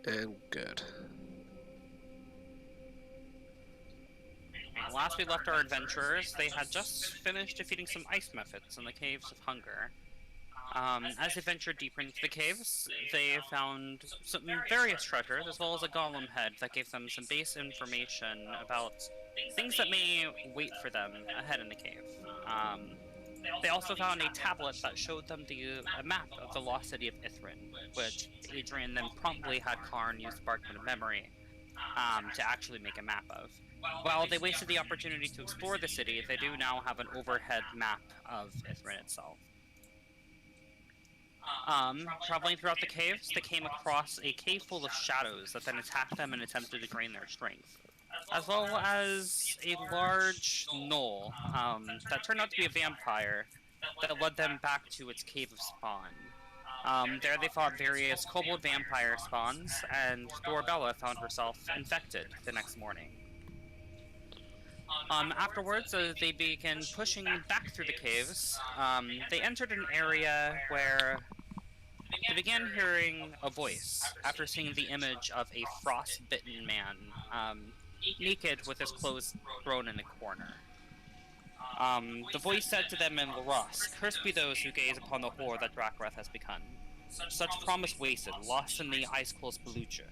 And good. Last we left our adventurers, they had just finished defeating some ice mephits in the Caves of Hunger. As they ventured deeper into the caves, they found some various treasures, as well as a golem head that gave them some base information about things that may wait for them ahead in the cave. They also found a tablet that showed them a map of the lost city of Ithrin, which Adrian then promptly had Karn use Sparkman of Memory to actually make a map of. While they wasted the opportunity to explore the city, they do now have an overhead map of Ithrin itself. Traveling throughout the caves, they came across a cave full of shadows that then attacked them and attempted to drain their strength, as well as a large gnoll that turned out to be a vampire that led them back to its cave of spawn. There they fought various kobold vampire spawns, and Dorabella found herself infected the next morning. Afterwards, they began pushing back through the caves. They entered an area where they began hearing a voice after seeing the image of a frost-bitten man, naked with his clothes thrown in a corner. The voice said to them in Laros, "Cursed be those who gaze upon the horror that Drakreth has become. Such promise wasted, lost in the ice-close Belucha.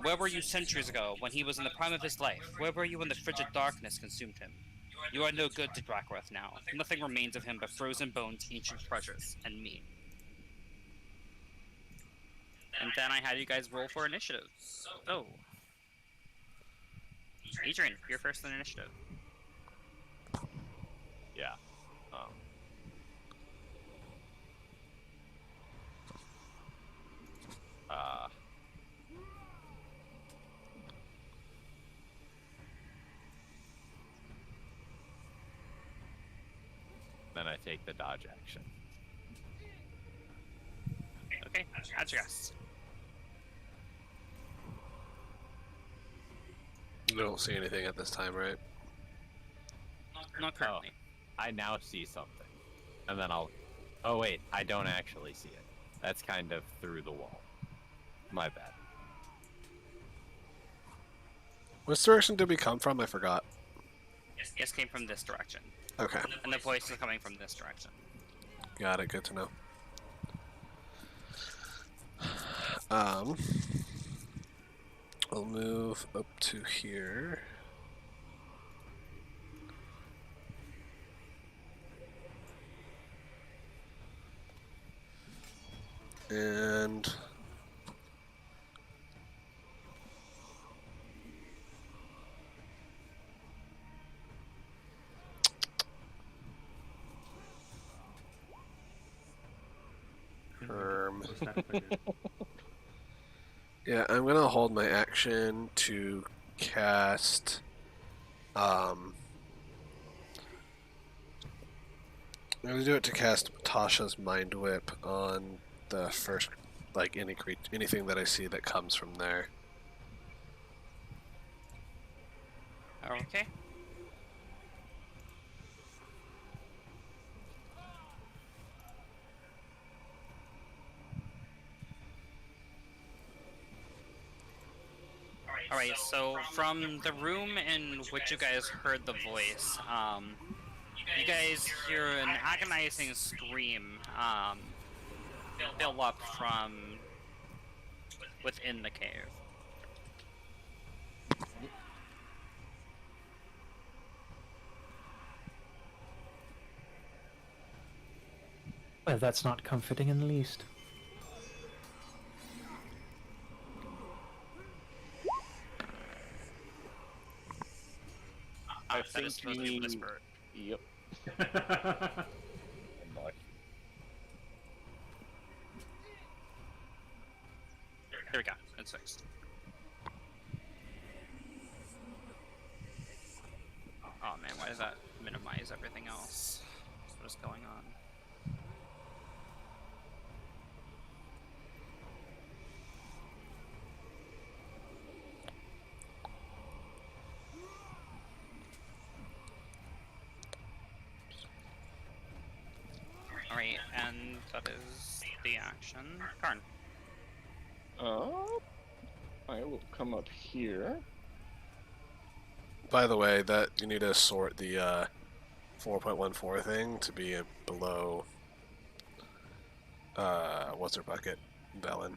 Where were you centuries ago, when he was in the prime of his life? Where were you when the frigid darkness consumed him? You are no good to Drakreth now. Nothing remains of him but frozen bones, ancient treasures, and me." And then I had you guys roll for initiative. So, Adrian, you're first in initiative. Yeah. Then I take the dodge action. Okay, how'd you guess? You don't see anything at this time, right? Not currently. I now see something. And then I'll... Oh, wait. I don't actually see it. That's kind of through the wall. My bad. Which direction did we come from? I forgot. This came from this direction. Okay. And the voice is coming from this direction. Got it. Good to know. I'll move up to here. And yeah, I'm gonna hold my action to cast I'm gonna do it to cast Tasha's Mind Whip on the first, like, anything that I see that comes from there. Okay. Alright, so from the room in which you guys heard the voice, you guys hear an agonizing scream build up from within the cave. Well, that's not comforting in the least. I That is supposed to be whispered. Yep. There we go. It's fixed. Oh man, why does that minimize everything else? What is going on? Alright, and that is the action. Karn. I will come up here. By the way, that you need to sort the 4.14 thing to be below what's her bucket? Velen.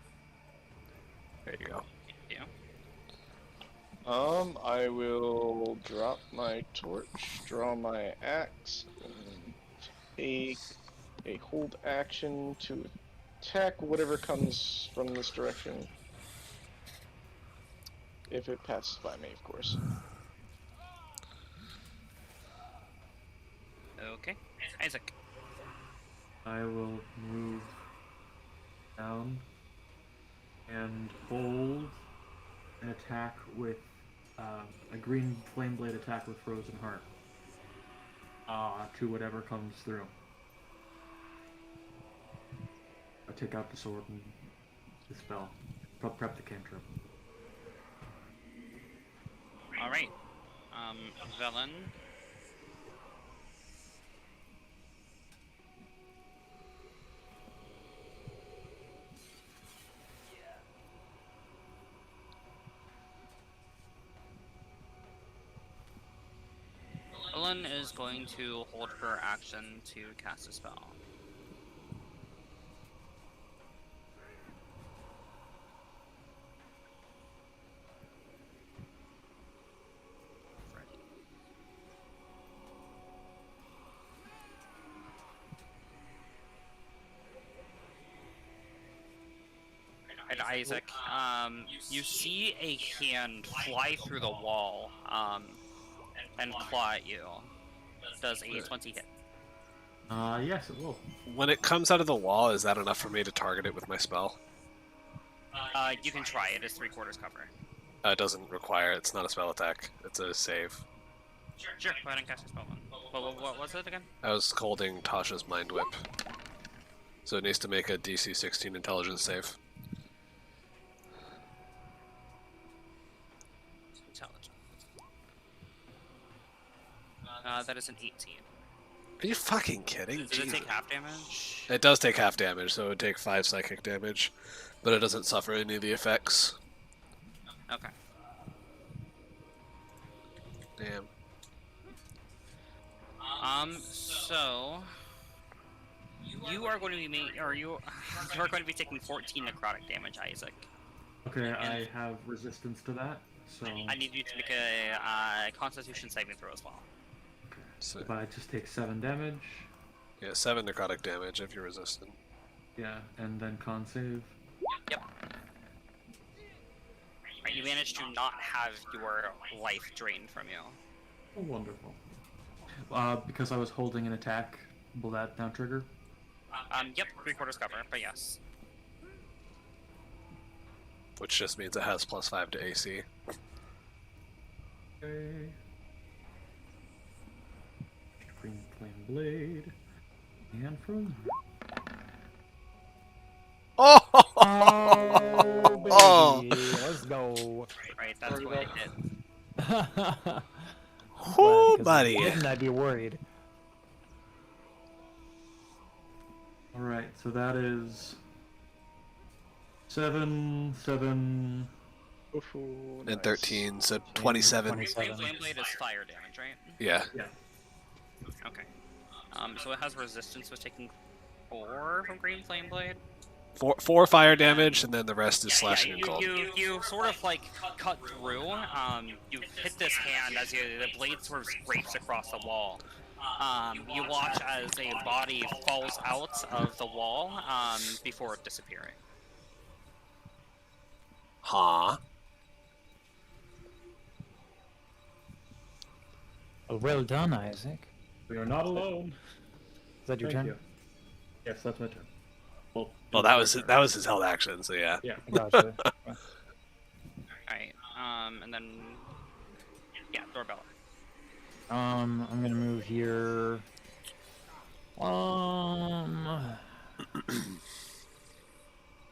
There you go. Yeah. I will drop my torch, draw my axe, and take a hold action to attack whatever comes from this direction. If it passes by me, of course. Okay. Isaac. I will move down and hold an attack with a green flame blade attack with Frozen Heart to whatever comes through. I take out the sword and the spell. Prep the cantrip. Alright. Velen. Velen is going to hold her action to cast a spell. And Isaac, you see a hand fly through the wall, and claw at you. Does a 20 hit? Yes, it will. When it comes out of the wall, is that enough for me to target it with my spell? You can try it. It's 3/4 cover. It doesn't require. It's not a spell attack. It's a save. Sure, go ahead and cast a spell then. What was it again? I was holding Tasha's Mind Whip, so it needs to make a DC 16 Intelligence save. Intelligence. That is an 18. Are you fucking kidding? Does it Jesus. take half damage? It does take half damage, so it would take 5 psychic damage, but it doesn't suffer any of the effects. Okay. Damn. So you are going to be you are going to be taking 14 necrotic damage, Isaac. Okay, I have resistance to that, so I need you to make a Constitution saving throw as well. So, if I just take 7 damage, yeah, 7 necrotic damage if you're resistant. yeah, and then con save. Yep. Right, you managed to not have your life drained from you. Oh, wonderful. Because I was holding an attack, will that now trigger? Yep, 3/4 cover, but yes. Which just means it has +5 to AC. Okay. Green flame blade. And frozen. Oh! Oh, baby. Oh. Let's go. Right, that's going to hit. Oh, Because buddy. if it didn't, I'd be worried. Alright, so that is 7, 7. Ooh, And 13, so 27. 27. Flame Blade is fire damage, right? Yeah. Yeah. Okay. So it has resistance with taking 4 from Green Flame Blade. 4 fire damage, and then the rest is slashing Yeah, and cold. you sort of like cut through. You hit this hand as the blade sort of scrapes across the wall. You watch as a body falls out of the wall before disappearing. Huh? Well done, Isaac. We are not alone. Is that your Thank turn? you. Yes, that's my turn. Well, that was his held action, so yeah. Yeah. Gotcha. Alright, and then yeah, doorbell. I'm gonna move here.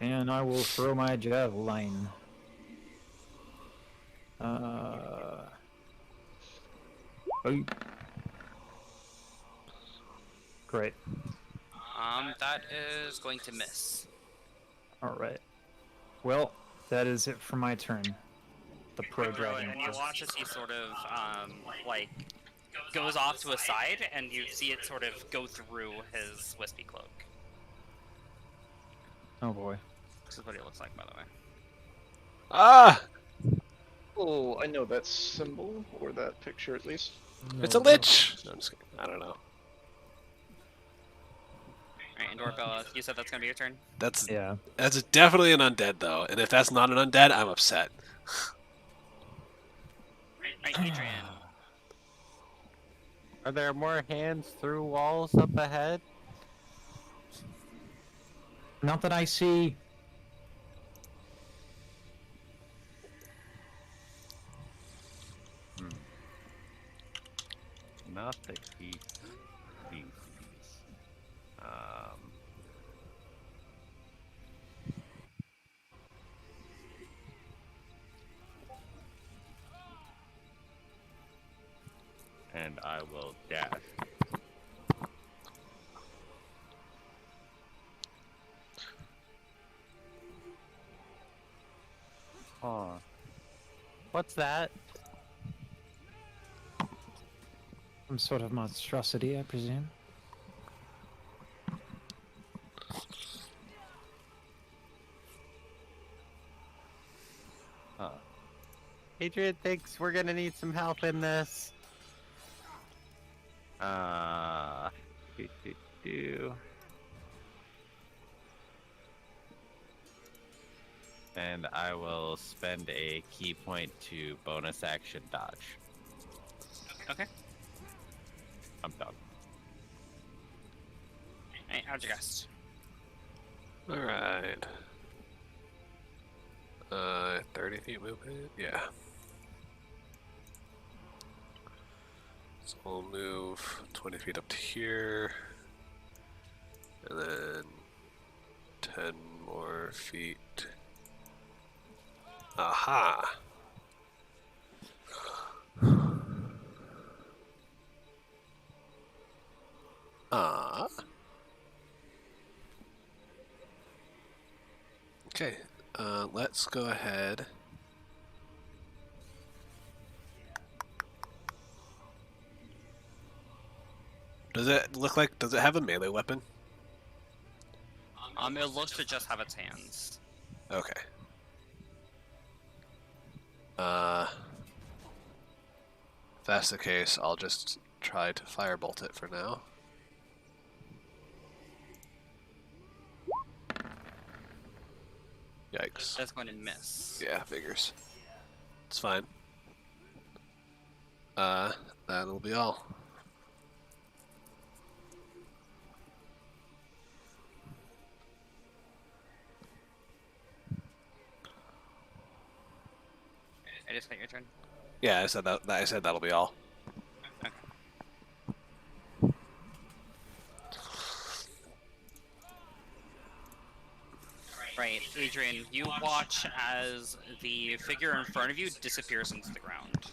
And I will throw my javelin. Oh. Great. That is going to miss. All right. Well, That is it for my turn. The pro Quick throw it, dragon. and you watch as he sort of like goes off to a side, and you see it sort of go through his wispy cloak. Oh boy. This is what he looks like, by the way. Ah! Oh, I know that symbol, or that picture at least. It's a lich! No, I'm just kidding. I don't know. Alright, and Doorbell, you said that's gonna be your turn? That's Yeah. definitely an undead though, and if that's not an undead, I'm upset. Alright, Adrian. Are there more hands through walls up ahead? Not that I see. Not the key species. And I will dash. Huh. What's that? Some sort of monstrosity, I presume. Huh. Adrian thinks we're gonna need some help in this. Do, do, do. And I will spend a key point to bonus action dodge. Okay. I'm done. Alright, how'd you guess? Alright. 30 feet movement? Yeah. So we'll move 20 feet up to here. And then 10 more feet. Aha! Okay, let's go ahead. Does it look like, does it have a melee weapon? It looks to just have its hands. Okay. If that's the case, I'll just try to firebolt it for now. Yikes. That's going to miss. Yeah, figures. It's fine. That'll be all. I just got your turn. Yeah, I said that. I said that'll be all. Okay. Right, Adrian, you watch as the figure in front of you disappears into the ground.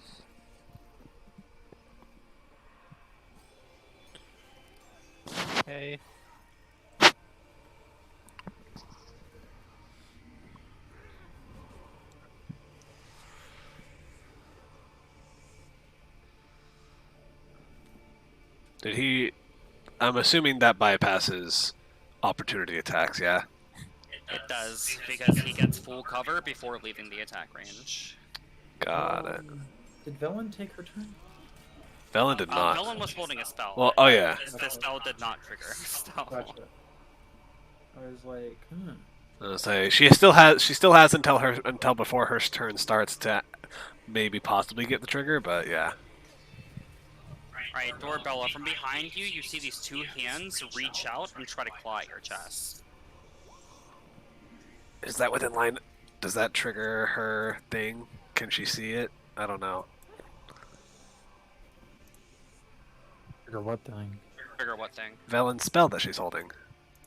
Hey. Did he? I'm assuming that bypasses opportunity attacks. Yeah. It does, because he gets full cover before leaving the attack range. Got it. Did Velen take her turn? Velen did not. Velen was holding a spell. Well, oh yeah. The spell did not trigger. So. Gotcha. I was like, I was say she still has until before her turn starts to maybe possibly get the trigger, but yeah. Alright, Doorbella, from behind you, you see these two hands reach out and try to claw at your chest. Is that within line? Does that trigger her thing? Can she see it? I don't know. Or what thing? Trigger what thing? Velen's spell that she's holding.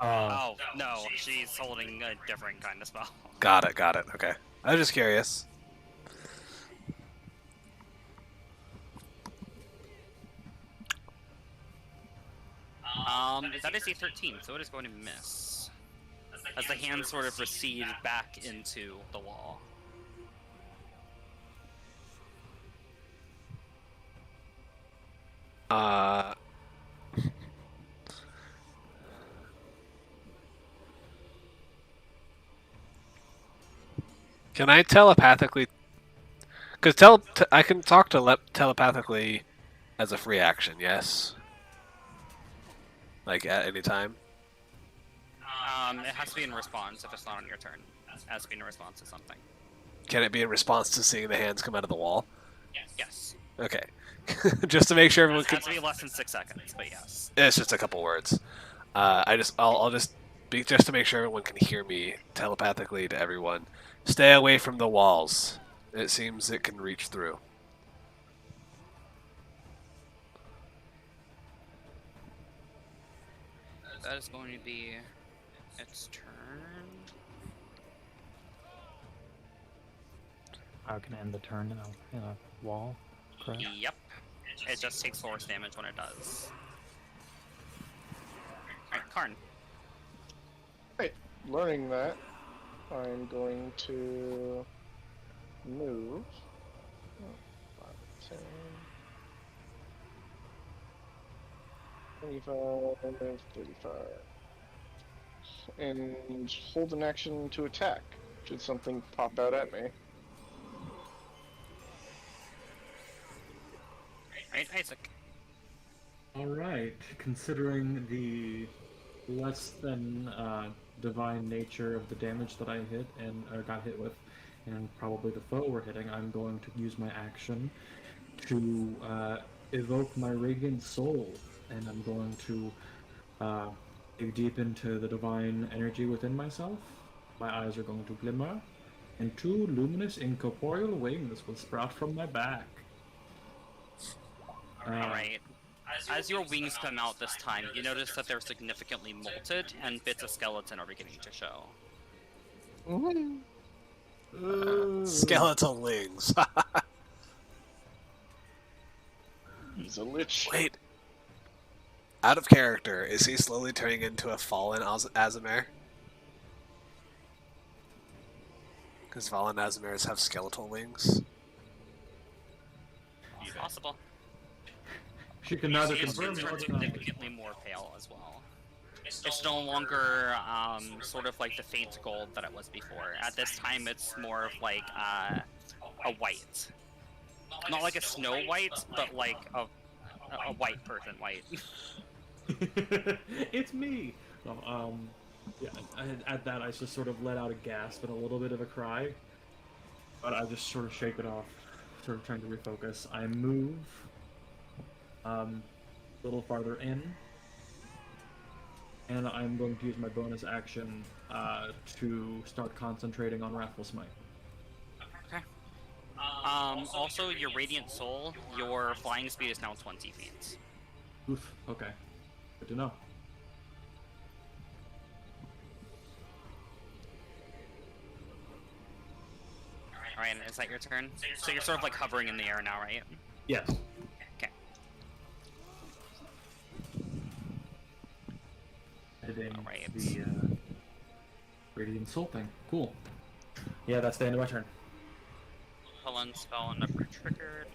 Oh, no, she's holding a different kind of spell. Got it. Okay. I was just curious. That is a 13, so it is going to miss. as the hands sort of recede back into the wall. Can I telepathically? Because I can talk to telepathically as a free action. Yes. Like at any time. It has to be in response if it's not on your turn. It has to be in response to something. Can it be in response to seeing the hands come out of the wall? Yes. Okay. Just to make sure everyone It can. has to be less than 6 seconds, but yes. It's just a couple words. I'll just be just to make sure everyone can hear me telepathically to everyone. Stay away from the walls. It seems it can reach through. That is going to be its turn. How can I end the turn in a wall? Correct? Yep. It just takes force damage when it does. Alright, Karn. Right, learning that, I'm going to move. 5, 10, 25, 35. And hold an action to attack, should something pop out at me. Right, Isaac. Alright, considering the less than divine nature of the damage that I hit and got hit with, and probably the foe we're hitting, I'm going to use my action to evoke my Radiant Soul, and I'm going to dig deep into the divine energy within myself. My eyes are going to glimmer, and 2 luminous incorporeal wings will sprout from my back. Alright. As your wings come out this time, you notice that they're significantly molted, and bits of skeleton are beginning to show. Skeletal wings. He's a lich. Wait. Out of character, is he slowly turning into a fallen Azamir? Because fallen Azamirs have skeletal wings. Possible. She can neither It's confirm nor deny. significantly more pale as well. It's no longer sort of like the faint gold that it was before. At this time, it's more of like a white. Not like a snow white, but like a white person white. It's me. Yeah. At that, I just sort of let out a gasp and a little bit of a cry, but I just sort of shake it off, sort of trying to refocus. I move a little farther in, and I'm going to use my bonus action to start concentrating on Wrathful Smite. Okay. Also, your Radiant Soul, your flying speed is now 20 feet. Oof. Okay. Good to know. Alright, is that your turn? So you're sort of like hovering in the air now, right? Yes. Okay. Editing Alright. the Radiant Soul thing. Cool. Yeah, that's the end of my turn. Cullen spell number triggered.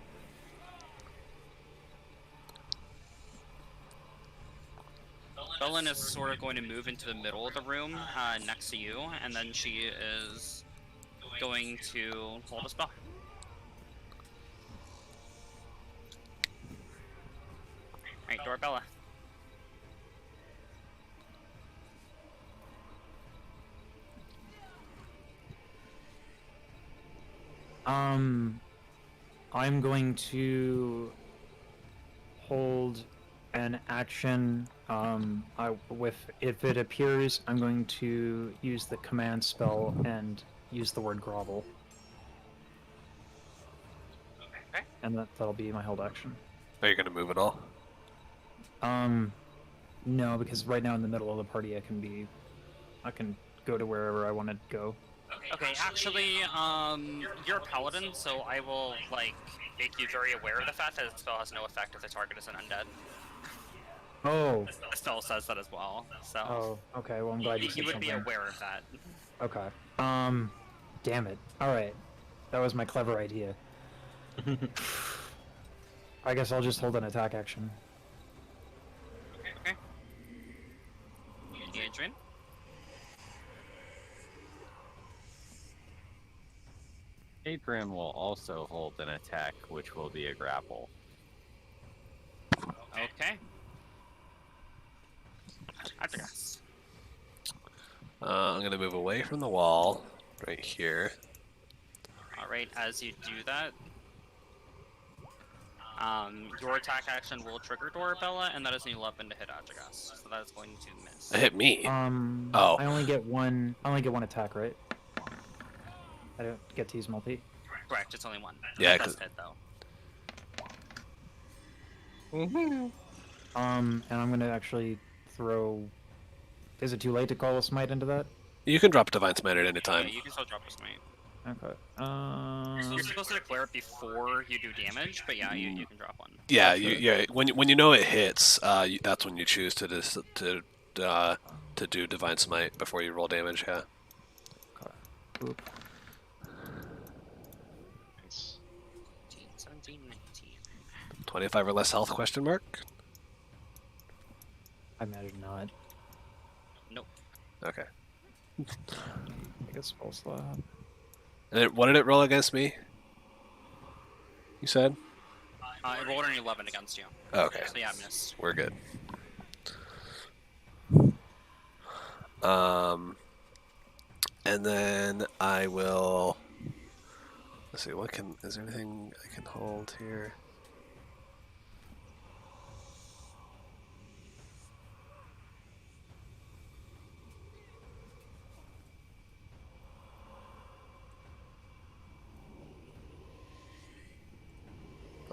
Belen is sort of going to move into the middle of the room next to you, and then she is going to hold a spell. Alright, Dorabella. I'm going to hold an action. If it appears, I'm going to use the command spell and use the word grovel. Okay. And that'll be my held action. Are you going to move at all? No, because right now in the middle of the party, I can go to wherever I want to go. Okay, actually, you're a paladin, so I will, like, make you very aware of the fact that the spell has no effect if the target is an undead. Oh. The spell says that as well. So Oh. Okay. Well, I'm glad you said you would be something. aware of that. Okay. Damn it. All right. That was my clever idea. I guess I'll just hold an attack action. Okay. Adrian. Adrian will also hold an attack, which will be a grapple. Okay. Adragas. I'm gonna move away from the wall, right here. All right. As you do that, your attack action will trigger Dorabella, and that is an 11 to hit Adragas. So that is going to miss. It hit me. I only get one. I only get one attack, right? I don't get to use multi. Correct. It's only one. Yeah, That does hit though. And I'm gonna actually throw. Is it too late to call a smite into that? You can drop Divine Smite at any Yeah, time. you can still drop a smite. Okay. You're supposed to declare it before you do damage, but yeah, you can drop one. Yeah, when you know it hits, that's when you choose to do Divine Smite before you roll damage. Yeah. Oop. Nice. 17, 19. 25 or less health? Question mark. I imagine not. Nope. Okay. I guess spell slot. And what did it roll against me? You said. It rolled an 11 against you. Okay. So yeah, I missed. We're good. And then I will. Let's see. Is there anything I can hold here?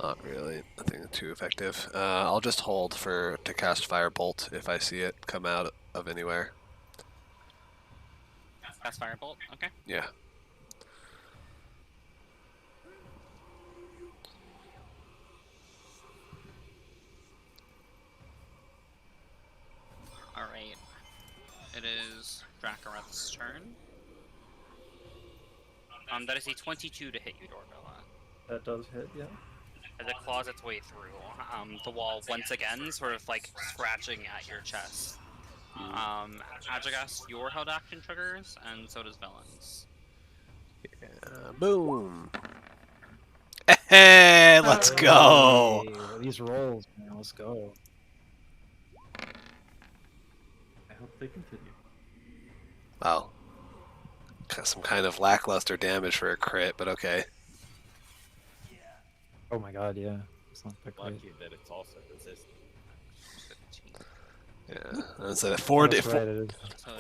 Not really. Nothing too effective. I'll just hold to cast Firebolt if I see it come out of anywhere. Cast Firebolt. Okay. Yeah. All right. It is Dracareth's turn. That is a 22 to hit you, Dorabella. That does hit, yeah. As it claws its way through the wall once again, sort of like scratching at your chest. Adragas, your held action triggers, and so does Villain's. Boom. Hey, let's go. Hey, these rolls, man. Let's go. I hope they continue. Wow. Got some kind of lackluster damage for a crit, but okay. Oh my god, yeah. It's not that great. Lucky that it's also resistant. Yeah. It's a That's 4D, right, it is. So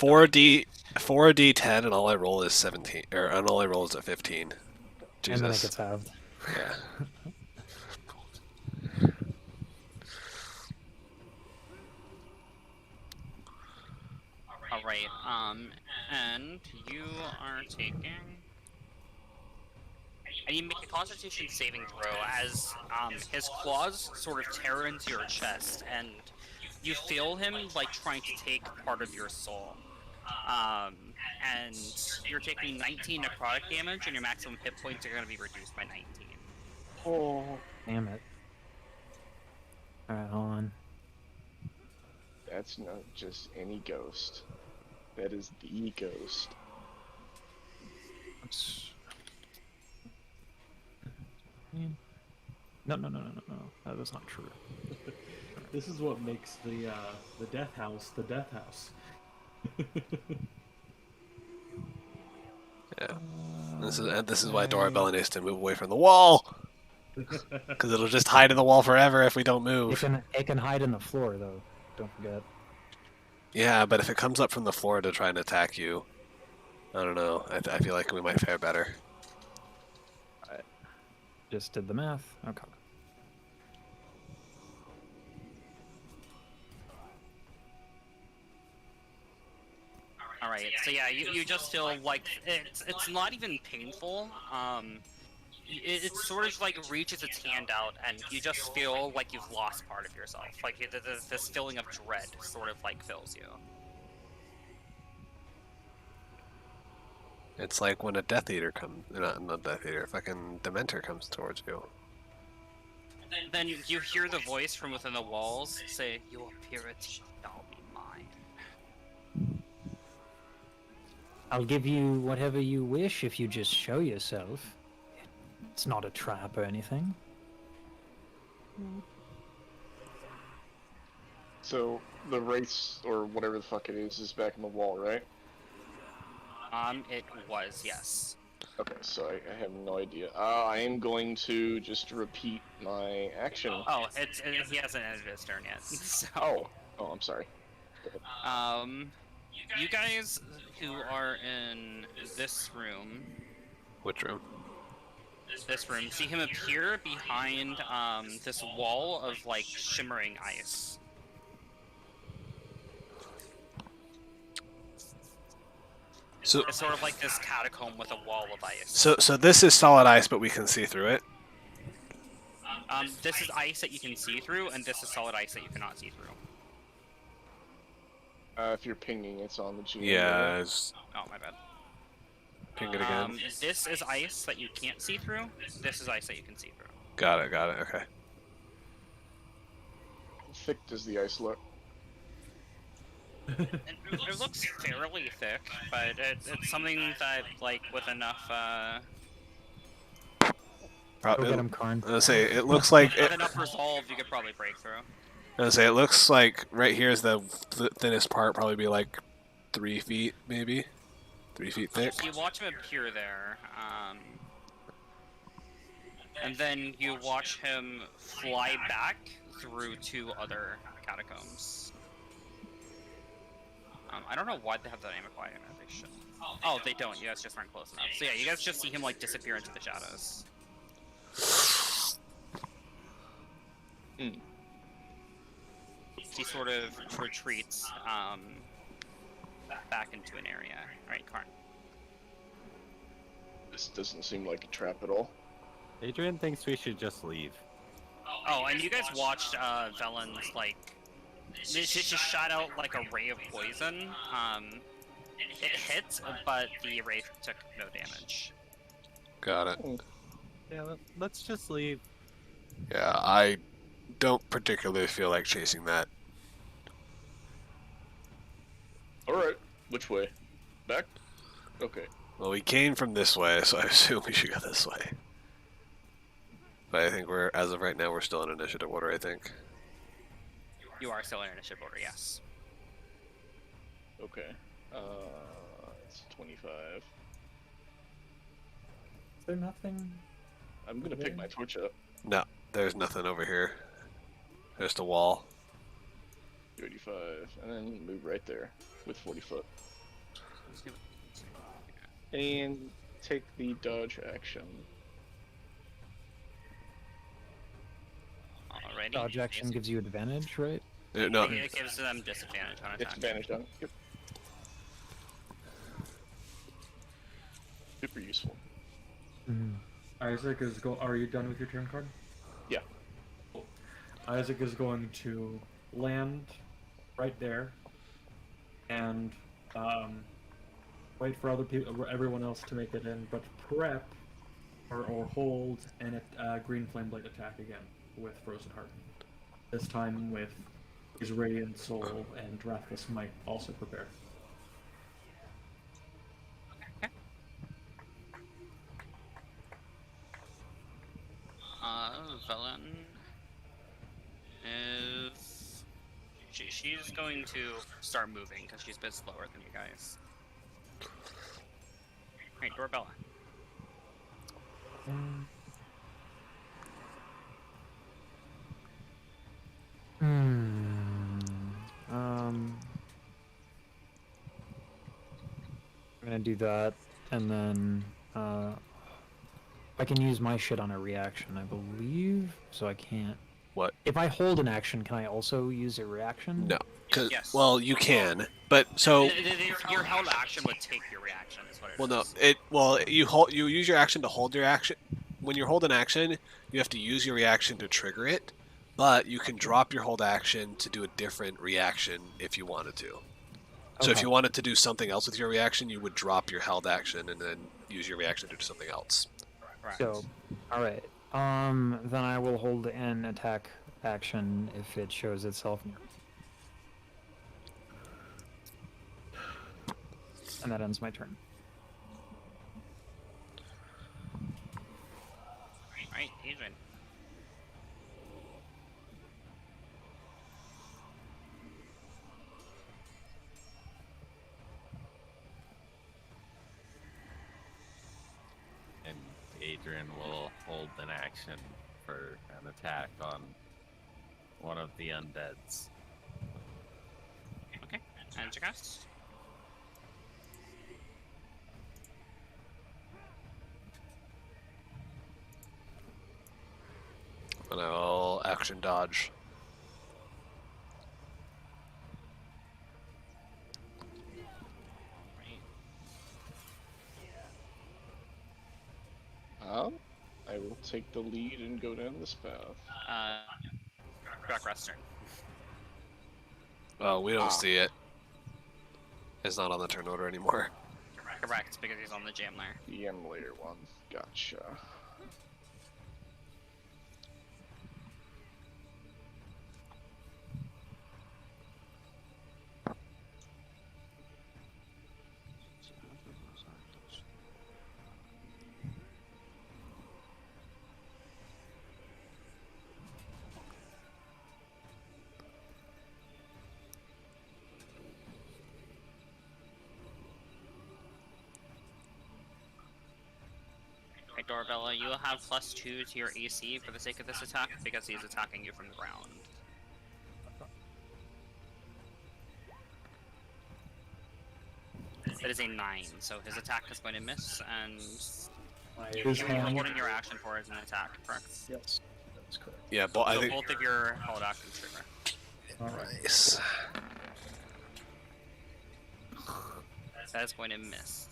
4D10, and all I roll is 17, and all I roll is a 15. Jesus. And then it gets halved. Yeah. all right. And you are taking. And you make a Constitution saving throw as his claws sort of tear into your chest, and you feel him like trying to take part of your soul. And you're taking 19 necrotic damage, and your maximum hit points are going to be reduced by 19. Oh, Damn it. Alright, hold on. that's not just any ghost. That is the ghost. Oops. No. That was not true. This is what makes the death house the death house. Yeah. This is why Dorabella needs to move away from the wall. Because it'll just hide in the wall forever if we don't move. It can hide in the floor, though. Don't forget. Yeah, but if it comes up from the floor to try and attack you, I don't know. I feel like we might fare better. Just did the math. Okay. All right. So yeah, you just feel like it's not even painful. it sort of like reaches its hand out, and you just feel like you've lost part of yourself. Like this feeling of dread sort of like fills you. It's like when a Death Eater comes, not Death Eater, fucking Dementor comes towards you. Then you hear the voice from within the walls say, "Your purity shall be mine." I'll give you whatever you wish if you just show yourself. It's not a trap or anything. So the race or whatever the fuck it is back in the wall, right? It was, yes. Okay, so I have no idea. I am going to just repeat my action. Oh, he hasn't ended his turn yet. So, Oh, I'm sorry. you guys who are in this room, Which room? see him appear behind this wall of like shimmering ice. So, It's sort of like this catacomb with a wall of ice. so this is solid ice, but we can see through it. This is ice that you can see through, and this is solid ice that you cannot see through. If you're pinging, it's on the GM. Yeah, it's Oh, my bad. ping it again. This is ice that you can't see through. This is ice that you can see through. Got it. Okay. How thick does the ice look? It looks fairly thick, but it's something that, like, with enough, Go get him, Karn. I was gonna say it looks like with enough resolve, you could probably break through. I was gonna say it looks like right here is the thinnest part, probably be like 3 feet, maybe 3 feet thick. So you watch him appear there, and then you watch him fly back through 2 other catacombs. I don't know why they have the dynamic quiet. They should. Oh, they don't. You guys just aren't close enough. So yeah, you guys just see him like disappear into the shadows. He sort of retreats back into an area. Alright, Karn. This doesn't seem like a trap at all. Adrian thinks we should just leave. Oh, and you guys watched Velen's like it just shot out like a ray of poison. It hit, but the ray took no damage. Got it. Yeah, let's just leave. Yeah, I don't particularly feel like chasing that. Alright, which way? Back? Okay. Well, we came from this way, so I assume we should go this way. But I think as of right now, we're still in initiative order, I think. You are still in initiative order, yes. Okay. It's 25. Is there nothing? I'm gonna pick my torch up. No, there's nothing over here. Just a wall. 35, and then move right there with 40 foot. And take the dodge action. Alrighty. Dodge action gives you advantage, right? No, It gives them disadvantage on attack. Disadvantage on it. Yep. Super useful. Isaac is Are you done with your turn card? Yeah. Cool. Isaac is going to land right there and wait for everyone else to make it in, but prep or hold an green flame blade attack again with Frozen Heart. This time with his Radiant Soul and Wrathful Might also prepared. Velen is... She's going to start moving because she's a bit slower than you guys. Alright, Doorbella. I'm gonna do that, and then I can use my shit on a reaction, I believe. So I can't. What? If I hold an action, can I also use a reaction? no. 'Cause- Yes. Well, you can, but so. Your held action would take your reaction, is what it is. Well, no. You use your action to hold your action. when you're holding action, you have to use your reaction to trigger it, but you can drop your hold action to do a different reaction if you wanted to. So if Okay. you wanted to do something else with your reaction, you would drop your held action and then use your reaction to do something else. Correct. So, all right. Then I will hold an attack action if it shows itself near. And that ends my turn. Right, Adrian. And Adrian will hold an action for an attack on one of the undeads. Okay, and your cast. And I'll action dodge. Right. I will take the lead and go down this path. Drak's turn. Oh, we don't Ah. see it. It's not on the turn order anymore. Correct, because he's on the jam layer. DM layer 1. Gotcha. Right, Dorabella, you will have +2 to your AC for the sake of this attack because he's attacking you from the ground. It is a 9, so his attack is going to miss, and His you're hand. holding your action for as an attack, correct? Yes, that's correct. Yeah, but I So think. both of your held actions trigger. Alright. Nice. That is going to miss.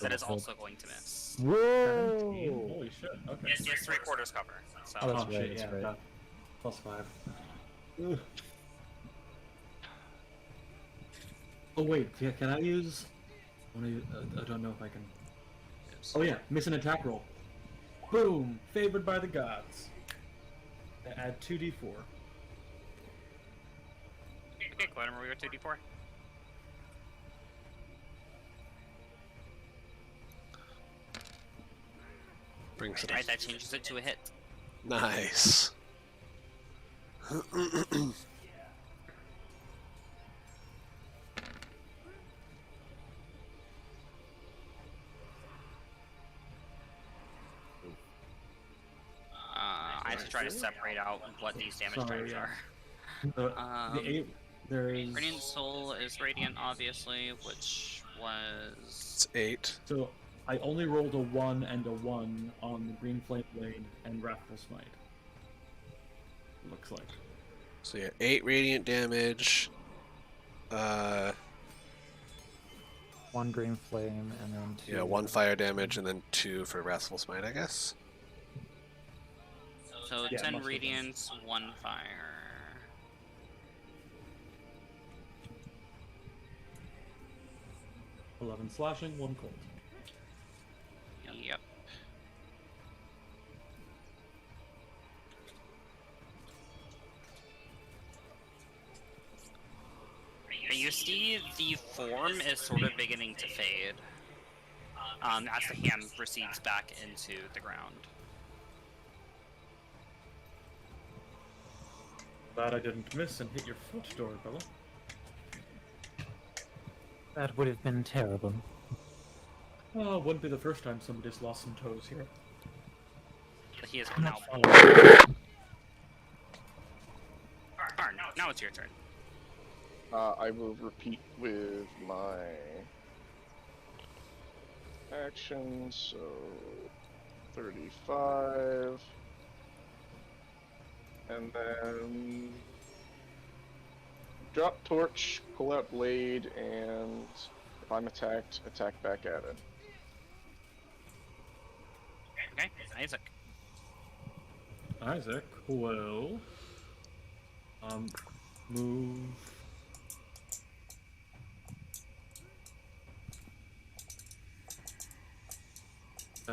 That is also going to miss. 17? Whoa! Holy shit, okay. Yes, 3/4 cover. So Oh, that's Oh right, shit, that's yeah, right. that- +5. Ugh. Oh wait, can I use... I don't know if I can... Oh yeah, miss an attack roll. Boom! Favored by the gods. Add 2d4. okay, go ahead and roll your 2d4. Brings it Alright, that changes it to a hit. Nice. I have to try to separate out what these damage Sorry, types yeah. are. The 8, there is... Radiant Soul is Radiant, obviously, which was... It's 8. So, I only rolled a 1 and a 1 on the Green Flame Blade and Wrathful Smite. Looks like. So yeah, 8 radiant damage. 1 green flame and then 2. Yeah, 1 fire damage and then 2 for Wrathful Smite, I guess. So Yeah, 10 must have been. Radiance, 1 Fire. 11 slashing, 1 cold. Yep. You see the form is sort of beginning to fade as the hand recedes back into the ground. Glad I didn't miss and hit your foot, Dorabella. That would have been terrible. Oh, wouldn't be the first time somebody's lost some toes here. But he is I'm now. not following. Arn, now it's your turn. I will repeat with my action, so 35. And then drop torch, pull out blade, and If I'm attacked, attack back at it. Okay, Isaac. Isaac will move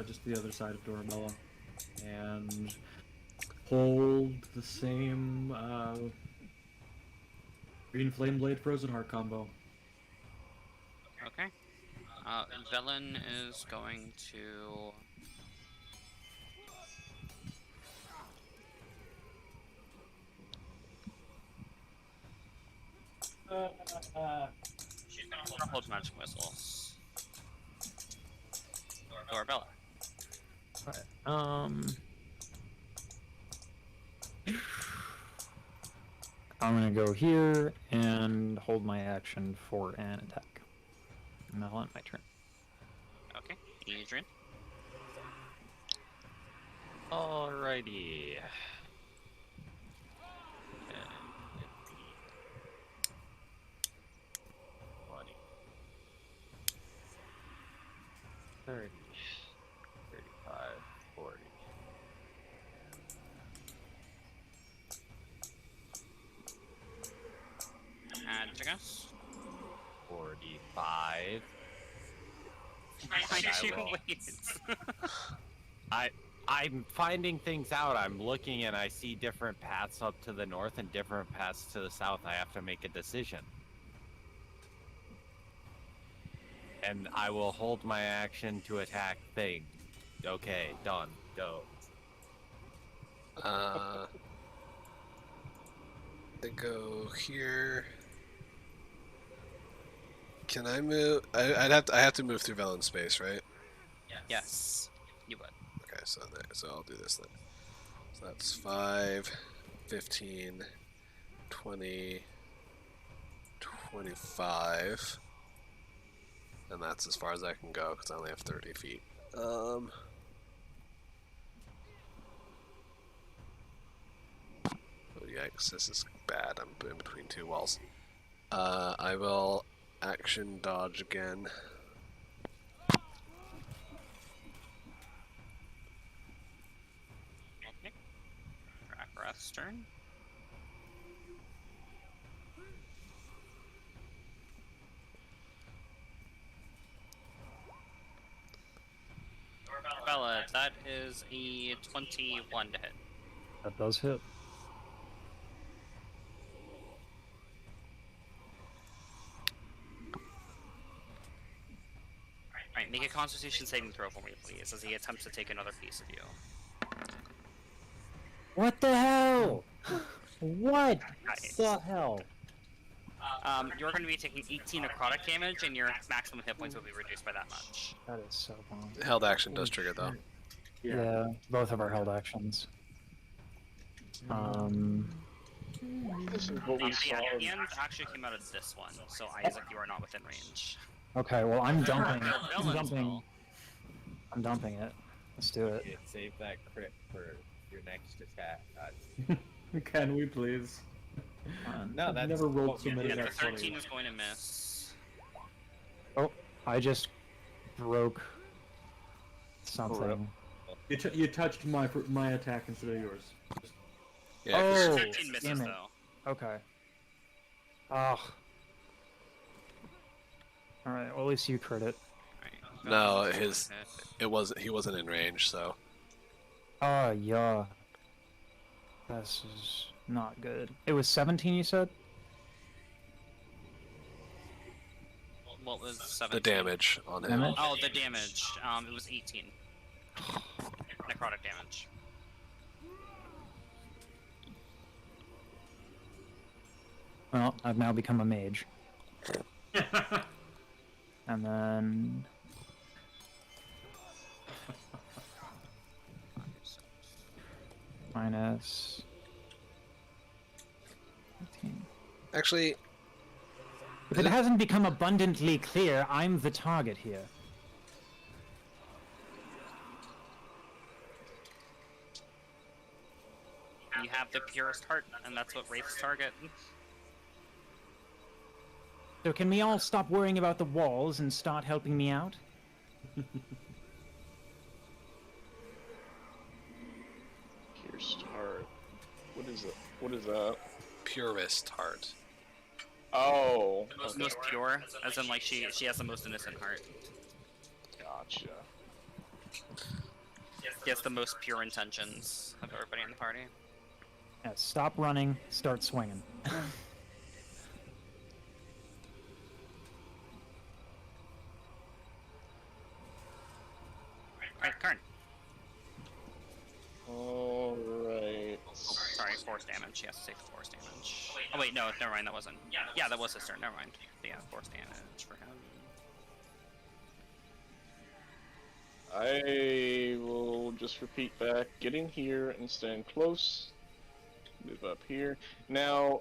just the other side of Dorabella and hold the same Green Flame Blade Frozen Heart combo. Okay. Velen is going to. She's gonna hold magic missiles. Dorabella. I'm gonna go here and hold my action for an attack. And I'll end my turn. Okay, Adrian. Alrighty. 20, 30, 35, 40. Adrigas. 45. Why did you will. wait? I'm finding things out. I'm looking and I see different paths up to the north and different paths to the south. I have to make a decision. And I will hold my action to attack thing. Okay, done. Go. They go here. Can I move? I have to move through Velen space, right? Yes, you would. Okay, so I'll do this then. So that's 5, 15, 20, 25. And that's as far as I can go because I only have 30 feet. Oh yikes, this is bad. I'm in between two walls. I will action dodge again. Okay. Rakrath's turn. Bella, that is a 21 to hit. That does hit. Alright, make a Constitution saving throw for me, please, as he attempts to take another piece of you. What the hell? What Nice. the hell? You're going to be taking 18 necrotic damage, and your maximum hit points will be reduced by that much. That is so wrong. Held action does trigger though. Yeah, both of our held actions. This is what we The saw. hand actually came out of this one, so Isaac, you are not within range. Okay, well I'm dumping it. I'm Villains dumping. will. I'm dumping it. Let's do it. Yeah, save that crit for your next attack. Can we please? No, I've that's never rolled what so we many Yeah, did. the nat 13 20s. is going to miss. Oh, I just broke something. You touched my attack instead of yours. Yeah, Oh, 13 misses, damn it. though. Okay. Oh. Alright, well at least you crit it. Right. No, Villains his- hit. he wasn't in range, so Oh, yeah. This is not good. It was 17, you said? What was the 17? damage on him. Damage? Oh, the damage. It was 18. Necrotic damage. Well, I've now become a mage. And then... minus... 15. Actually, If it hasn't become abundantly clear, I'm the target here. You have the purest heart, and that's what wraiths target. So can we all stop worrying about the walls and start helping me out? Pierced heart. What is it? What is that? Purest heart. Oh, Most pure, as in like she has the most innocent heart. gotcha. She has the most pure intentions of everybody in the party. Yeah, stop running, start swinging. Alright, Karn. Alright. Sorry, force damage. She has to take force damage. Oh wait, no, never mind, that wasn't. Yeah, that was his turn, never mind. Yeah, force damage for him. I will just repeat back, get in here and stand close. Move up here. Now,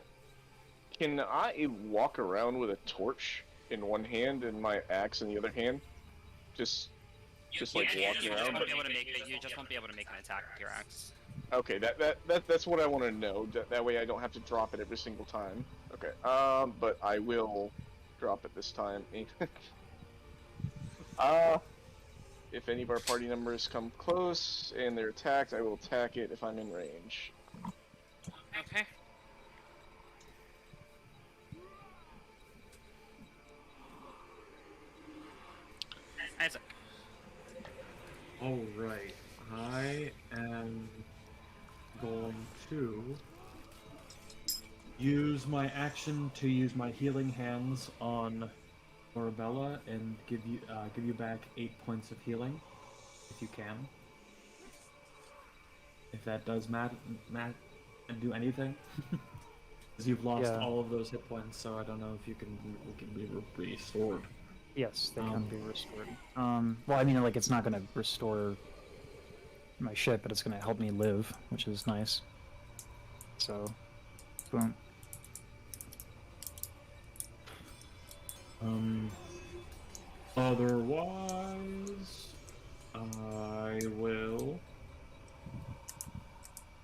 can I walk around with a torch in one hand and my axe in the other hand? Just like You walking just around? won't be able to make it. You just won't be able to make an attack with your axe. Okay, that's what I want to know. That way I don't have to drop it every single time. Okay, but I will drop it this time. If any of our party members come close and they're attacked, I will attack it if I'm in range. Okay. Isaac. Alright, I am going to use my action to use my healing hands on Arabella and give you back 8 points of healing, if you can. If that does do anything, because you've lost Yeah. all of those hit points, so I don't know if you can be restored. Yes, they can be restored. Well, I mean, like, it's not going to restore my shit, but it's going to help me live, which is nice. So, boom. Otherwise, I will.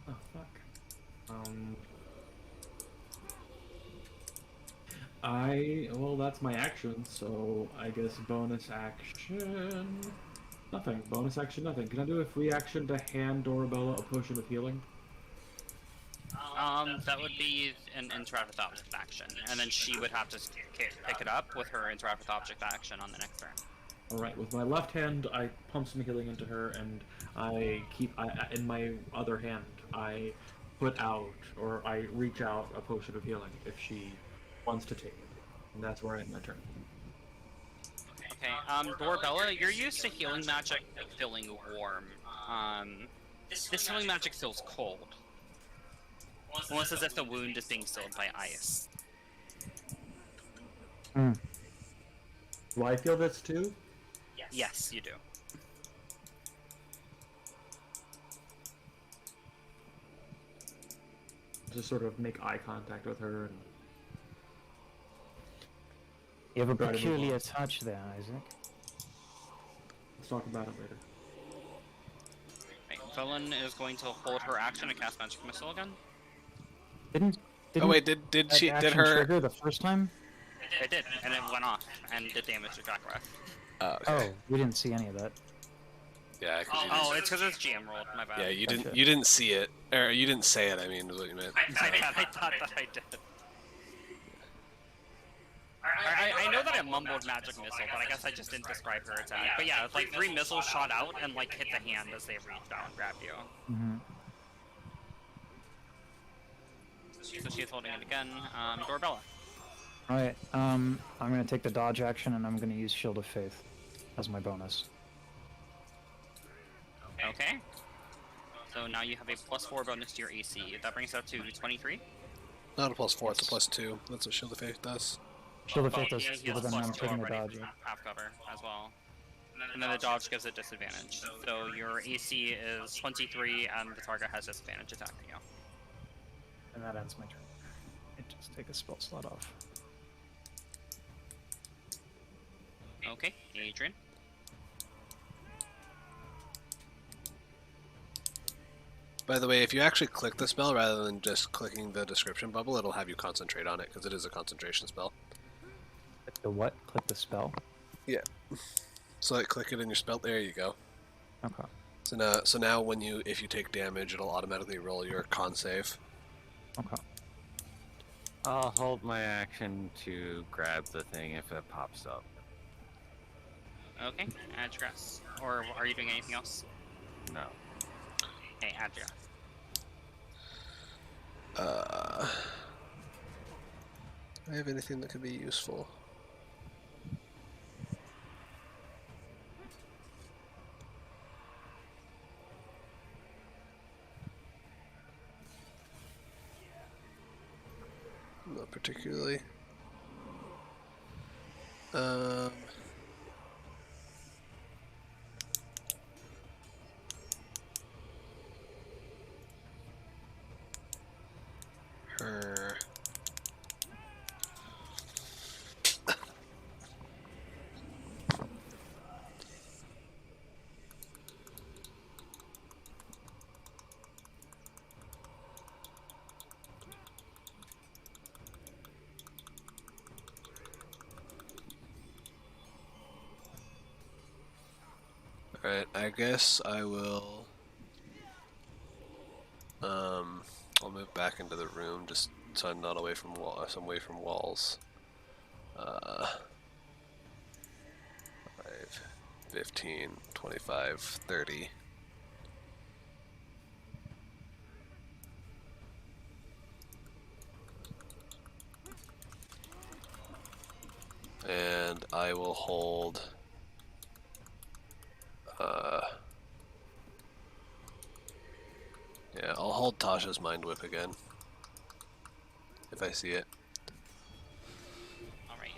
Oh fuck. Well, that's my action, so I guess bonus action. Nothing. Bonus action, nothing. Can I do a free action to hand Dorabella a potion of healing? That would be an interact with object action, and then she would have to pick it up with her interact with object action on the next turn. Alright, with my left hand, I pump some healing into her, and in my other hand, I put out, or I reach out a potion of healing if she wants to take it. And that's where I end my turn. Okay, Dorabella, you're used to healing magic feeling warm. This healing magic feels cold. Almost as if the wound is being sealed by ice. Do I feel this too? Yes, you do. Just sort of make eye contact with her and You have a Try to move peculiar on. touch there, Isaac. let's talk about it later. Right, Villain is going to hold her action to cast Magic Missile again. Didn't Oh wait, did that she action did her? trigger the first time? It did, and it went off, and did damage to Drakra. Okay. Oh, we didn't see any of that. Yeah. 'Cause you Oh, it's because it's GM rolled, my bad. yeah, you Gotcha. didn't see it, or you didn't say it. I mean, is what you meant. I thought that I did. I know that I mumbled Magic Missile, but I guess I just didn't describe her attack. But yeah, it's like 3 missiles shot out and like hit the hand as they reached out and grabbed you. Mm-hmm. So she's holding it again. Dorabella. Alright, I'm gonna take the dodge action and I'm gonna use Shield of Faith as my bonus. Okay. So now you have a +4 bonus to your AC. That brings it up to 23. Not a +4, it's a +2. That's what Shield of Faith does. Shield of Faith does, He has but then I'm +2 taking the already dodge. from half cover as well. And then the dodge gives it disadvantage. So your AC is 23 and the target has disadvantage attacking you. And that ends my turn. I just take a spell slot off. Okay, Adrian. By the way, if you actually click the spell rather than just clicking the description bubble, it'll have you concentrate on it because it is a concentration spell. The what? Click the spell? So like click it in your spell. There you go. Okay. So now if you take damage, it'll automatically roll your con save. Okay. I'll hold my action to grab the thing if it pops up. Okay, address. Or are you doing anything else? No. Okay, address. Do I have anything that could be useful? Not particularly. Her. Alright, I guess I will. I'll move back into the room just so I'm not away from I'm away from walls. 5, 15, 25, 30. And I will hold. Yeah, I'll hold Tasha's Mind Whip again. If I see it. Alright.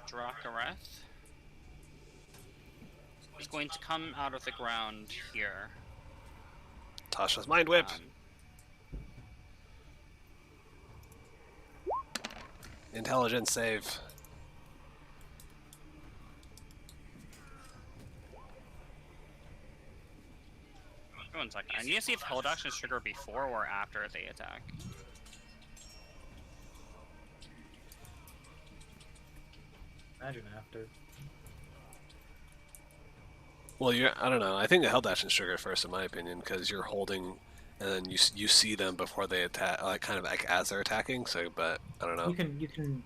Drakareth is going to come out of the ground here. Tasha's Mind Whip! Intelligence save. One second. I need to see if hold actions trigger before or after they attack. Imagine after. Well, I don't know. I think the held actions trigger first, in my opinion, because you're holding, and then you see them before they attack, like kind of like as they're attacking. So, but I don't know. You can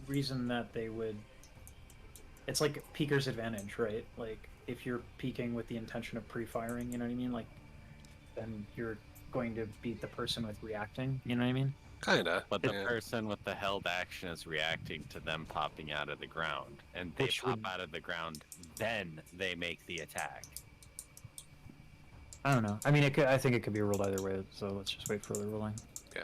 reason that they would. It's like peeker's advantage, right? Like if you're peeking with the intention of pre-firing, you know what I mean? Like then you're going to beat the person with reacting. You know what I mean? Kinda. But the yeah. person with the held action is reacting to them popping out of the ground. And they Which pop would- out of the ground, then they make the attack. I don't know. I mean, I think it could be ruled either way. So let's just wait for the ruling. Yeah.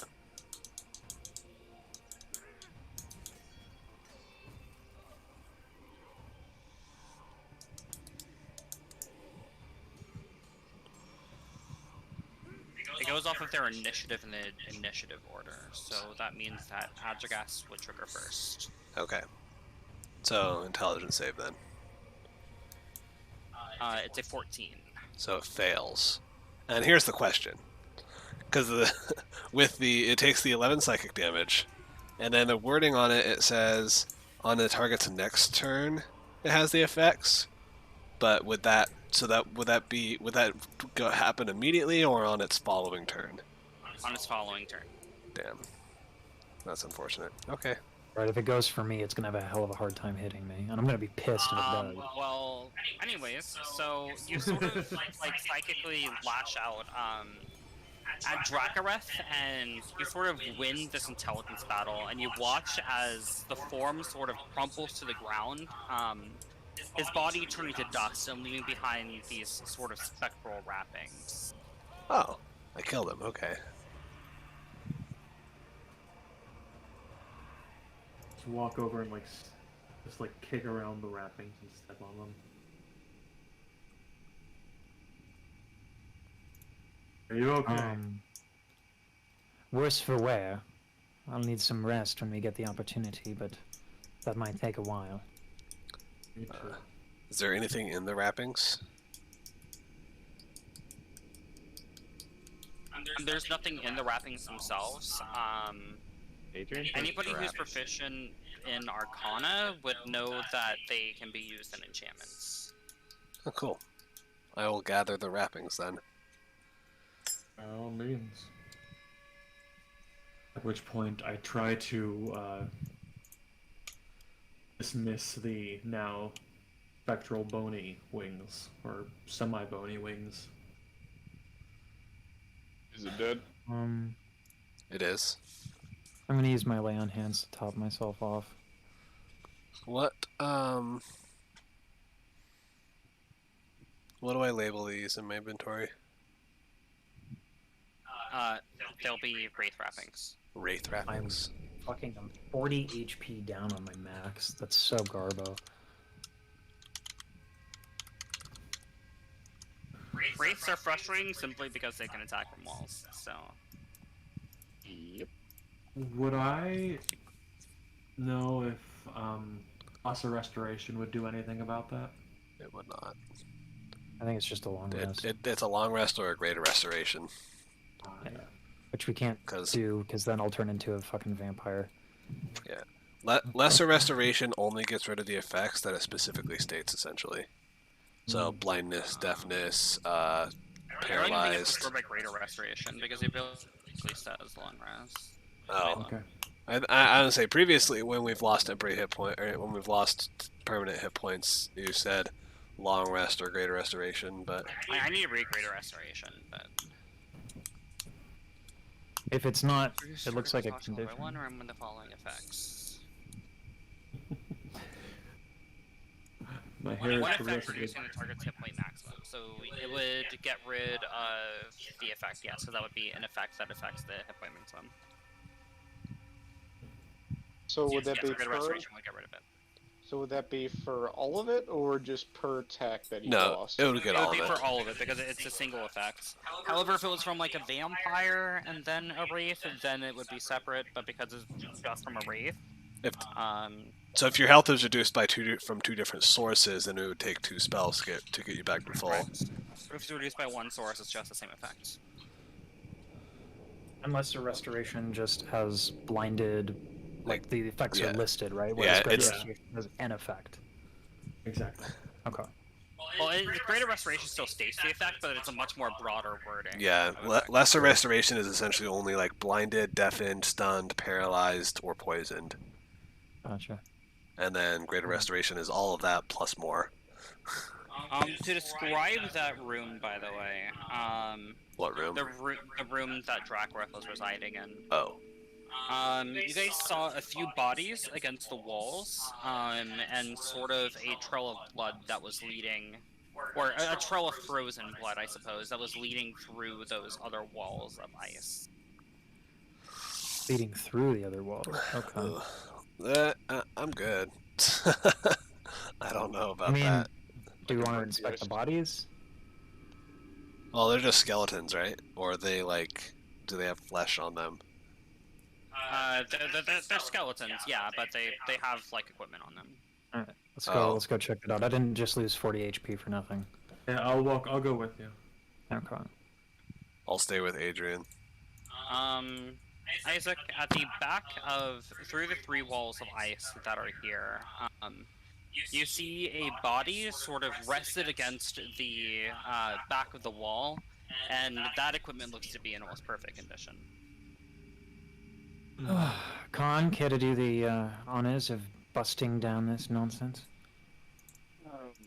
It goes off of their initiative in the initiative order, so that means that Adragas would trigger first. Okay. So intelligence save then. It's a 14. So it fails. And here's the question. Because it takes the 11 psychic damage, and then the wording on it, it says on the target's next turn it has the effects. But would that happen immediately or on its following turn? On its following turn. Damn. That's unfortunate. Okay. Right. If it goes for me, it's gonna have a hell of a hard time hitting me, and I'm gonna be pissed if it does. Well, anyways, so you sort of like psychically lash out at Drakareth, and you sort of win this intelligence battle, and you watch as the form sort of crumples to the ground, his body turning to dust and leaving behind these sort of spectral wrappings. Oh, I killed him. Okay. Just walk over and just kick around the wrappings and step on them. Are you okay? Worse for wear. I'll need some rest when we get the opportunity, but that might take a while. Me too. Is there anything in the wrappings? There's nothing in the wrappings themselves. Adrian? Anybody who's Travis. proficient in Arcana would know that they can be used in enchantments. Oh, cool. I will gather the wrappings then. By all means. At which point I try to dismiss the now spectral bony wings, or semi-bony wings. Is it dead? It is. I'm gonna use my lay on hands to top myself off. What do I label these in my inventory? They'll be wraith wrappings. Wraith wrappings. Fucking, I'm 40 HP down on my max. That's so garbo. Wraiths are frustrating simply because they can attack from walls. So Yep. Would I know if Asa Restoration would do anything about that? It would not. I think it's just a long rest. It's a long rest or a greater restoration. Yeah. Which we can't do, because then I'll turn into a fucking vampire. Lesser restoration only gets rid of the effects that it specifically states, essentially. So blindness, deafness, I don't even think it's paralyzed. restored by greater restoration because the ability says long rest. Oh, Okay. I would say previously when we've lost temporary hit point, or when we've lost permanent hit points, you said long rest or greater restoration, but I need to read greater restoration, but If it's not, it looks like a condition. By one room with the following effects. My hair is One effect progressively... reducing the target's hit point maximum, so it would get rid of the effect, yes, so that would be an effect that affects the hit point maximum. So would that Yes, be greater per? restoration would get rid of it. So would that be for all of it, or just per attack that you no, lost? it would get It would all of be it. for all of it because it's a single effect. However, if it was from like a vampire and then a wraith, then it would be separate. But because it's just from a wraith, So if your health is reduced by from two different sources, then it would take 2 spells to get you back to full. correct. But if it's reduced by one source, it's just the same effect. Unless the restoration just has blinded, like the effects yeah. are listed, right? Yeah, greater it's- restoration has an effect. Exactly. Okay. Well, the greater restoration still states the effect, but it's a much more broader wording. Yeah, of effect. lesser restoration is essentially only like blinded, deafened, stunned, paralyzed, or poisoned. Gotcha. And then greater restoration is all of that plus more. To describe that room, by the way, What room? the room that Drackworth was residing in. Oh. You guys saw a few bodies against the walls, and sort of a trail of blood that was leading, or a trail of frozen blood, I suppose, that was leading through those other walls of ice. Leading through the other wall. Okay. I'm good. I don't know about I mean, that. do you want to Like a inspect the burnt bodies? Well, they're just skeletons, right? Or are they like, do they have flesh on them? They're skeletons, yeah, but they have like equipment on them. All right, let's go. Oh. Let's go check it out. I didn't just lose 40 HP for nothing. Yeah, I'll go with you. Okay. I'll stay with Adrian. Isaac, at the back through the 3 walls of ice that are here, you see a body sort of rested against the back of the wall, and that equipment looks to be in almost perfect condition. Khan, care to do the honors of busting down this nonsense?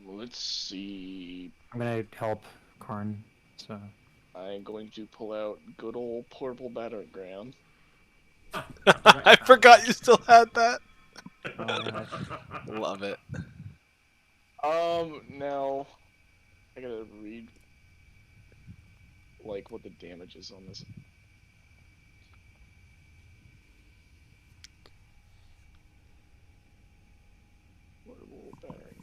Let's see. I'm gonna help Karn. So. I'm going to pull out good old portable battleground. I forgot you still had that. Alright. Love it. Now I gotta read like what the damage is on this. Portable battering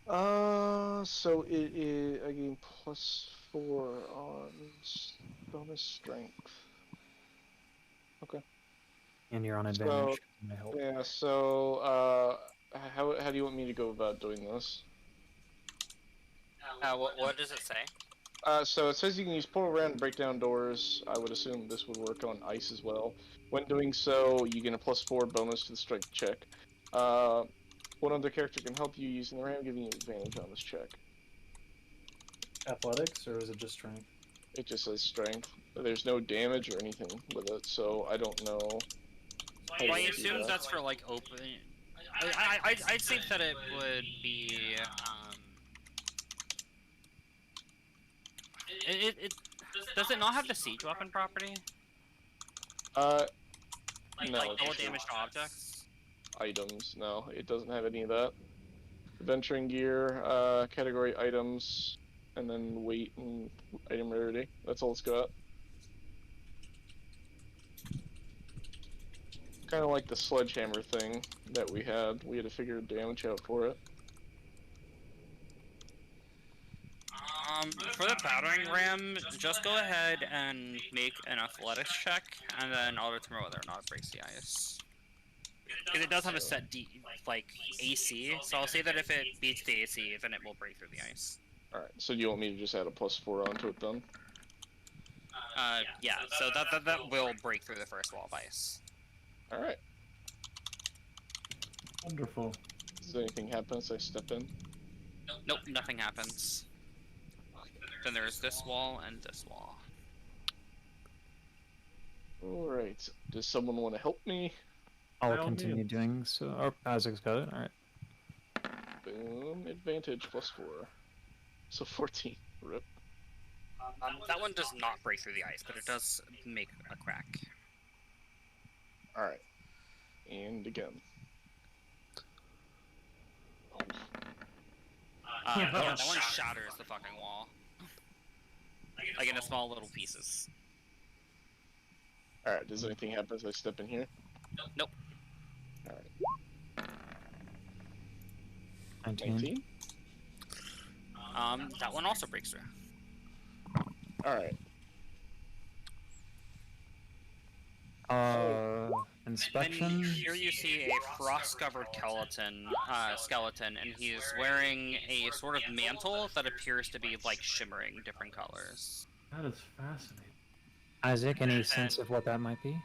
ram. So it is again +4 on bonus strength. Okay. And you're on advantage. I help. Yeah, so, how do you want me to go about doing this? What does it say? So it says you can use portal around and break down doors. I would assume this would work on ice as well. When doing so, you get a +4 bonus to the strength check. One other character can help you using the ram, giving you advantage on this check. Athletics, or is it just strength? It just says strength. There's no damage or anything with it, so I don't know. Well, I you do assume that. that's for like open. I'd say that it would be. Does it not have the siege weapon property? No, Like it's double just damage to objects? items. No, it doesn't have any of that. Adventuring gear, category items, and then weight and item rarity. That's all it's got. Kind of like the sledgehammer thing that we had. We had to figure damage out for it. For the battering ram, just go ahead and make an athletics check, and then I'll determine whether or not it breaks the ice. Because it does have a set like AC, so I'll say that if it beats the AC, then it will break through the ice. Alright, so do you want me to just add a +4 onto it then? Yeah, so that will break through the first wall of ice. Alright. Wonderful. Does anything happen as I step in? Nope, nothing happens. Then there's this wall and this wall. Alright. Does someone want to help me? I'll By all continue means. doing so. Oh, Isaac's got it. All right. Boom. Advantage +4. So 14. Rip. That one does not break through the ice, but it does make a crack. Alright. And again. Yeah, that one shatters the fucking wall. Like into small little pieces. Alright, does anything happen as I step in here? Nope. Alright. 19. 19? That one also breaks through. Alright. Inspection. And here you see a frost-covered skeleton, and he's wearing a sort of mantle that appears to be like shimmering different colors. That is fascinating. Isaac, any sense of what that might be?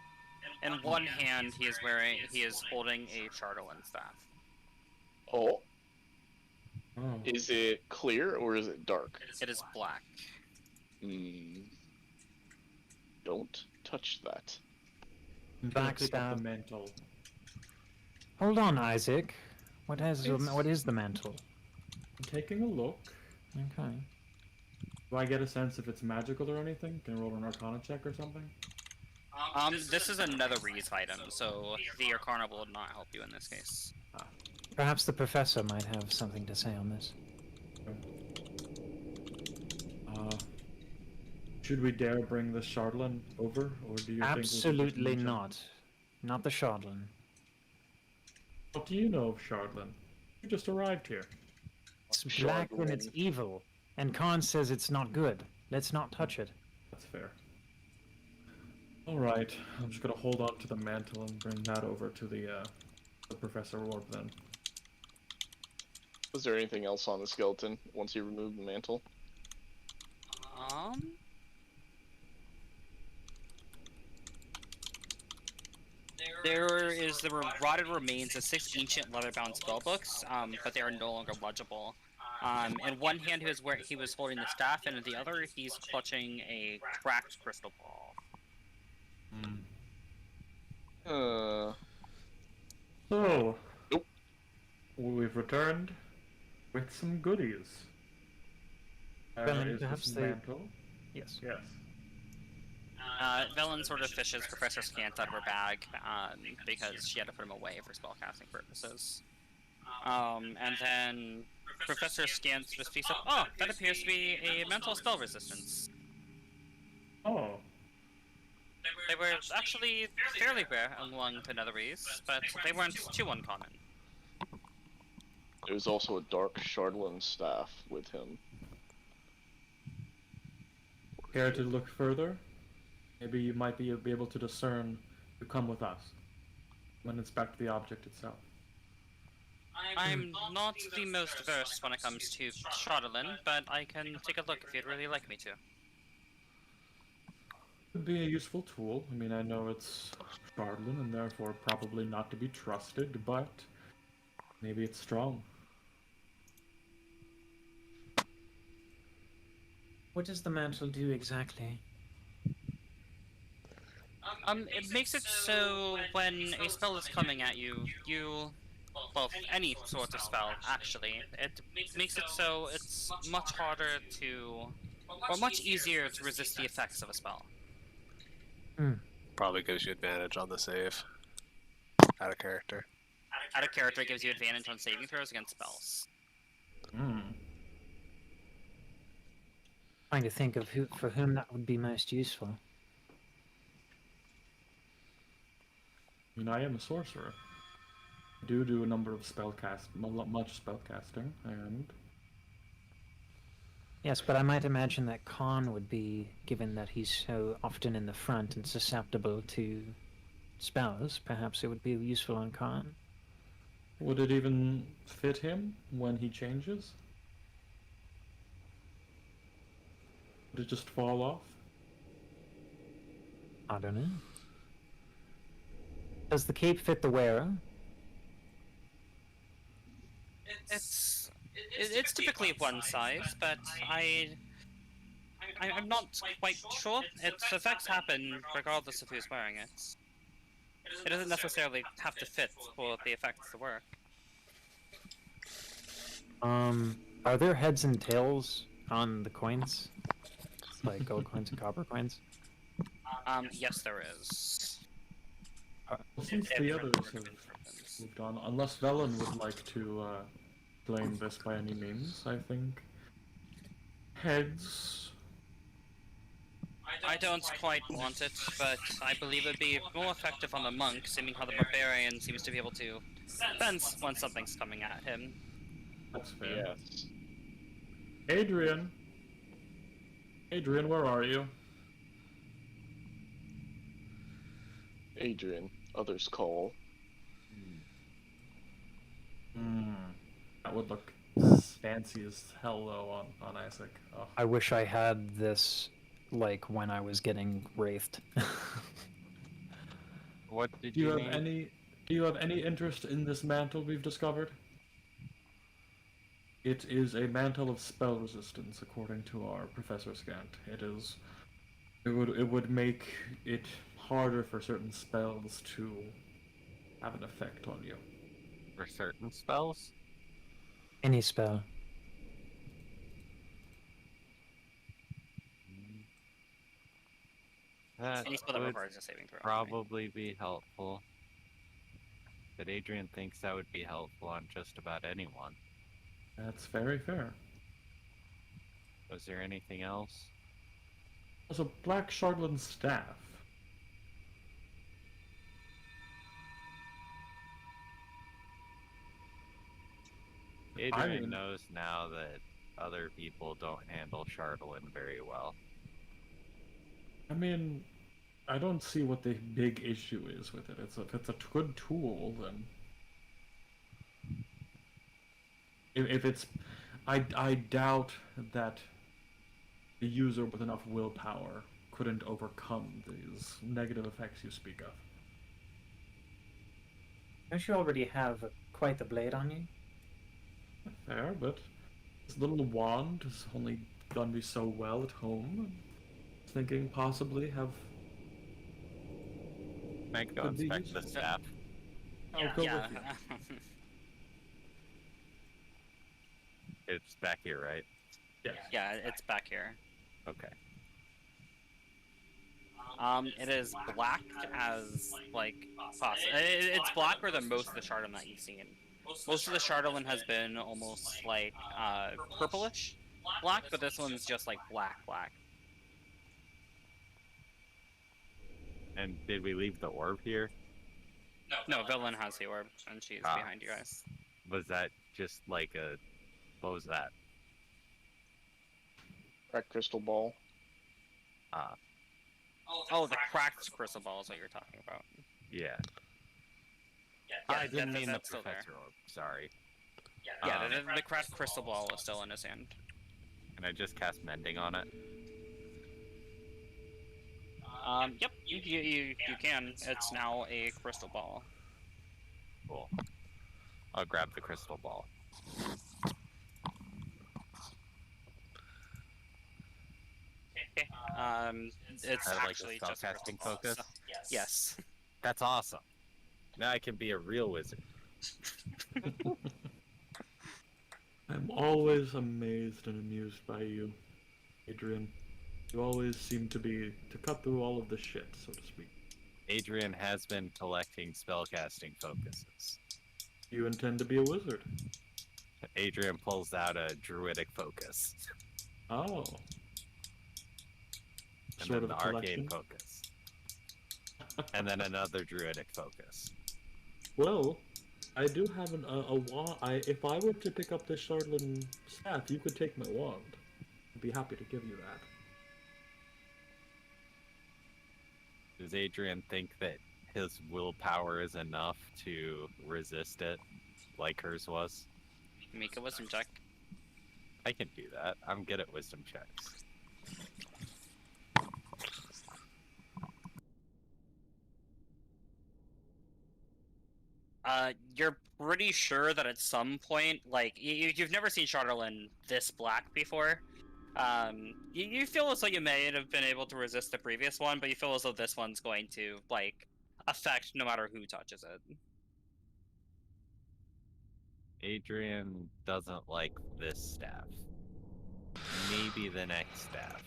In one hand, he is holding a Chardolan staff. Oh, Oh. is it clear or is it dark? It is black. Don't touch that. I'm gonna pick up Backstab. the mantle. Hold on, Isaac. What is It's- what is the mantle? I'm taking a look. Okay. Do I get a sense if it's magical or anything? Can I roll an Arcana check or something? This is another Reese item, so the Arcana will not help you in this case. Perhaps the professor might have something to say on this. Should we dare bring the Shardlin over, or do you Absolutely think we not. Not the Shardlin. What do you know of Shardlin? You just arrived here. It's black and it's Shardlin. evil. And Khan says it's not good. Let's not touch it. That's fair. Alright, I'm just gonna hold on to the mantle and bring that over to the Professor Orb then. Was there anything else on the skeleton once you removed the mantle? There were rotted remains of 6 ancient leather-bound spellbooks, but they are no longer legible. In one hand he was holding the staff, and in the other he's clutching a cracked crystal ball. So, Nope. we've returned with some goodies. Well, Is perhaps this they- mantle? Yes. Yes. Velen sort of fishes Professor Scant out of her bag, because she had to put him away for spellcasting purposes. And then Professor Scant just speaks up, oh, that appears to be a mental spell resistance. Oh, They were actually fairly rare among the Netherese, but they weren't too uncommon. There's also a dark Shardlin staff with him. care to look further? Maybe you might be able to discern to come with us and inspect the object itself. I'm not the most versed when it comes to Shardolin, but I can take a look if you'd really like me to. Could be a useful tool. I mean, I know it's Shardlin and therefore probably not to be trusted, but maybe it's strong. What does the mantle do exactly? It makes it so when a spell is coming at you, well, any sort of spell, actually, it makes it so it's much harder to, or much easier to resist the effects of a spell. Probably gives you advantage on the save. Out of character. Out of character, it gives you advantage on saving throws against spells. Hmm. Trying to think of for whom that would be most useful. I mean, I am a sorcerer. I do a number of much spellcasting, and Yes, but I might imagine that Khan would be, given that he's so often in the front and susceptible to spells, perhaps it would be useful on Khan. would it even fit him when he changes? Would it just fall off? I don't know. Does the cape fit the wearer? It's typically one size, but I'm not quite sure. Its effects happen regardless of who's wearing it. It doesn't necessarily have to fit for the effects to work. Are there heads and tails on the coins? Like gold coins and copper coins? Yes, there is. Well, since the others have moved on, unless Velen would like to claim this by any means, I think heads. I don't quite want it, but I believe it'd be more effective on the monk, seeming how the barbarian seems to be able to sense when something's coming at him. That's fair. Yes. Adrian. Adrian, where are you? Adrian, others call. That would look fancy as hell though on Isaac. Oh. I wish I had this, like, when I was getting wraithed. What did Do you you have name? do you have any interest in this mantle we've discovered? It is a mantle of spell resistance, according to our Professor Scant. It would make it harder for certain spells to have an effect on you. For certain spells? Any spell. That Any spell that would requires a saving throw. probably be helpful. But Adrian thinks that would be helpful on just about anyone. That's very fair. Was there anything else? There's a black Shardlin staff. Adrian mean- knows now that other people don't handle Chardolin very well. I mean, I don't see what the big issue is with it. If it's a good tool, then if it's, I doubt that the user with enough willpower couldn't overcome these negative effects you speak of. Don't you already have quite the blade on you? Fair, but this little wand has only done me so well at home. I was thinking possibly have. I go Could be inspect the useful. staff. I'll go Yeah. with you. It's back here, right? Yes. Yeah, it's back here. Okay. It is black as, like, it's blacker than most of the Chardonnay that you've seen. Most of the Chardonnay has been almost, like, purplish black, but this one's just, like, black. And did we leave the orb here? No, Villain has the orb, and she's Ah. behind you guys. Was that just like a... What was that? Cracked crystal ball. Ah, Oh, the cracked crystal ball is what you're talking about. yeah. Yeah, I didn't mean the that's still there. professor orb. Sorry. Yeah, the cracked crystal ball is still in his hand. Can I just cast Mending on it? Yep, you can. It's now a crystal ball. Cool. I'll grab the crystal ball. Okay. It's Is that like a actually just a crystal spellcasting ball. focus? So, yes. That's awesome. Now I can be a real wizard. I'm always amazed and amused by you, Adrian. You always seem to cut through all of the shit, so to speak. Adrian has been collecting spellcasting focuses. You intend to be a wizard. Adrian pulls out a druidic focus. Oh. And Sort then of the a arcane collection. focus. And then another druidic focus. Well, I do have a wand. If I were to pick up this Shardlin staff, you could take my wand. I'd be happy to give you that. Does Adrian think that his willpower is enough to resist it, like hers was? Make a wisdom check. I can do that. I'm good at wisdom checks. You're pretty sure that at some point, like, you've never seen Charterlin this black before. You feel as though you may have been able to resist the previous one, but you feel as though this one's going to, like, affect no matter who touches it. Adrian doesn't like this staff. Maybe the next staff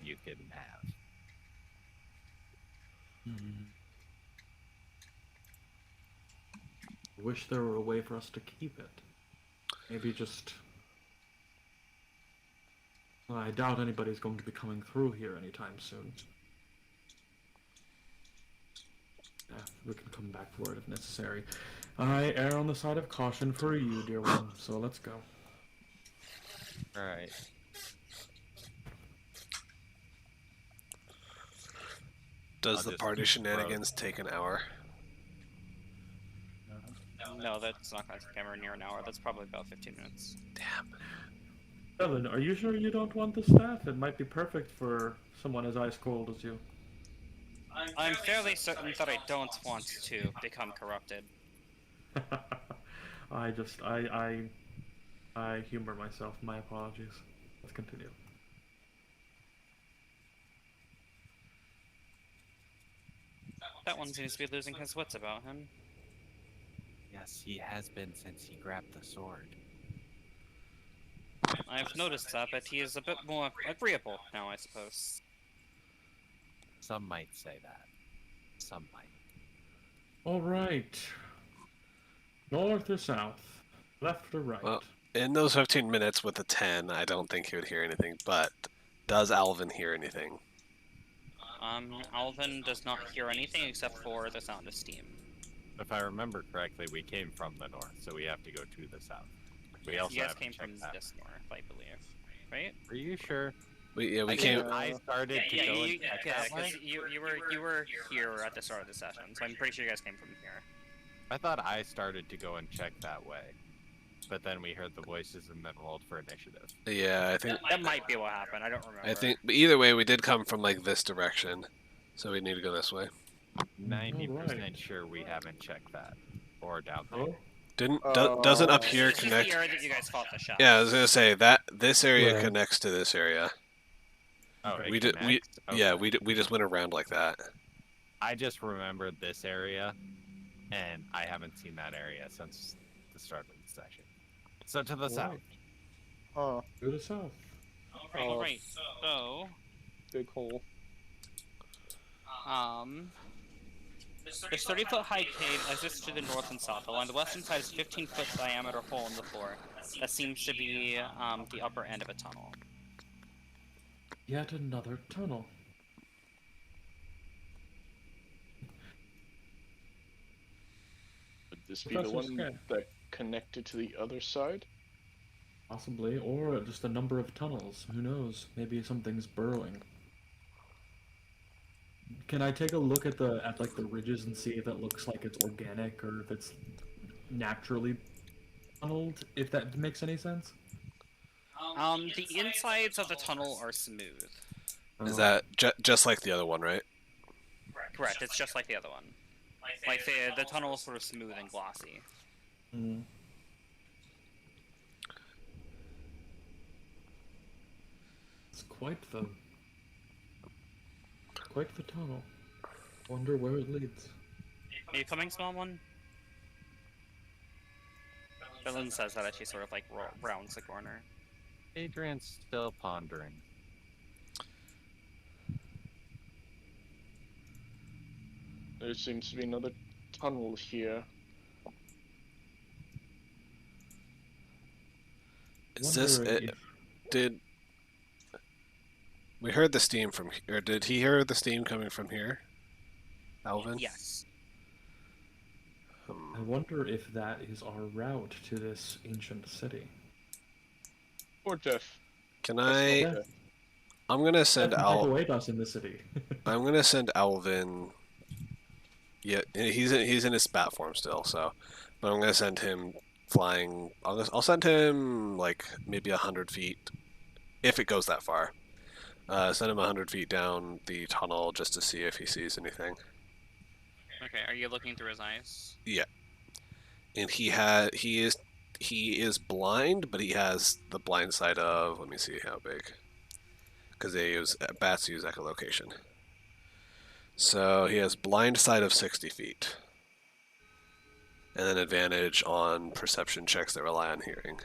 you can have. Wish there were a way for us to keep it. Maybe just... Well, I doubt anybody's going to be coming through here anytime soon. Yeah, we can come back for it if necessary. I err on the side of caution for you, dear one, so let's go. Alright. Does I'll the just party throw- shenanigans take an hour? No, that's not going to take anywhere near an hour. That's probably about 15 minutes. Damn. Evan, are you sure you don't want the staff? It might be perfect for someone as ice cold as you. I'm fairly certain that I don't want to become corrupted. I humor myself. My apologies. Let's continue. That one seems to be losing his wits about him. Yes, he has been since he grabbed the sword. I've noticed that, but he is a bit more agreeable now, I suppose. Some might say that. Some might. All right. North or south? Left or right? Well, in those 15 minutes with the 10, I don't think he would hear anything, but does Alvin hear anything? Alvin does not hear anything except for the sound of steam. If I remember correctly, we came from the north, so we have to go to the south. We also You guys haven't came from checked that. this north, I believe, right? Are you sure? We I came. think I started to go and check that way. 'cause you were here at the start of the session, so I'm pretty sure you guys came from here. I thought I started to go and check that way, but then we heard the voices and then rolled for initiative. Yeah, I think. That might be what happened. I don't remember. I think. But either way, we did come from like this direction, so we need to go this way. 90% sure we haven't checked that, or down there. Oh, Doesn't up here It's just connect? the area that you guys fought the shadows. Yeah, I was gonna say that this area Right. connects to this area. Oh, it We did. We connects? Okay. yeah. We just went around like that. I just remembered this area, and I haven't seen that area since the start of the session. So to the south. Huh. to the south. Alright, so Big hole. this 30-foot high cave exists to the north and south. Along the western side is a 15-foot diameter hole in the floor that seems to be the upper end of a tunnel. Yet another tunnel. Would this be the Professor one Scan. that connected to the other side? Possibly, or just a number of tunnels. Who knows? Maybe something's burrowing. Can I take a look at like the ridges and see if it looks like it's organic or if it's naturally tunneled, if that makes any sense. The insides of the tunnel are smooth. Is Oh. that just like the other one, right? Correct. It's just like the other one. Like the tunnel is sort of smooth and glossy. Mm. It's quite the tunnel. Wonder where it leads. Are you coming, small one? Dylan says that as she sort of like rounds the corner. Adrian's still pondering. There seems to be another tunnel here. Is this Wonder it? if- Did we heard the steam from, or did he hear the steam coming from here? Alvin? Yes. I wonder if that is our route to this ancient city. Or Jeff. Can That's I? not Jeff. I'm gonna send Take Al. away us in the city. I'm gonna send Alvin. Yeah, he's in his bat form still, so. But I'm gonna send him flying. I'll send him like maybe 100 feet, if it goes that far. Send him 100 feet down the tunnel just to see if he sees anything. Okay. Are you looking through his eyes? And he is blind, but he has the blind side of, let me see how big, because bats use echolocation. So he has blind sight of 60 feet, and then advantage on perception checks that rely on hearing.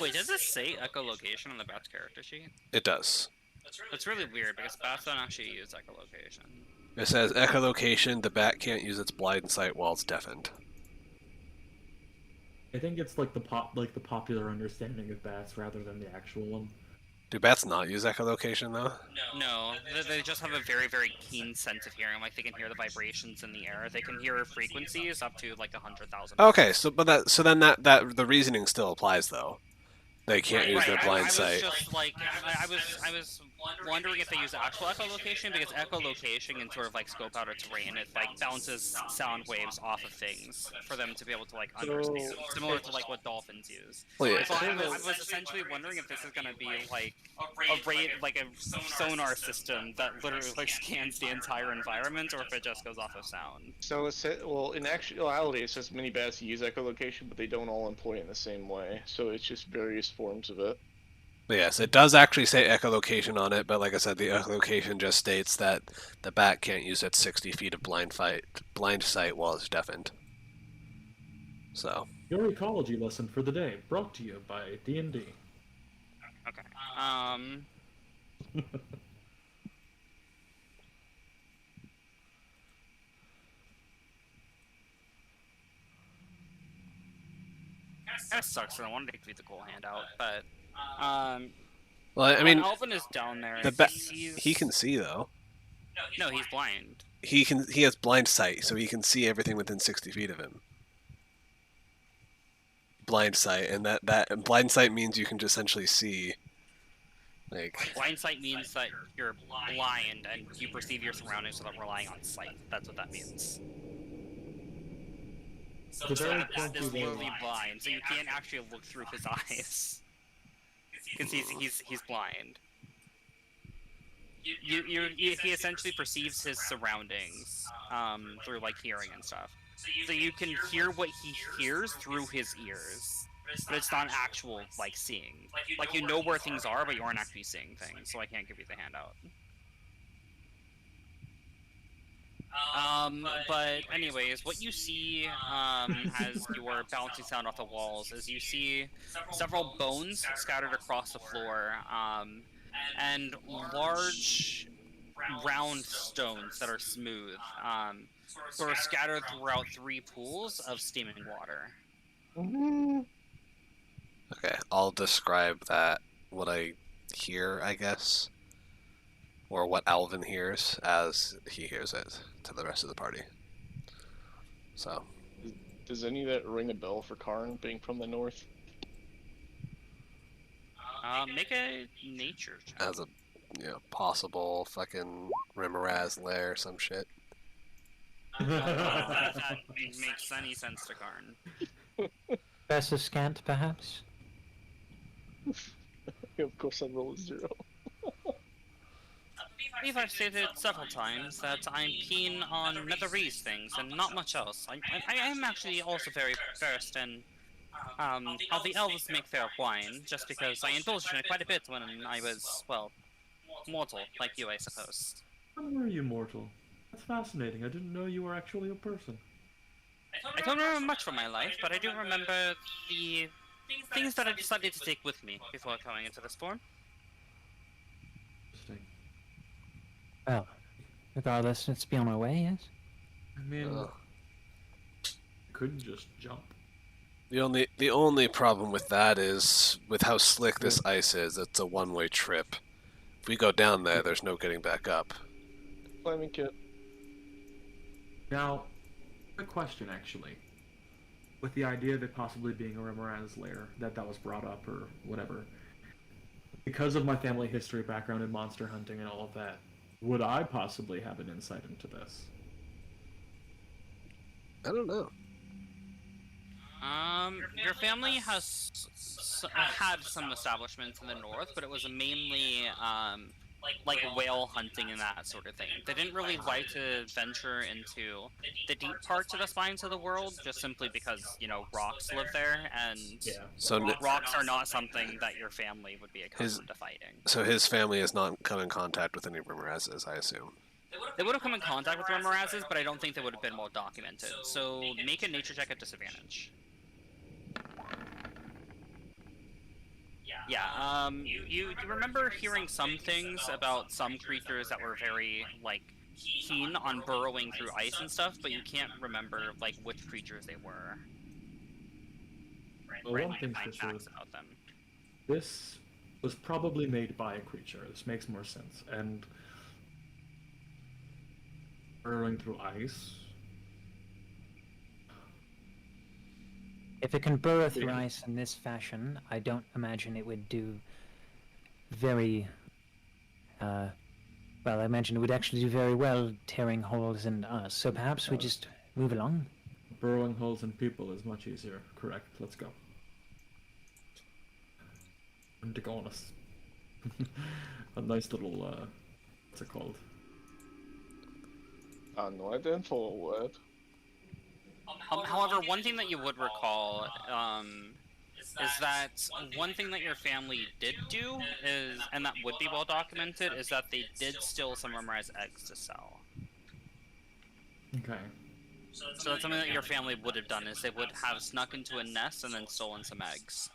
Wait, does it say echolocation on the bat's character sheet? It does. That's really weird because bats don't actually use echolocation. It says echolocation. The bat can't use its blind sight while it's deafened. I think it's like the popular understanding of bats rather than the actual one. Do bats not use echolocation though? No, they just have a very, very keen sense of hearing. Like they can hear the vibrations in the air. They can hear frequencies up to like 100,000. Okay, so then that the reasoning still applies though. They can't use their blind I sight. was just like, I was wondering if they use actual echolocation because echolocation can sort of like scope out a terrain. It like bounces sound waves off of things for them to be able to like understand, similar to like what dolphins use. Wait, So I was essentially wondering if this is gonna be like a sonar system that literally like scans the entire environment, or if it just goes off of sound. So it said, well, in actuality, it says many bats use echolocation, but they don't all employ it in the same way. So it's just various forms of it. yes, it does actually say echolocation on it, but like I said, the echolocation just states that the bat can't use its 60 feet of blind sight while it's deafened. So. Your ecology lesson for the day, brought to you by D&D. Okay. That sucks. I wanted to give you the cool handout, but Well, I mean, Alvin is down there. he can see though. No, he's blind. He has blind sight, so he can see everything within 60 feet of him. Blind sight, and that blind sight means you can just essentially see. Like, Blind sight means that you're blind and you perceive your surroundings without relying on sight. That's what that means. So The very that point is you literally made. blind, so you can't actually look through his eyes. Because he's blind. He essentially perceives his surroundings through like hearing and stuff. So you can hear what he hears through his ears, but it's not actual like seeing. Like you know where things are, but you aren't actually seeing things. So I can't give you the handout. But anyways, what you see as you are bouncing sound off the walls is you see several bones scattered across the floor, and large round stones that are smooth. sort of scattered throughout 3 pools of steaming water. Okay, I'll describe that, what I hear, I guess, or what Alvin hears as he hears it to the rest of the party. So, Does any of that ring a bell for Karn being from the north? Make a nature check. as a possible fucking Remoraz lair, some shit. That makes any sense to Karn. Professor Scant, perhaps? Of course, I'd roll a 0. I believe I've stated several times that I'm keen on Netherese things and not much else. I am actually also very versed in how the elves make their wine, just because I indulged in it quite a bit when I was, well, mortal, like you, I suppose. When were you mortal? That's fascinating. I didn't know you were actually a person. I don't remember much from my life, but I do remember the things that I decided to take with me before going into this form. Interesting. Well, regardless, let's be on our way, yes? I mean, Ugh. couldn't just jump. The only problem with that is with how slick this ice is. It's a one-way trip. If we go down there, there's no getting back up. Climbing kit. Now, a question actually. With the idea of it possibly being a Remoran's lair, that was brought up or whatever. Because of my family history background in monster hunting and all of that, would I possibly have an insight into this? I don't know. Your family has had some establishments in the north, but it was mainly, like whale hunting and that sort of thing. They didn't really like to venture into the deep parts of the spines of the world, just simply because, rocks live there, and So rocks are not something that your family would be accustomed to fighting. So his family has not come in contact with any Remorazes, I assume. They would have come in contact with Remorazes, but I don't think they would have been well documented. So make a nature check at disadvantage. Yeah, you remember hearing some things about some creatures that were very, keen on burrowing through ice and stuff, but you can't remember, which creatures they were. Well, one thing's for sure, Facts about them. this was probably made by a creature. This makes more sense. And burrowing through ice. If it can burrow through ice in this fashion, I don't imagine it would do very... well, I imagine it would actually do very well tearing holes in us. So perhaps we just move along? Burrowing holes in people is much easier. Correct. Let's go. I'm to go on a nice little, what's it called? Uneventful word. However, one thing that you would recall is that one thing that your family did do is, and that would be well documented, is that they did steal some Remoraz eggs to sell. Okay. So that's something that your family would have done, is they would have snuck into a nest and then stolen some eggs.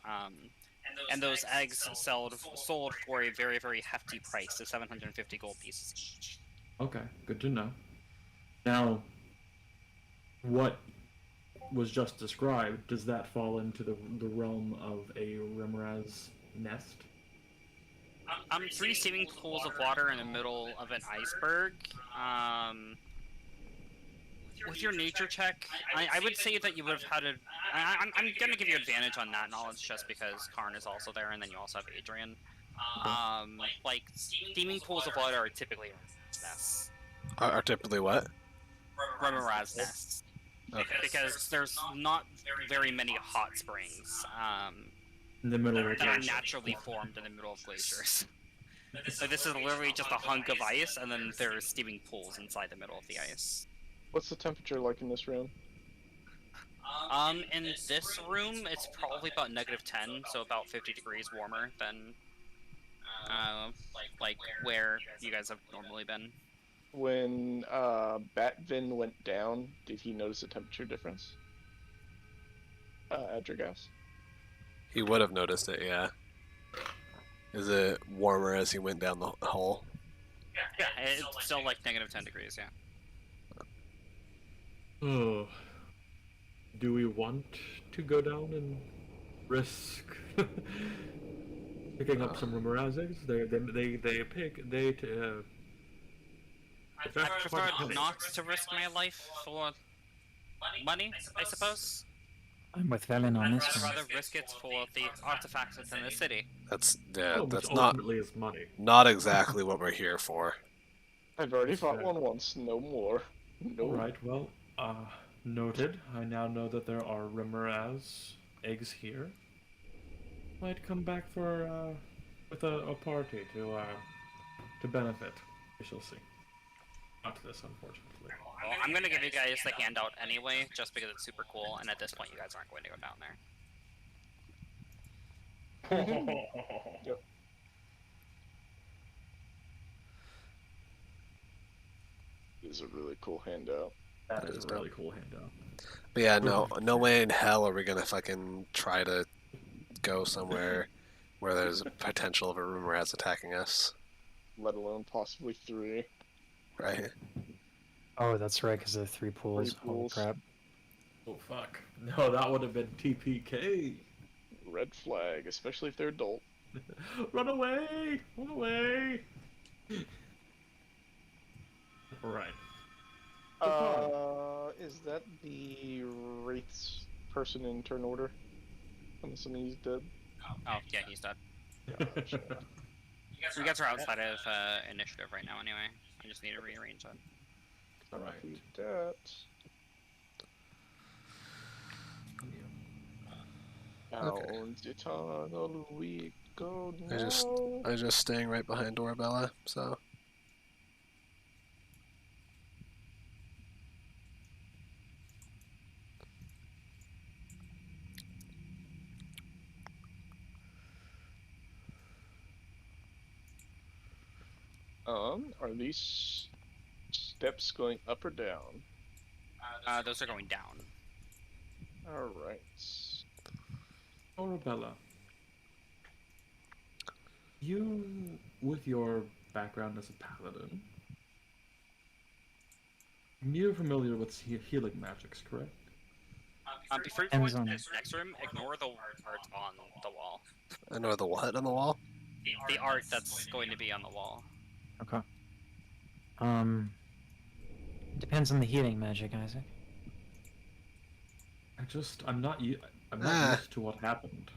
And those eggs sold for a very, very hefty price, to 750 gold pieces each. Okay, good to know. Now, what was just described, does that fall into the realm of a Remoraz nest? 3 steaming pools of water in the middle of an iceberg. With your nature check, I would say that you would have had a... I'm going to give you advantage on that knowledge just because Karn is also there, and then you also have Adrian. Steaming pools of water are typically nests. Are typically what? Remoraz nests. Okay. Because there's not very many hot springs In the middle of that are the naturally formed in the middle of glaciers. So this is literally just a hunk of ice, and then there's steaming pools inside the middle of the ice. What's the temperature like in this room? In this room, it's probably about -10, so about 50 degrees warmer than, where you guys have normally been. When Batvin went down, did he notice a temperature difference? Adrigas? He would have noticed it, yeah. Is it warmer as he went down the hole? Yeah, it's still -10 degrees, yeah. Oh, do we want to go down and risk picking up some Remoraz eggs? I prefer not to risk my life for money, I suppose. I'm with Velen on this I'd one. rather risk it for the artifacts within the city. That's Which that's ultimately is money. not exactly what we're here for. I've already That's fought fair. one once. No more. No. Alright, well, noted. I now know that there are Remoraz eggs here. Might come back for, with a party to benefit. We shall see. Not this, unfortunately. Well, I'm gonna give you guys the handout anyway, just because it's super cool, and at this point you guys aren't going to go down there. Yep. It is a really cool handout. That is a really cool handout. But yeah, no way in hell are we gonna fucking try to go somewhere where there's a potential of a Remoraz attacking us, Let alone possibly 3. right? Oh, that's right, because of 3 pools. Three Holy pools. crap. Oh fuck. No, that would have been TPK. Red flag, especially if they're adult. Run away! Run away! Alright. Is that the Wraith's person in turn order? I'm assuming he's dead. Oh, yeah, he's dead. Gotcha. You guys are outside of initiative right now anyway. I just need to rearrange that. Alright. Copy that. Okay. Down the tunnel we go now. I was just staying right behind Dorabella, so Are these steps going up or down? Those are going down. Alright. Arabella. You, with your background as a paladin, you're familiar with healing magics, correct? Before you go Depends into on- this next room, ignore the art on the wall. I know the what on the wall. The art that's going to be on the wall. Okay. Depends on the healing magic, Isaac. I'm not used to what happened.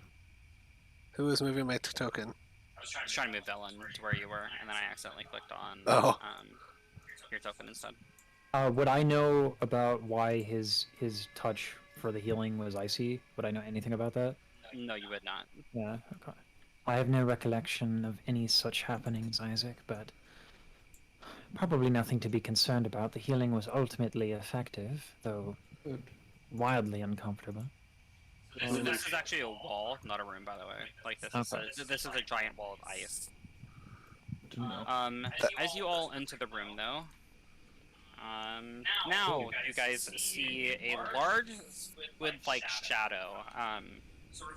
Who was moving my token? I was trying to move Velen to where you were, and then I accidentally clicked on Oh. your token instead. Would I know about why his touch for the healing was icy? Would I know anything about that? No, you would not. Yeah, okay. I have no recollection of any such happenings, Isaac, but probably nothing to be concerned about. The healing was ultimately effective, though Good. wildly uncomfortable. This is actually a wall, not a room, by the way. Like this is a giant wall of ice. Good to know. As you all enter the room, though, now you guys see a large squid-like shadow,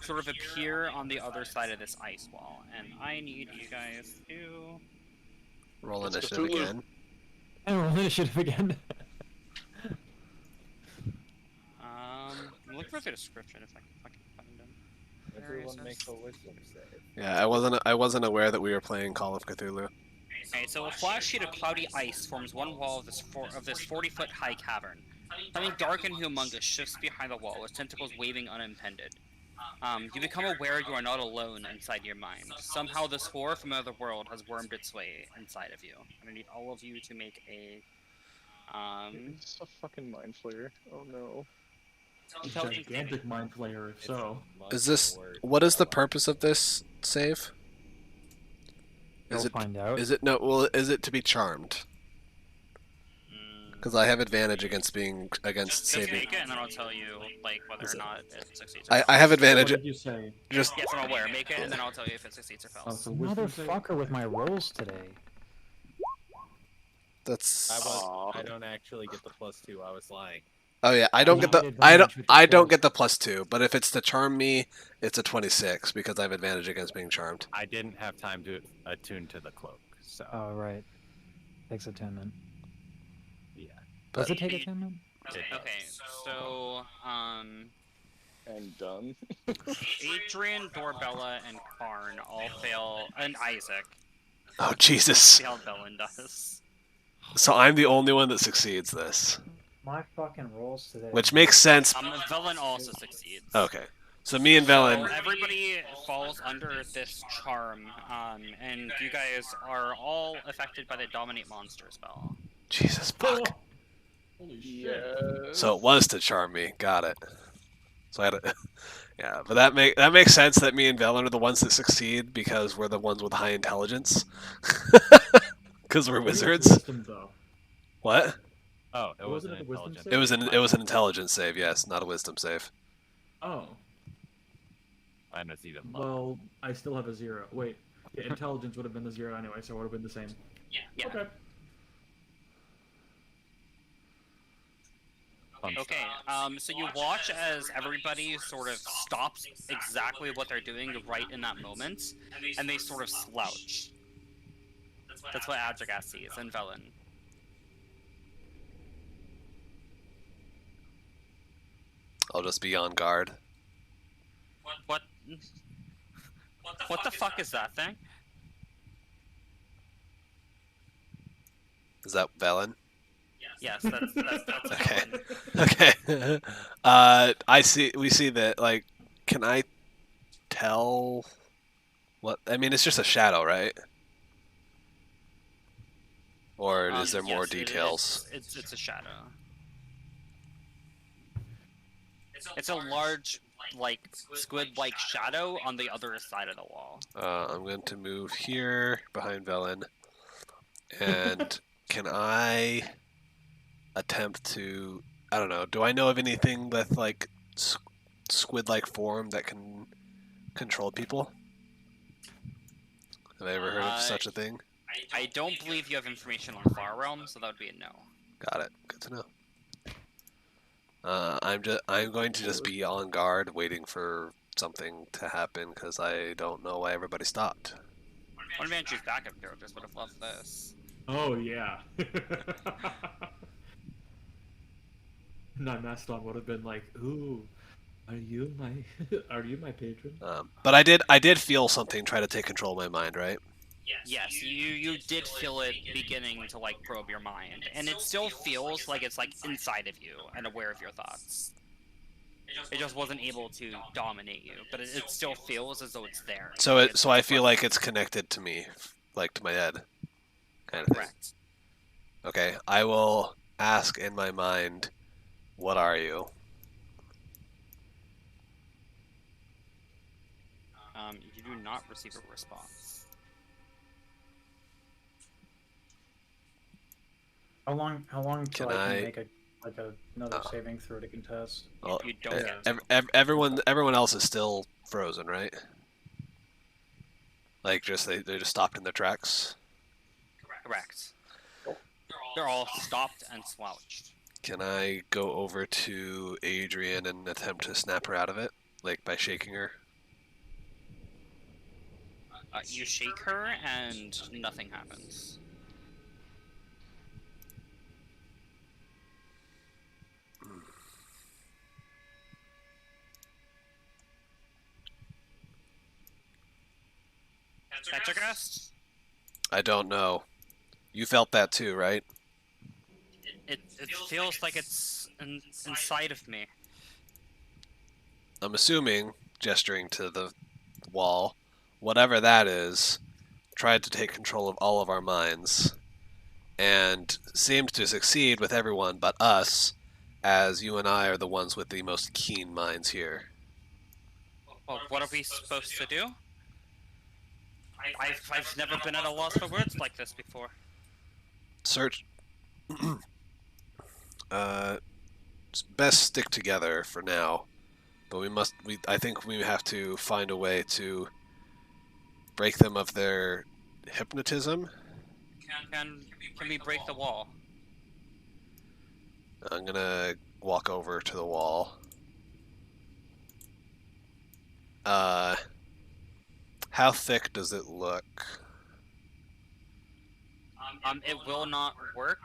sort of appear on the other side of this ice wall, and I need you guys to. Roll It's initiative Cthulhu. again. I roll initiative again. I'm looking for the description if I can fucking find them. Everyone makes a wisdom save. Yeah, I wasn't aware that we were playing Call of Cthulhu. Okay, so a flat sheet of cloudy ice forms one wall of this 40-foot high cavern. Something dark and humongous shifts behind the wall, with tentacles waving unimpeded. You become aware you are not alone inside your mind. Somehow this horror from another world has wormed its way inside of you. I'm gonna need all of you to make a It's a fucking mind flayer. Oh no. intelligence saving. Gigantic mind flayer, if so. Is this what is the purpose of this save? We'll Is it find out. is it no? Well, is it to be charmed? Because I have advantage against Just saving. make it, and then I'll tell you like whether or not it succeeds. Or I fails. have What advantage. did you say? Just Yes, I'm aware. Make it, and then I'll tell you if it succeeds or Oh, fails. so wisdom save? Motherfucker with my rolls today. that's. I don't actually get the +2. I was lying. Oh yeah, I don't You get get the advantage with I your don't spells. get the +2, but if it's to charm me, it's a 26 because I have advantage against being charmed. I didn't have time to attune to the cloak, so Oh, right. Takes attunement. yeah. Does But- it take attunement? It does. Okay, so And done. Adrian, Dorbella, and Karn all fail, and Isaac Oh, Jesus. failed. Bellin does. So I'm the only one that succeeds this. My fucking rolls today. Which makes sense. Velen also succeeds. Okay. So me and So Velen. everybody falls under this charm, and you guys are all affected by the Dominate Monster spell. Jesus, fuck. Holy shit. Yes. So it was to charm me. Got it. So I had to. Yeah, but that makes sense that me and Velen are the ones that succeed because we're the ones with high intelligence. Because we're wizards. Wisdom, though. What? Oh, it Wasn't wasn't it a wisdom intelligent. save? It was an intelligence save, yes, not a wisdom save. Oh. And it's even lower. Well, I still have a 0. Wait. Yeah, intelligence would have been the 0 anyway, so it would have been the same. Yeah. Okay. Fun Okay, stuff. so you watch as everybody sort of stops exactly what they're doing right in that moment, and they sort of slouch. That's what Adrigas sees, and Velen. I'll just be on guard. What? What the fuck is that thing? Is that Velen? Yes, that's Okay. Velen. Okay. We see that, like, can I tell what? I mean, it's just a shadow, right? Or is there more Yes, details? It's a shadow. It's a large, like, squid-like shadow on the other side of the wall. I'm going to move here behind Velen. And can I attempt to... I don't know. Do I know of anything with, like, squid-like form that can control people? Have I ever heard of such a thing? I don't believe you have information on Far Realm, so that would be a no. Got it. Good to know. I'm going to just be on guard, waiting for something to happen because I don't know why everybody stopped. One of Andrew's backup characters would have loved this. Oh, yeah. Mastodon would have been like, ooh, are you my patron? But I did feel something try to take control of my mind, right? Yes, you did feel it beginning to, like, probe your mind, and it still feels like it's, like, inside of you and aware of your thoughts. It just wasn't able to dominate you, but it still feels as though it's there. So I feel like it's connected to me, like to my head, kind of thing. Correct. Okay, I will ask in my mind, what are you? You do not receive a response. How long till Can I I- can make another Oh. saving throw to contest? Well, You don't Yeah. get everyone else is still frozen, right? Like they just stopped in their tracks. correct. They're all stopped and slouched. Can I go over to Adrian and attempt to snap her out of it, like by shaking her? You shake her, and nothing happens. Petrogast? I don't know. You felt that too, right? It feels like it's inside of me. I'm assuming, gesturing to the wall, whatever that is, tried to take control of all of our minds, and seemed to succeed with everyone but us, as you and I are the ones with the most keen minds here. Well, what are we supposed to do? I've never been at a loss for words like this before. Search. Best stick together for now, but I think we have to find a way to break them of their hypnotism. Can we break the wall? I'm gonna walk over to the wall. How thick does it look? It will not work.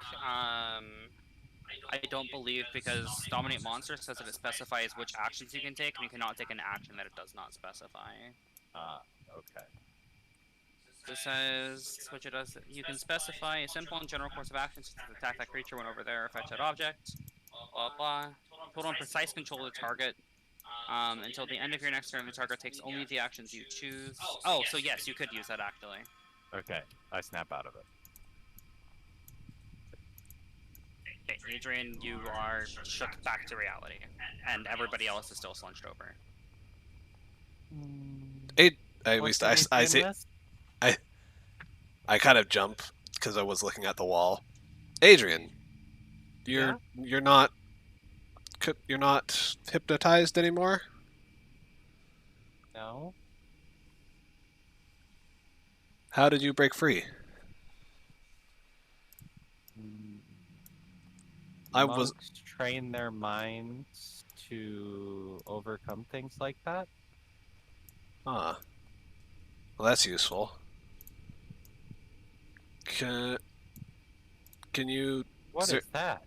I don't believe, because Dominate Monster says that it specifies which actions you can take, and you cannot take an action that it does not specify. Okay. This says, which it does, you can specify a simple and general course of actions to attack that creature when over there or fetch that object. Blah blah. Total and precise control of the target. Until the end of your next turn, the target takes only the actions you choose. Oh, so yes, you could use that actually. Okay, I snap out of it. Okay, Adrian, you are shook back to reality, and everybody else is still slunched over. At least I say I kind of jump because I was looking at the wall. Adrian, you're not hypnotized anymore. No. How did you break free? I was Monks train their minds to overcome things like that. Well, that's useful. Can you? What is that?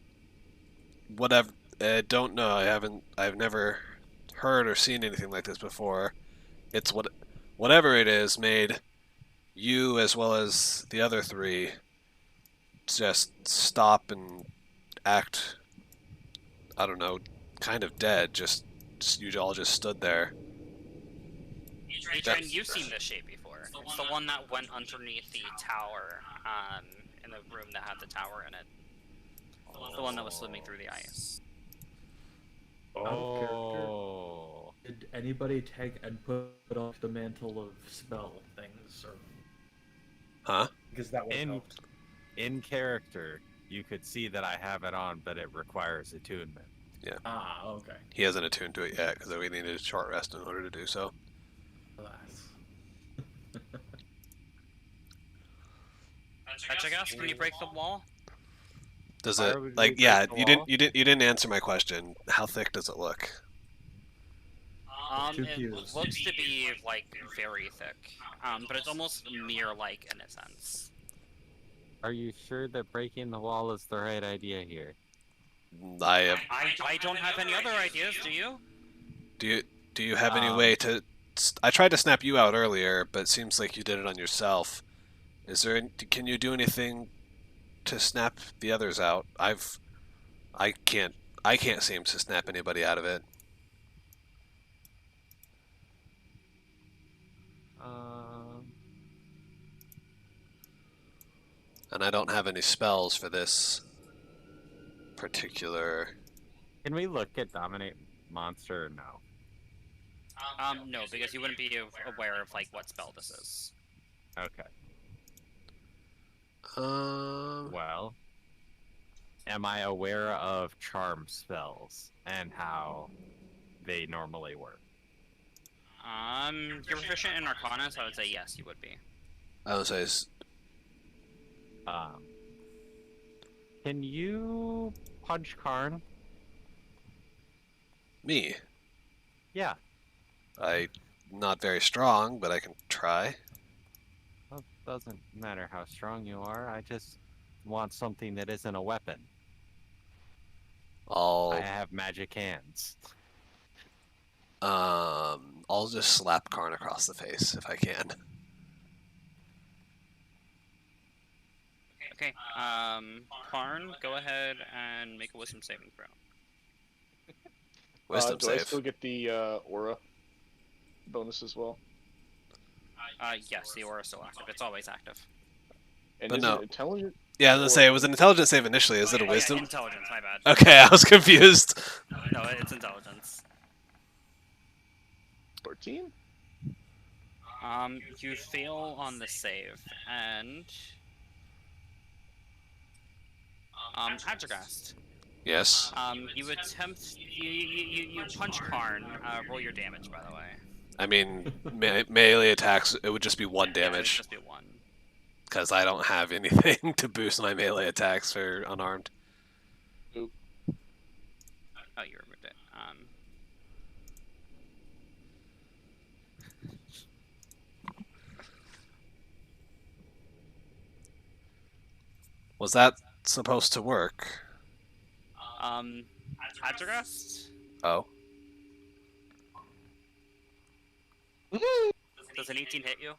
Whatever. I don't know. I've never heard or seen anything like this before. It's whatever it is made you as well as the other three just stop and act. I don't know, kind of dead. Just you all just stood there. Adrian, you've seen this shape before. It's the one that went underneath the tower, in the room that had the tower in it. The one that was swimming through the ice. Oh. Did anybody take and put off the mantle of spell things? Or... Huh? Because that would help. In character, you could see that I have it on, but it requires attunement. Yeah. Ah, okay. He hasn't attuned to it yet because we needed a short rest in order to do so. Alas. Petragas, can you break the wall? Does Why it would we like break yeah? the You wall? didn't answer my question. How thick does it look? Two It cubes. looks to be, like, very thick. But it's almost mirror-like in a sense. Are you sure that breaking the wall is the right idea here? I have. I don't have any other ideas, do you? Do you have any way to? I tried to snap you out earlier, but it seems like you did it on yourself. Is there? Can you do anything to snap the others out? I can't seem to snap anybody out of it. And I don't have any spells for this particular. Can we look at Dominate Monster or no? No, because you wouldn't be aware of, like, what spell this is. Okay. Well, Am I aware of charm spells and how they normally work? You're proficient in Arcana, so I would say yes, you would be. I would say Can you punch Karn? me. Yeah. Not very strong, but I can try. Well, it doesn't matter how strong you are. I just want something that isn't a weapon. I have magic hands. I'll just slap Karn across the face if I can. Okay, Karn, go ahead and make a wisdom saving throw. Wisdom do save. I still get the aura bonus as well? Yes, the aura is still active. It's always active. And But is no. it intelligent? Yeah, I was gonna say it was an intelligence save initially. Is it a Yeah, wisdom? intelligence, my bad. Okay, I was confused. No, it's intelligence. 14? You fail on the save, and... Adjagast. Yes. You attempt... You punch Karn. Roll your damage, by the way. I mean, melee attacks, it would just be one Yeah, it would damage. just be one. Because I don't have anything to boost my melee attacks for unarmed. Oop. Oh, you removed it. Was that supposed to work? Adjurist? Oh. Does an 18 hit you?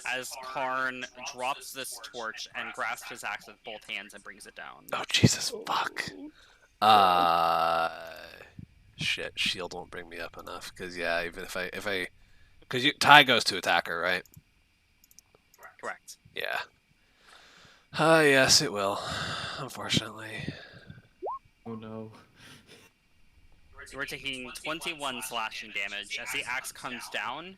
As Karn drops this torch and grasps his axe with both hands and brings it down. Oh, Jesus, fuck. Shit, shield won't bring me up enough. Because, yeah, even if I... Because Ty goes to attacker, right? Correct. Yeah. Yes, it will. Unfortunately. Oh no. You are taking 21 slashing damage as the axe comes down,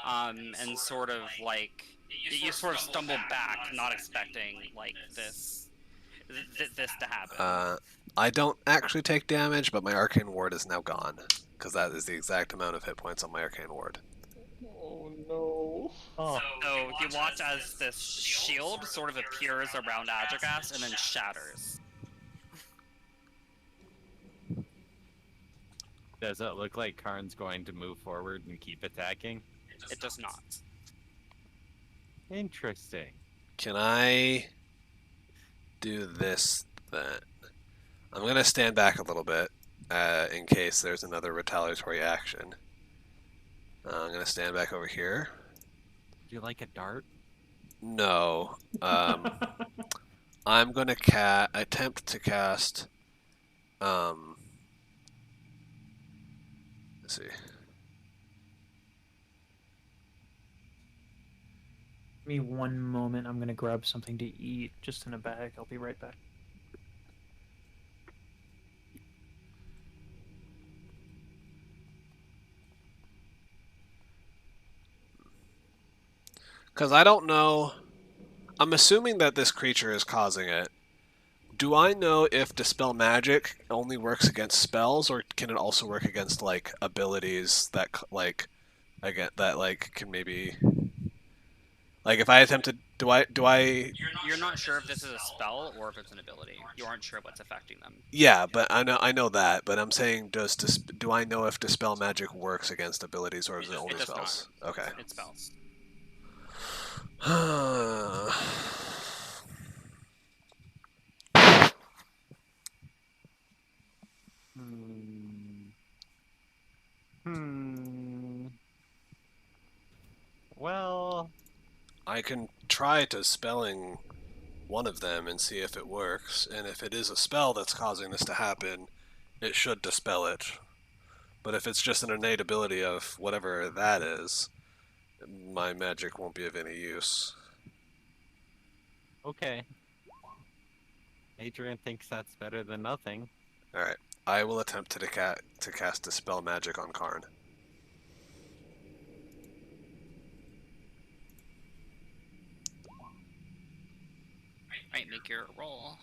and sort of like you sort of stumble back, not expecting like this to happen. I don't actually take damage, but my arcane ward is now gone. Because that is the exact amount of hit points on my arcane ward. Oh no. Oh, So you watch as this shield sort of appears around Adjurist and then shatters. does it look like Karn's going to move forward and keep attacking? It does not. Interesting. Can I do this then? I'm going to stand back a little bit in case there's another retaliatory action. I'm going to stand back over here. Do you like a dart? No. I'm going to attempt to cast... let's see. Give me one moment. I'm gonna grab something to eat, just in a bag. I'll be right back. Because I don't know... I'm assuming that this creature is causing it. Do I know if Dispel Magic only works against spells, or can it also work against, like, abilities that, like, again, that, like, can maybe... Like, if I attempted... Do I... You're not sure if this is a spell or if it's an ability. You aren't sure what's affecting them. Yeah, but I know that, but I'm saying, do I know if Dispel Magic works against abilities, or is it only does spells? Okay. It spells. Well, I can try dispelling one of them and see if it works, and if it is a spell that's causing this to happen, it should dispel it. But if it's just an innate ability of whatever that is, my magic won't be of any use. okay. Adrian thinks that's better than nothing. Alright, I will attempt to cast Dispel Magic on Karn. Right, make your roll.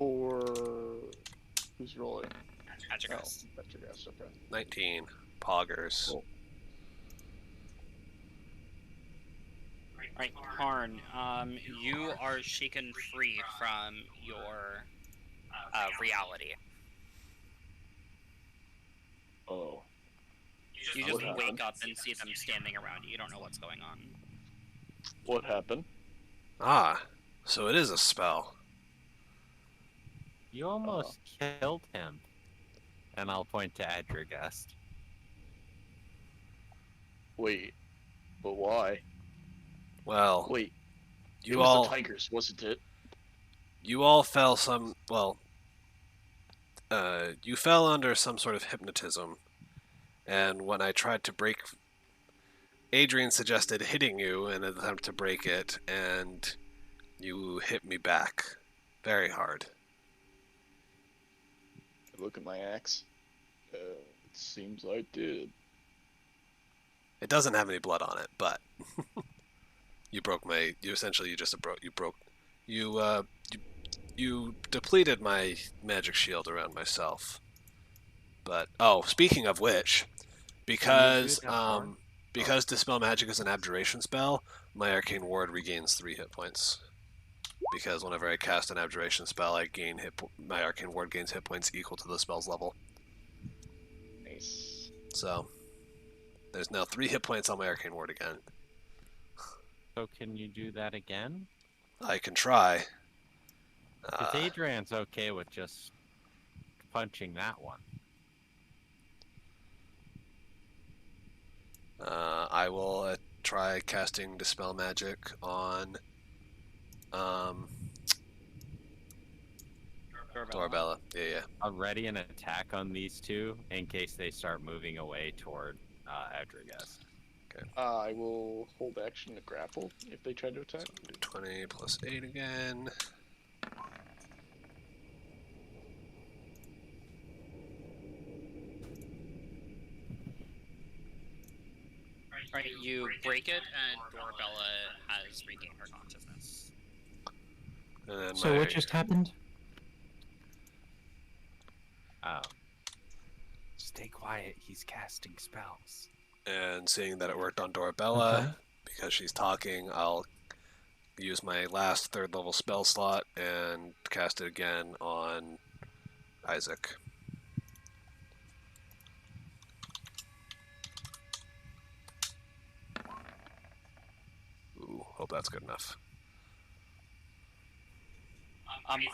Or who's rolling? Adjurist. Oh, Adjurist, okay. 19. Poggers. Cool. Right, Karn, you are shaken free from your reality. Oh. You just What wake happened? up and see them standing around you. You don't know what's going on. What happened? Ah, so it is a spell. You almost killed him. And I'll point to Adrigast. Wait. But why? Well, Wait. It you was all... the tigers, wasn't it? You all fell you fell under some sort of hypnotism, and when I tried to break, Adrian suggested hitting you in an attempt to break it, and you hit me back very hard. Look at my axe. It seems I did. It doesn't have any blood on it, but you depleted my magic shield around myself. But speaking of which, because Dispel Magic is an abjuration spell, my arcane ward regains 3 hit points. Because whenever I cast an abjuration spell, my arcane ward gains hit points equal to the spell's level. Nice. So there's now 3 hit points on my arcane ward again, So can you do that again? I can try. Because Adrian's okay with just punching that one. I will try casting Dispel Magic on Dorabella. Yeah. I'll ready an attack on these two in case they start moving away toward Adrigast. I will hold action to grapple if they try to attack. 20 plus 8 again. Right, you break it, and Dorabella has regained her consciousness. And then So what just happened? Oh. Stay quiet, he's casting spells. And seeing that it worked on Dorabella, Okay. because she's talking, I'll use my last 3rd level spell slot and cast it again on Isaac. Ooh, hope that's good enough.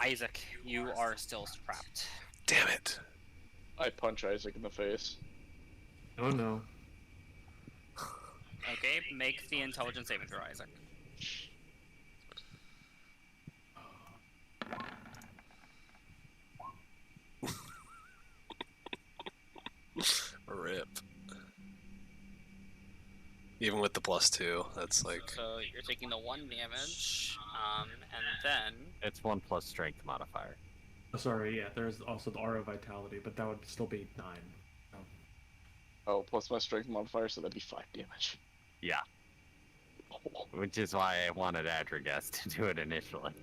Isaac, you are still trapped. Damn it. I punch Isaac in the face. Oh no. Okay, make the intelligence saving throw, Isaac. Rip. Even with the +2, that's like... So you're taking the 1 damage, and then... It's 1 plus strength modifier. Oh, sorry, yeah, there's also the Aura of Vitality, but that would still be 9. Oh, plus my strength modifier, so that'd be 5 damage. Yeah. Which is why I wanted Adrigast to do it initially.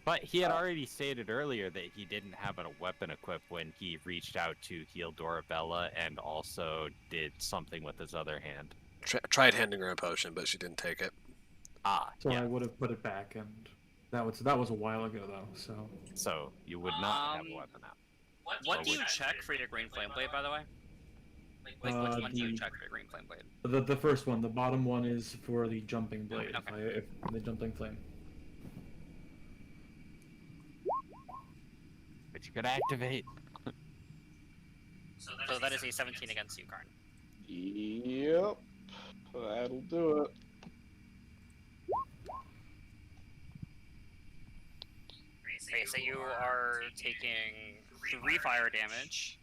But he had already stated earlier that he didn't have a weapon equipped when he reached out to heal Dorabella and also did something with his other hand. Tried handing her a potion, but she didn't take it. Ah, So yeah. I would have put it back, and that was a while ago though. So So you would not have a weapon out. What do you check for your green flame blade, by the way? Like, which one do you check for your green flame blade? the first one, the bottom one is for the jumping blade. Okay. If the jumping flame. But you could activate. So that is a 17 against you, Karn. Yep. That'll do it. Okay, so you are taking 3 fire damage,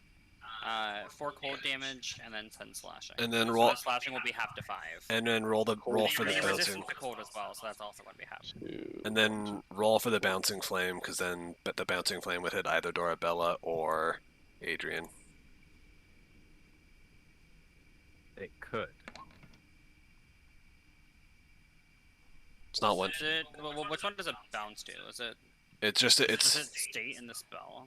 4 cold damage, and then 10 slashing. And then So roll... the slashing will be half to 5. And then roll for the You're bouncing... resistant to cold as well, so that's also going to be half. 2. And then roll for the bouncing flame, because then the bouncing flame would hit either Dorabella or Adrian. It could. It's not one... Is it, well, which one does it bounce to? Is it... It's just... Does It's... it state in the spell?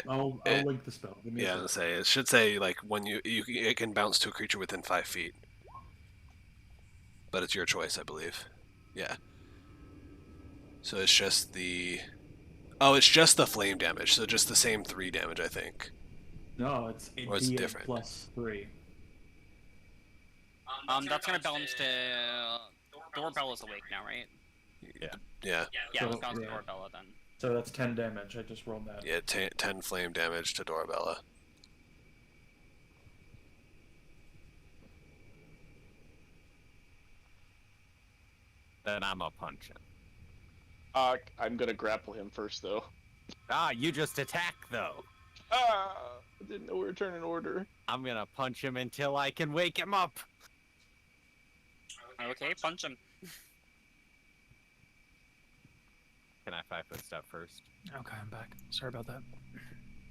I'll link the spell. Give me a Yeah, second. I'll say it should say like when it can bounce to a creature within 5 feet, but it's your choice, I believe. Yeah. So it's just the it's just the flame damage. So just the same 3 damage, I think. No, it's Or it's D8 different. plus 3. That's gonna bounce to... Dorabella's awake now, right? Yeah. Yeah, let's So, bounce to yeah. Dorabella then. So that's 10 damage. I just rolled that. Yeah. 10 flame damage to Dorabella. Then I'm a punch him. I'm gonna grapple him first, though. Ah, you just attack though. I didn't know we were turning order. I'm gonna punch him until I can wake him up. Okay, punch him. Can I 5-foot step first? Okay, I'm back. Sorry about that.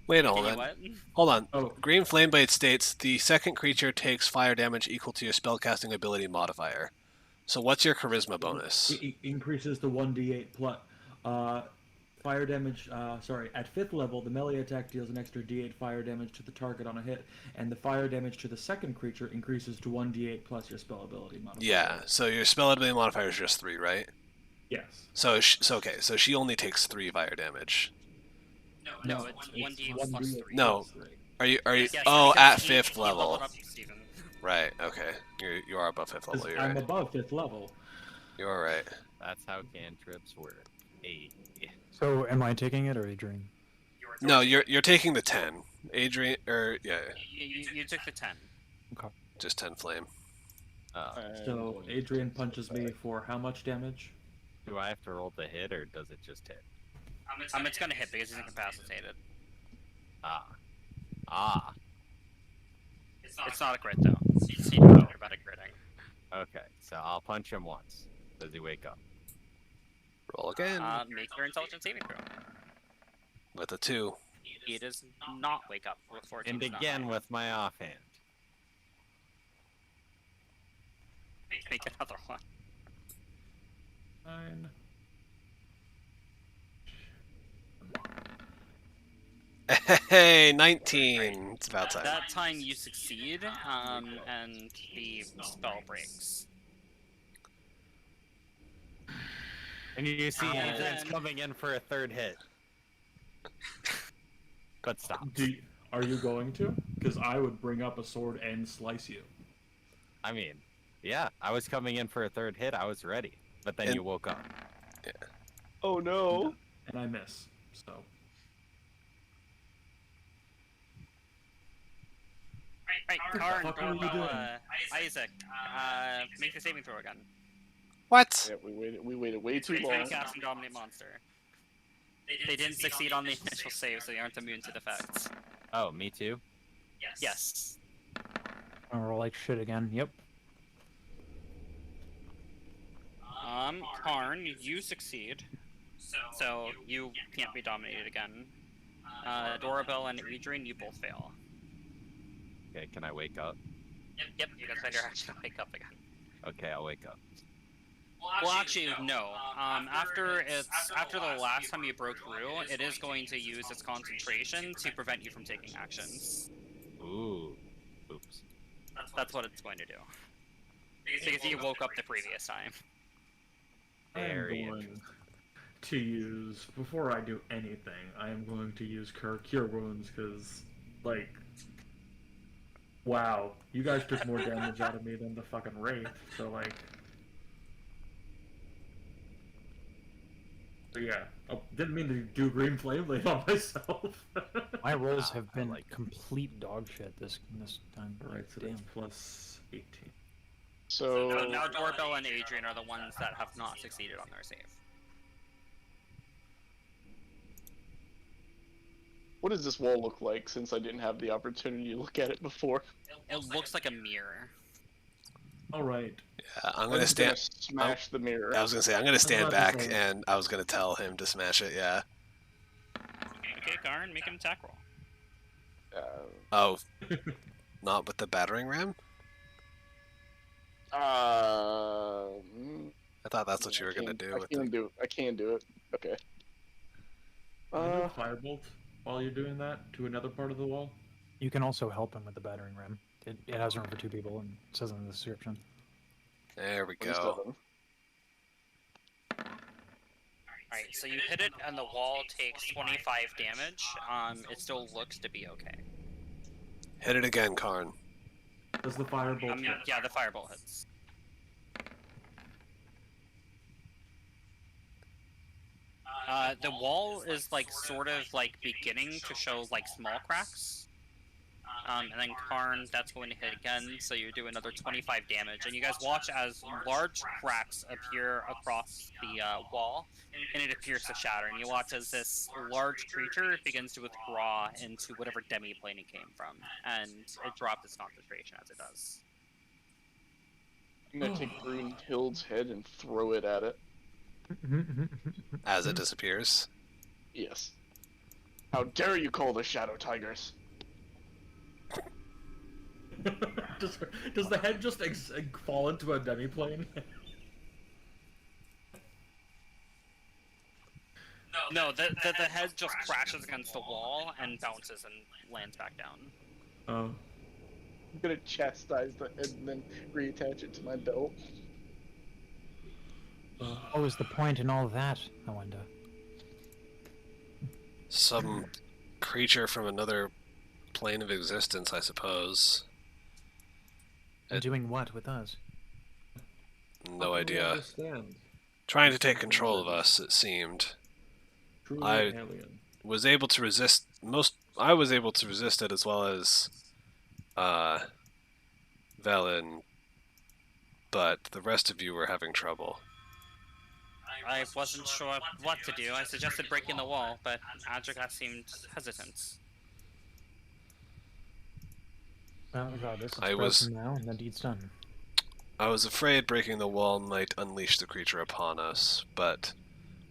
Wait, Can hold you on. what? Hold on. Oh, Green Flame Blade states the second creature takes fire damage equal to your spellcasting ability modifier. So what's your charisma bonus? it increases to 1d8 plus. Fire damage, at 5th level, the melee attack deals an extra d8 fire damage to the target on a hit, and the fire damage to the second creature increases to 1d8 plus your spell ability modifier. Yeah. So your spell ability modifier is just 3, right? Yes. So okay. So she only takes 3 fire damage. No, No, it's it's 1d plus 3. No. Are you? Yes, Oh, because at he 5th leveled level. up, Steven. Right. Okay. You are above 5th 'Cause level. You're I'm right. above 5th level. You are right. That's how cantrips work. Hey. So, am I taking it or Adrian? No, you're taking the 10. Adrian, You took the 10. just 10 flame. I'm So going to Adrian take punches that me back. for how much damage? Do I have to roll the hit, or does it just hit? It's gonna hit because he's incapacitated. Ah. It's not a crit though. So you don't know about a critting. Okay, so I'll punch him once. Does he wake up? Roll again Make your intelligence saving throw. with a 2. He does not wake up with 14. And again with my offhand. Make another one. 9. Hey, 19. It's about time. That time you succeed, and the spell breaks. And you see And Adrian's then- coming in for a 3rd hit. But stop. Are you going to? Because I would bring up a sword and slice you. I mean, yeah, I was coming in for a 3rd hit. I was ready. But then And- you woke up. Oh no! And I miss. So Right, the Karn, fuck are you doing? Isaac, make the saving throw again. What? Yeah, we waited way too long. Cast and dominate monster. They didn't succeed on the initial save, so they aren't immune to the effects. Oh, me too? Yes. I'll roll like shit again. Yep. Karn, you succeed. So you can't be dominated again. Dorabelle and Adrian, you both fail. Okay, can I wake up? Yep, you can spend your action to wake up again. Okay, I'll wake up. Well, actually, no. After the last time you broke through, it is going to use its concentration to prevent you from taking actions. Ooh. Oops. That's what it's going to do. Because you woke up the previous time. Very I'm going to use, before I do anything, I am going to use Cure Wounds, because, like, wow, you guys took more damage out of me than the fucking Wraith, so, like, so yeah, didn't mean to do Green Flame Blade on myself. My rolls have been like it. complete dog shit this time. Alright, so Damn. that's plus 18. So So now Doorbell and Adrian are the ones that have not succeeded on their save. what does this wall look like? Since I didn't have the opportunity to look at it before. It looks like a mirror. Alright. Yeah, I'm gonna stand. smash the mirror. I was gonna say I'm gonna stand about to back, say- and I was gonna tell him to smash it. Yeah. Okay, Karn, make an attack roll. Oh, not with the battering ram. I thought that's what you were gonna do. I With can the... do it. I can do it. Okay. Can you do a Firebolt while you're doing that to another part of the wall? You can also help him with the battering ram. It has room for 2 people and it says in the description. There we go. 27. Alright, so you hit it and the wall takes 25 damage. It still looks to be okay. Hit it again, Karn. Does the Firebolt hit? Yeah, the firebolt hits. The wall is like sort of like beginning to show like small cracks. And then Karn, that's going to hit again, so you do another 25 damage. And you guys watch as large cracks appear across the wall, and it appears to shatter. And you watch as this large creature begins to withdraw into whatever demi-plane it came from, and it drops its concentration as it does. I'm gonna take Brunhild's head and throw it at it. As it disappears. Yes. How dare you call the Shadow Tigers? does the head just fall into a demi-plane? No, the head just crashes against the wall and bounces and lands back down. Oh. I'm gonna chastise the head and then reattach it to my belt. What was the point in all that, I wonder? Some creature from another plane of existence, I suppose. Doing what with us? No How can we idea. Understand. Trying to take control of us, it seemed. Truly I- alien. Was able to resist most. I was able to resist it as well as Velen, but the rest of you were having trouble. I wasn't sure what to do. I suggested breaking the wall, but Adrika seemed hesitant. Oh god, this is I broken was- now, and the deed's done. I was afraid breaking the wall might unleash the creature upon us, but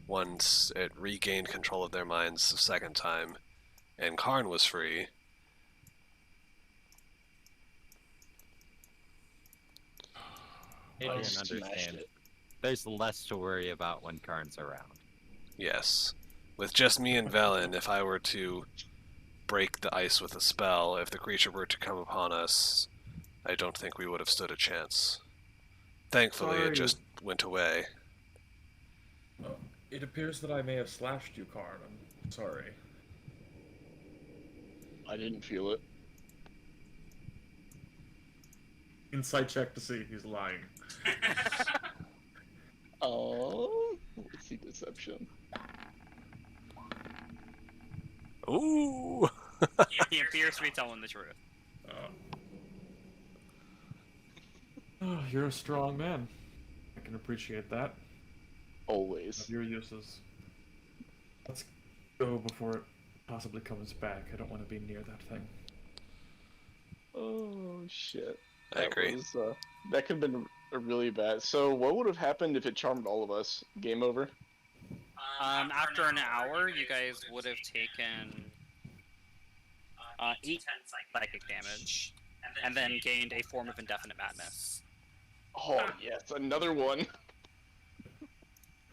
once it regained control of their minds a second time, and Karn was free, Adrian smashed understand. it. There's less to worry about when Karn's around. yes. With just me and Velen, if I were to break the ice with a spell, if the creature were to come upon us, I don't think we would have stood a chance. Thankfully, Sorry. it just went away. It appears that I may have slashed you, Karn. I'm sorry. I didn't feel it. Insight check to see if he's lying. Oh, let's see deception. Ooh! He appears to be telling the truth. Oh, you're a strong man. I can appreciate that. Always. Of your uses. Let's go before it possibly comes back. I don't want to be near that thing. Oh shit. I agree. That could have been a really bad. So what would have happened if it charmed all of us? Game over. After an hour, you guys would have taken 8 psychic damage, and then gained a form of indefinite madness. Oh yes, another one.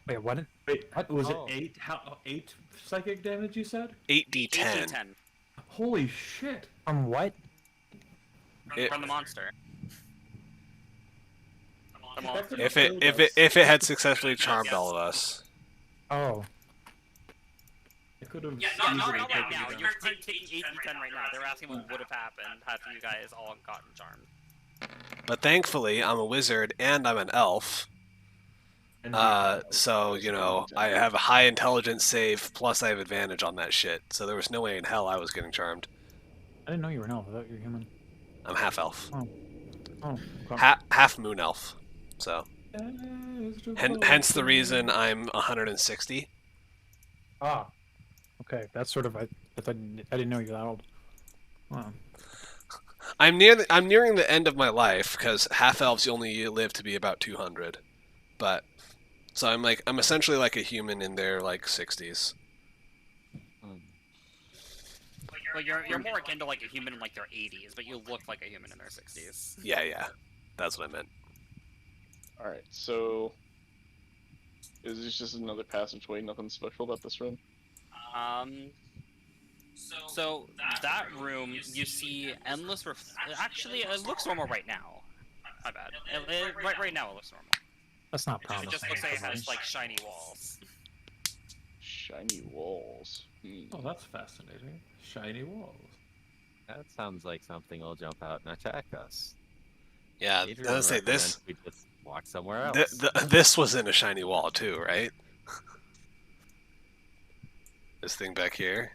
Wait, what? Wait, What? was Oh. it 8? How 8 psychic damage you said? 8d10. 8d10 Holy shit! From what? from the monster. The monster. If it had successfully charmed all of us. Oh, I could have Yeah, easily not right taken now. it You're taking 8d10 right now. They were asking what would have happened had you guys all gotten charmed. But thankfully, I'm a wizard and I'm an elf. down. So, you know, I have a high intelligence save, plus I have advantage on that shit. So there was no way in hell I was getting charmed. I didn't know you were an elf. I thought you were human. I'm half elf. Oh, okay. Half moon elf. So, hence the reason I'm 160. Ah, okay. That's sort of I didn't know you were that old. Wow. I'm nearing the end of my life because half elves only live to be about 200. But so I'm essentially like a human in their like 60s. Well, you're more akin to like a human in like their 80s, but you look like a human in their 60s. Yeah. That's what I meant. Alright, so is this just another passageway? Nothing special about this room? So that room, you see endless. Actually, it looks normal right now. My bad. Right now, it looks normal. That's not It promising. just looks like it for me. has like shiny walls. Shiny walls. Oh, that's fascinating. Shiny walls. That sounds like something will jump out and attack us. Yeah, Adrian I was say this. recommends we just walk somewhere else. This was in a shiny wall too, right? This thing back here,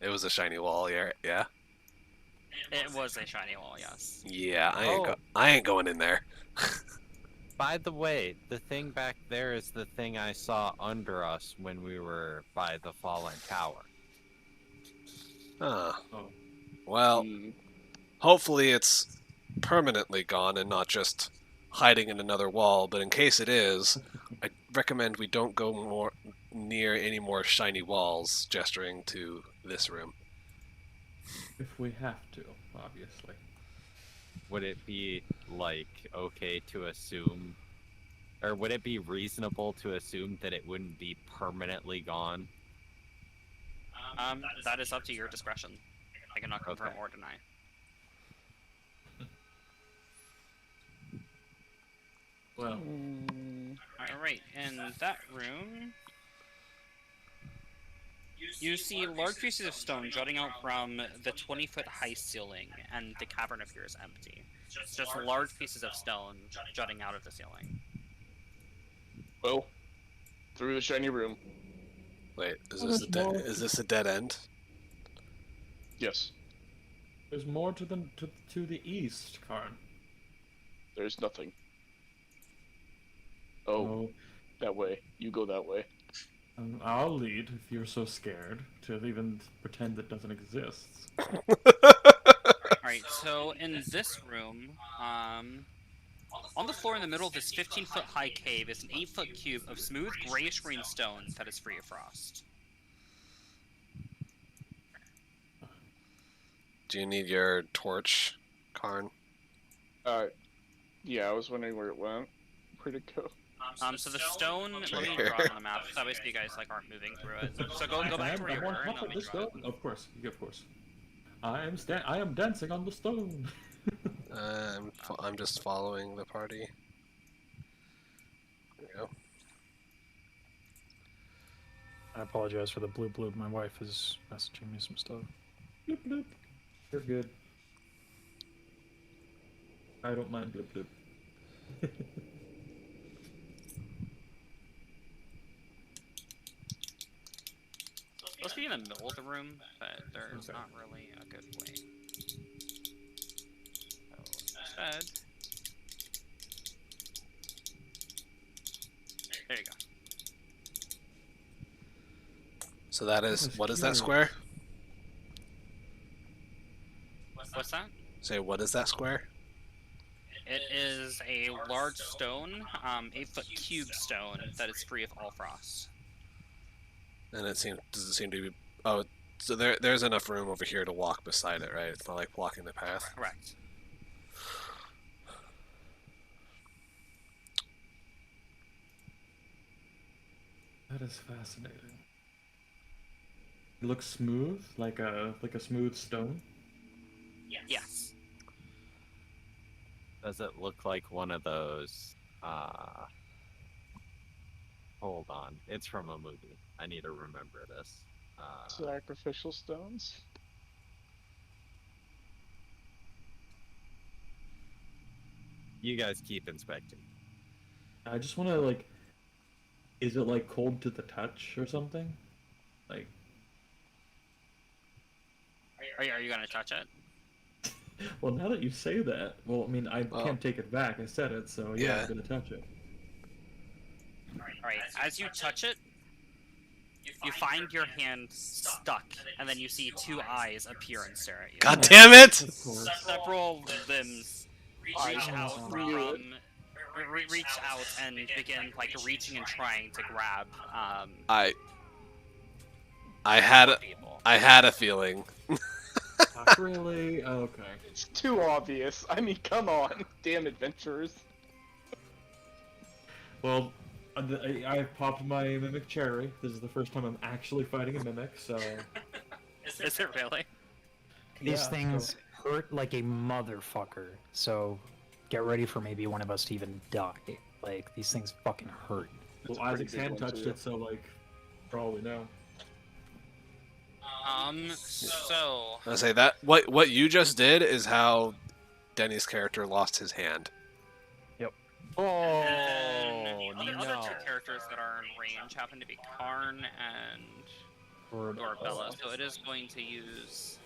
it was a shiny wall. Yeah. It was a shiny wall, yes. Yeah, Oh. I ain't going in there. By the way, the thing back there is the thing I saw under us when we were by the fallen tower. Huh. Oh. Well, hopefully it's permanently gone and not just hiding in another wall. But in case it is, I recommend we don't go near any more shiny walls. Gesturing to this room. If we have to, obviously. Would it be, like, okay to assume, or would it be reasonable to assume that it wouldn't be permanently gone? That is up to your discretion. I cannot confirm Okay. or deny. Well, Alright, in that room, You see large pieces of stone jutting out from the 20-foot high ceiling, and the cavern appears empty. It's just large pieces of stone jutting out of the ceiling. Well, through the shiny room. Wait, Oh, there's more. is this a dead end? Yes, There's more to the east, Karn. there's nothing. Oh, that way. You go that way. I'll lead if you're so scared to even pretend it doesn't exist. Alright, so in this room, on the floor in the middle of this 15-foot high cave is an 8-foot cube of smooth grayish-green stone that is free of frost. Do you need your torch, Karn? Yeah, I was wondering where it went. Where'd it go? So the stone, let me here. draw it on the map, so that way so you guys like aren't moving through it. So go back to where you were, and let me draw it. Of course. I am dancing on the stone. I'm just following the party. There we go. I apologize for the bloop bloop. My wife is messaging me some stuff. Bloop bloop. You're good. I don't mind bloop bloop. Supposed to be in the middle of the room, but there's not really a good way. So instead, there you go. So that is, what is that square? What's that? Say, what is that square? It is a large stone, 8-foot cube stone that is free of all frost. And does it seem to be, oh, so there's enough room over here to walk beside it, right? It's not like blocking the path. Correct. That is fascinating. It looks smooth, like a smooth stone. Yes. Does it look like one of those? Hold on, it's from a movie. I need to remember this. Sacrificial stones? You guys keep inspecting. I just want to like. Is it like cold to the touch or something? Like. Are you gonna touch it? Well, now that you say that, well, I mean, I can't take it back. I said it, so yeah, Yeah. I'm gonna touch it. Alright, as you touch it, you find your hand stuck, and then you see two eyes appear and stare at you. God damn it! Of course. Several limbs reach out Oh. reach out and begin like reaching and trying to grab I had people. a feeling. Not really. Okay. It's too obvious. I mean, come on, damn adventurers. Well, I popped my mimic cherry. This is the first time I'm actually fighting a mimic, so. Is it really? These Yeah, things hurt like a motherfucker. So get ready for maybe one of us to even die. Like, these things fucking hurt. That's Well, a pretty Isaac's big hand one, touched too. it, so like, for all we know. So I say that what you just did is how Denny's character lost his hand. Oh and the other no! two characters that are in range happen to be Karn and Dorabella, so it is going to use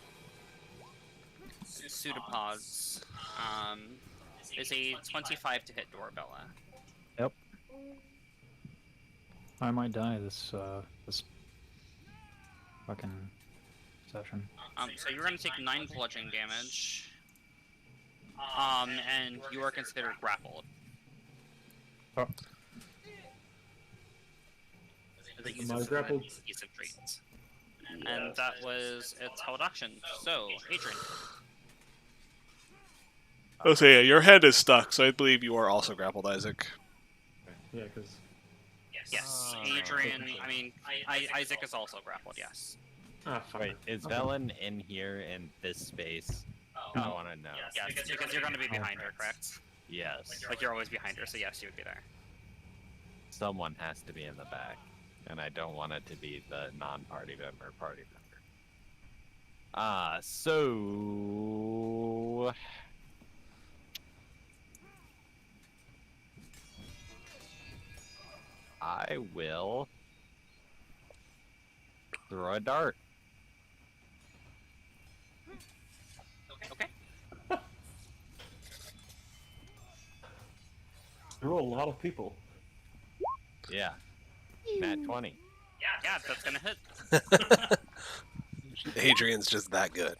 pseudopods. It's a 25 to hit Dorabella. I might die this fucking session. So you're going to take 9 bludgeoning damage. And you are considered grappled. Oh. The use Am I of grappled? adhesive traits. And that was its held action. So, Adrian. Oh, so yeah, your head is stuck, so I believe you are also grappled, Isaac. Yeah, because Yes, Oh. Adrian. I mean, Isaac is also grappled. Yes. Wait, is Velen in here in this space? I want to know. Yes, because you're going to be behind her, correct? Yes. Like you're always behind her, so yes, you would be there. Someone has to be in the back. And I don't want it to be the non-party member party member. So I will throw a dart. Okay. There were a lot of people. Yeah. Nat 20. Yeah, that's gonna hit. Adrian's just that good.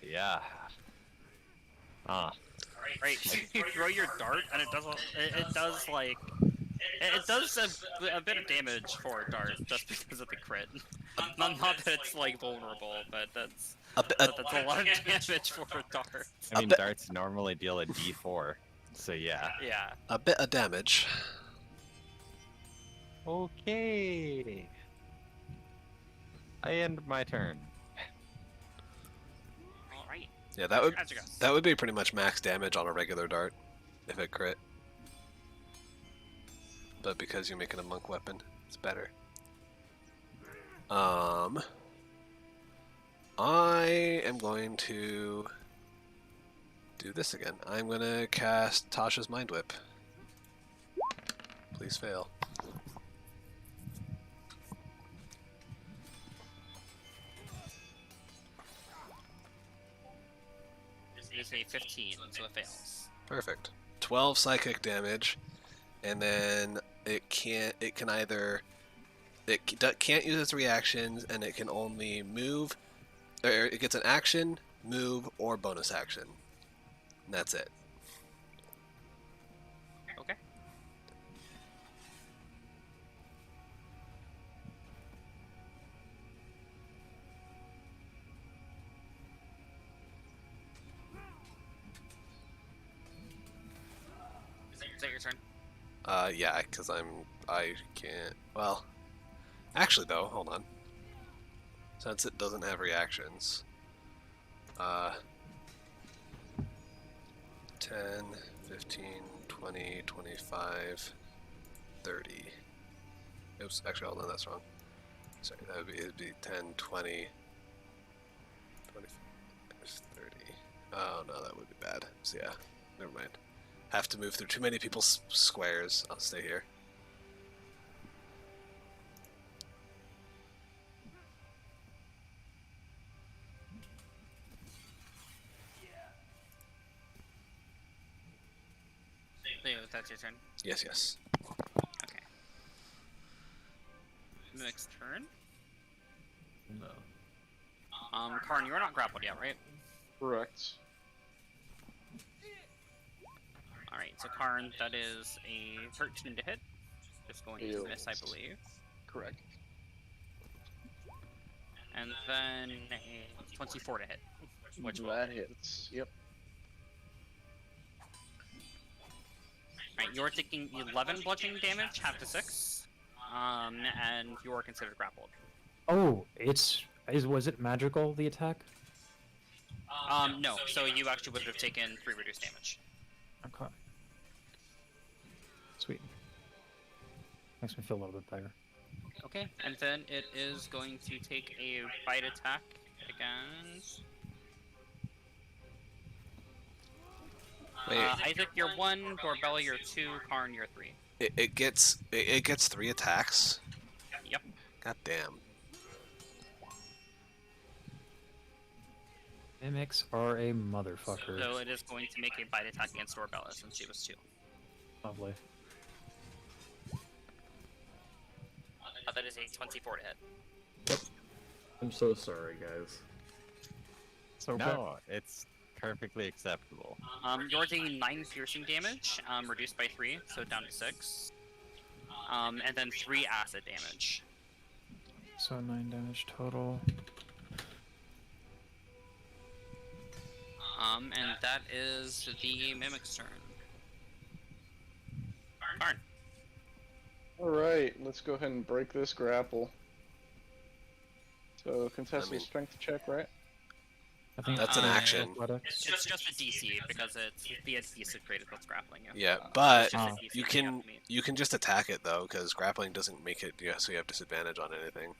Yeah. Right. You throw your dart, and it does like it does a bit of damage for a dart just because of the crit. Not that it's like vulnerable, but that's a lot of damage for a dart. I mean, bit- darts normally deal a D4, so yeah. Yeah. A bit of damage. Okay. I end my turn. All right. Yeah, that would As you go. that would be pretty much max damage on a regular dart if it crit. But because you're making a monk weapon, it's better. I am going to do this again. I'm going to cast Tasha's Mind Whip. Please fail. It is a 15, so it fails. Perfect. 12 psychic damage, and then it can't use its reactions, and it can only move, or it gets an action, move, or bonus action. And that's it. Okay. Is that your turn? Yeah, because I can't. Well, actually though, hold on. Since it doesn't have reactions, 10, 15, 20, 25, 30. Oops, actually, hold on, that's wrong. Sorry, it'd be 10, 20, 25, 30. Oh no, that would be bad. So yeah, never mind. Have to move through too many people's squares. I'll stay here. Leo, that's your turn. Yes, yes. Okay. Next turn. No. Karn, you're not grappled yet, right? Correct. Alright, so Karn, that is a 13 to hit. Just going to miss, I believe. Correct. And then a 24 to hit. Which will. That hits. Yep. Right, you're taking 11 bludgeoning damage, half to 6. And you're considered grappled. Oh, was it magical, the attack? No, so you actually would have taken 3 reduced damage. Okay. Sweet. Makes me feel a little bit better. Okay, and then it is going to take a bite attack against... Wait. Isaac, you're 1, Dorbella, you're 2, Karn, you're 3. It gets 3 attacks. Yep. God damn. Mimics are a motherfucker. So it is going to make a bite attack against Dorbella since she was 2. Lovely. That is a 24 to hit. I'm so sorry, guys. So No, it's perfectly acceptable. You're taking 9 piercing damage, reduced by 3, so down to 6. And then 3 acid damage. So 9 damage total. And that is the Mimic's turn. Karn. Alright, let's go ahead and break this grapple. So, contested I mean- strength check, right? I think That's an action. athletics. It's just a DC because it's the adhesive trait is what's grappling you. Yeah, It's but just a Oh. DC you that have can to meet. you can just attack it though, because grappling doesn't make it. Yeah, so you have disadvantage on anything.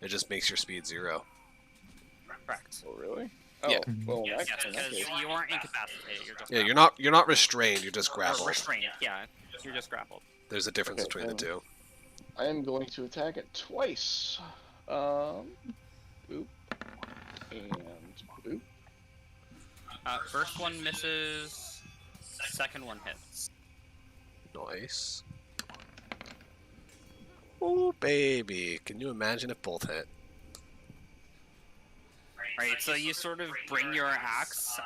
It just makes your speed 0. Correct. Oh, really? Oh, Yeah. well, in Yes, that because case, you aren't incapacitated. You're just Yeah, grappled. you're not restrained. You're just Or grappled. restrained. Yeah, you're just grappled. There's a difference Okay, between the then- two. I am going to attack it twice. Boop. And boop. First one misses. Second one hits. Nice. Oh baby, can you imagine if both hit? Right. So you sort of bring your axe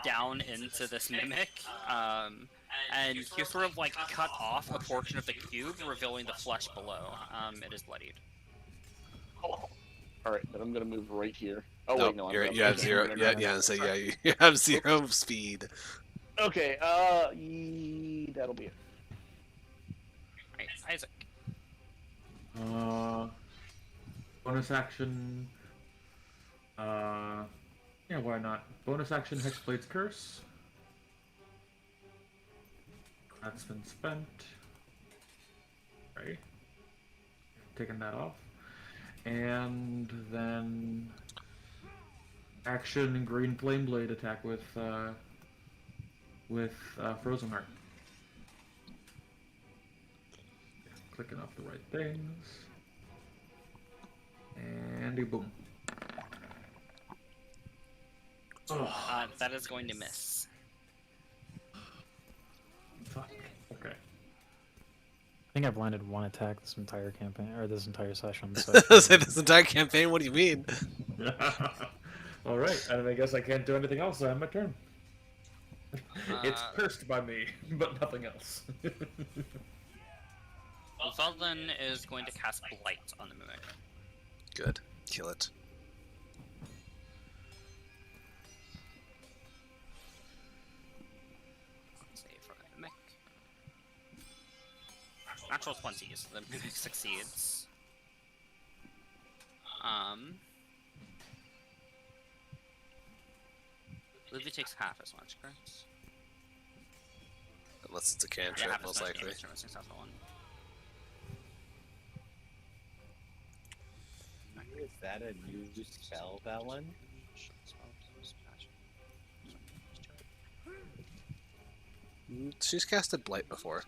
down into this mimic, and you sort of like cut off a portion of the cube, revealing the flesh below. It is bloodied. Alright, then I'm gonna move right here. Oh, Nope, wait, no, you have 0. Yeah, yeah, and say yeah, you have 0 speed. Okay, that'll be it. Right, Isaac. Bonus action. Yeah, why not? Bonus action Hexblade's Curse. That's been spent. Right. Taking that off. And then action Green Flame Blade attack with Frozen Heart. Clicking off the right things. And a boom. That is going to miss. Fuck. Okay. I think I've landed one attack this entire campaign or this entire session. So Say this entire campaign. What do you mean? All right, and I guess I can't do anything else. I have my turn. It's Uh, cursed by me, but nothing else. Veldin is going to cast Blight on the mimic. Good. Kill it. Save for the mimic. Natural 20, so the mimic succeeds. Livy takes half as much, correct? Unless it's a Yeah, cantrip, half as most much likely. damage from a successful one. Is that a new spell, Velen? She's casted Blight before.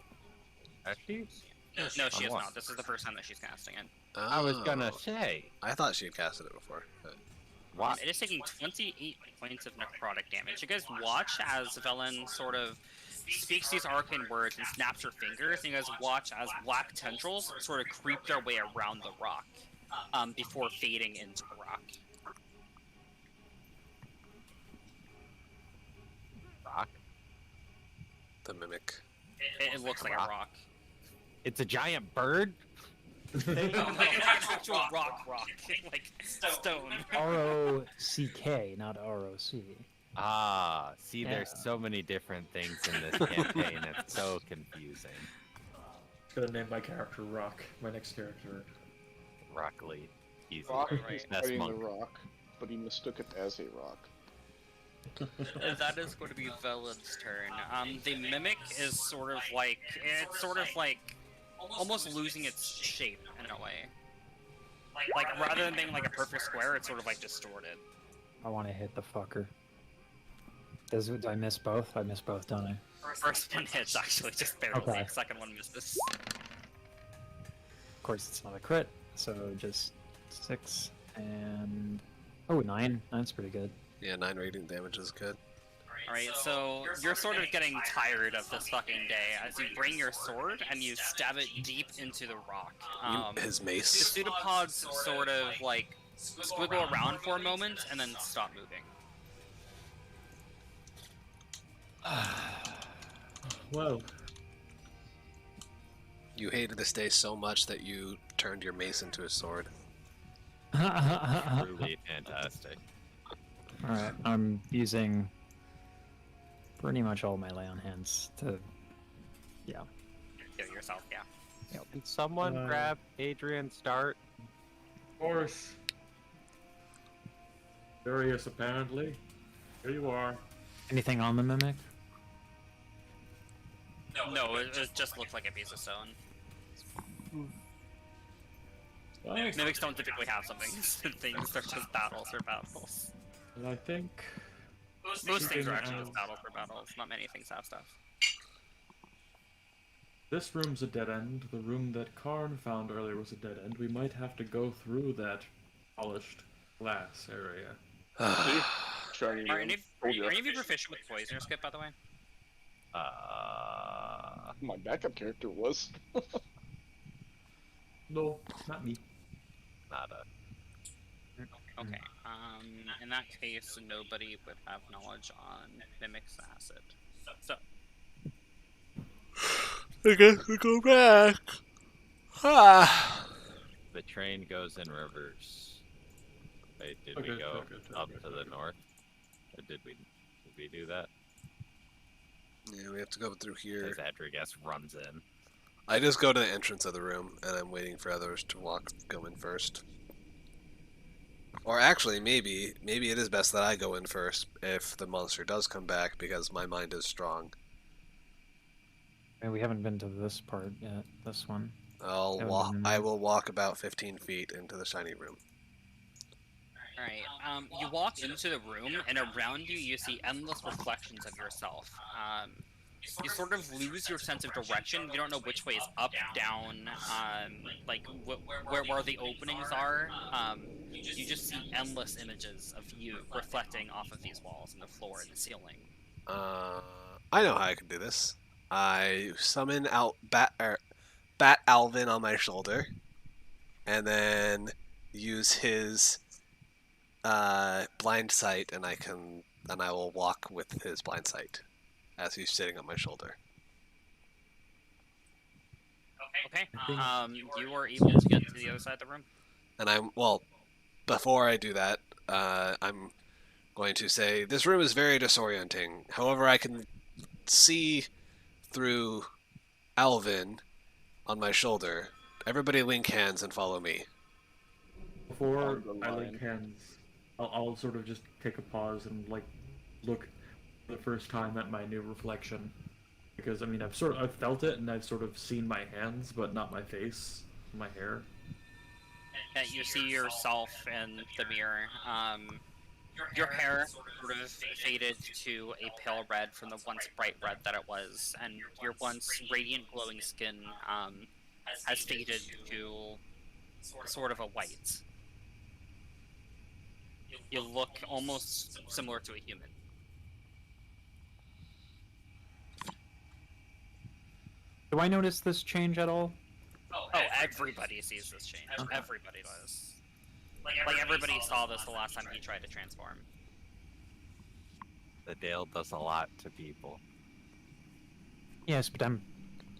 Actually, No, she On is what? not. This is the first time that she's casting it. I was gonna Oh. say. I thought she had casted it before. But... Why? It is taking 28 points of necrotic damage. You guys watch as Velen sort of speaks these arcane words and snaps her fingers, and you guys watch as black tendrils sort of creep their way around the rock before fading into the rock. Rock? The mimic. It looks like a rock. It's a giant bird? Actual rock, like stone. ROCK, not ROC. Ah, see, Yeah. there's so many different things in this campaign. It's so confusing. I'm gonna name my character Rock. My next character. Rockly. Easy. Rock Right. is That's fighting the monk. rock, but he mistook it as a rock. That is going to be Velen's turn. The mimic is sort of like almost losing its shape in a way. Like rather than being like a perfect square, it's sort of like distorted. I want to hit the fucker. Do I miss both? I miss both, don't I? First one hits actually, just barely. Okay. Second one misses. Of course, it's not a crit, so just 6 and 9. That's pretty good. Yeah, 9 radiant damage is good. Alright, so you're sort of getting tired of this fucking day as you bring your sword and you stab it deep into the rock. His The mace. pseudopods sort of like squiggle around for a moment and then stop moving. Whoa. You hated this day so much that you turned your mace into a sword. Truly fantastic. Alright, I'm using pretty much all my lay on hands to. Yeah. Kill yourself, yeah. Can someone grab Adrian's start? Of course. Curious, apparently. Here you are. Anything on the mimic? No, it just looks like a piece of stone. Well, Mimics don't typically have something. Things are just battles for battles. I think Most things are actually Speaking just battle for battles. Not many things have stuff. this room's a dead end. The room that Karn found earlier was a dead end. We might have to go through that polished glass area. Shiny Are room. any, Told ya. are any of you proficient with poisoner skip, by the way? My backup character was. No, not me. Nada. Okay. In that case, nobody would have knowledge on Mimic's acid. So, I guess we go back. Ah. The train goes in reverse. Wait, did we Okay, go okay, up okay, to the okay. north? Or did we do that? Yeah, we have to go through here. As Adrigas runs in. I just go to the entrance of the room, and I'm waiting for others to go in first. Or actually, maybe it is best that I go in first if the monster does come back, because my mind is strong. We haven't been to this part yet. This one. I will walk about 15 feet into the shiny room. alright. You walk into the room, and around you, you see endless reflections of yourself. You sort of lose your sense of direction. You don't know which way is up, down, like where the openings are. You just see endless images of you reflecting off of these walls and the floor and the ceiling. I know how I can do this. I summon out Bat Alvin on my shoulder, and then use his blind sight, and I will walk with his blind sight as he's sitting on my shoulder. Okay. You are able to get to the other side of the room. And before I do that, I'm going to say this room is very disorienting. However, I can see through Alvin on my shoulder. Everybody link hands and follow me. Before On the I line. link hands, I'll sort of just take a pause and like look for the first time at my new reflection, because I mean I've felt it and I've sort of seen my hands, but not my face, my hair. Yeah, you see yourself in the mirror. Your hair sort of faded to a pale red from the once bright red that it was, and your once radiant glowing skin has faded to sort of a white. You look almost similar to a human. Do I notice this change at all? Oh, everybody sees this change. Okay. Everybody does. Like everybody saw this the last time he tried to transform. The Dale does a lot to people. Yes, but I'm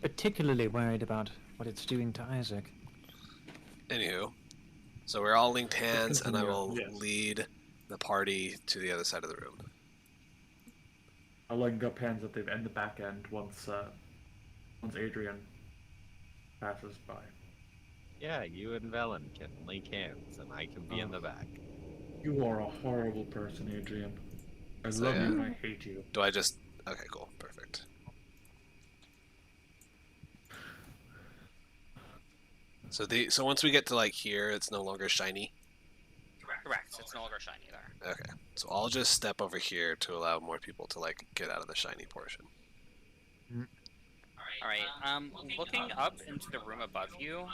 particularly worried about what it's doing to Isaac. Anywho, so we're all linked hands, and I continue, will yes. lead the party to the other side of the room. I'll link up hands at the back end once Adrian passes by. Yeah, you and Velen can link hands, and I can be in the back. You are a horrible person, Adrian. I So, love yeah. you and I hate you. Do I just... Okay, cool. Perfect. So once we get to, like, here, it's no longer shiny? Correct. It's no longer shiny there. Okay. So I'll just step over here to allow more people to, like, get out of the shiny portion. Alright, looking up into the room above you,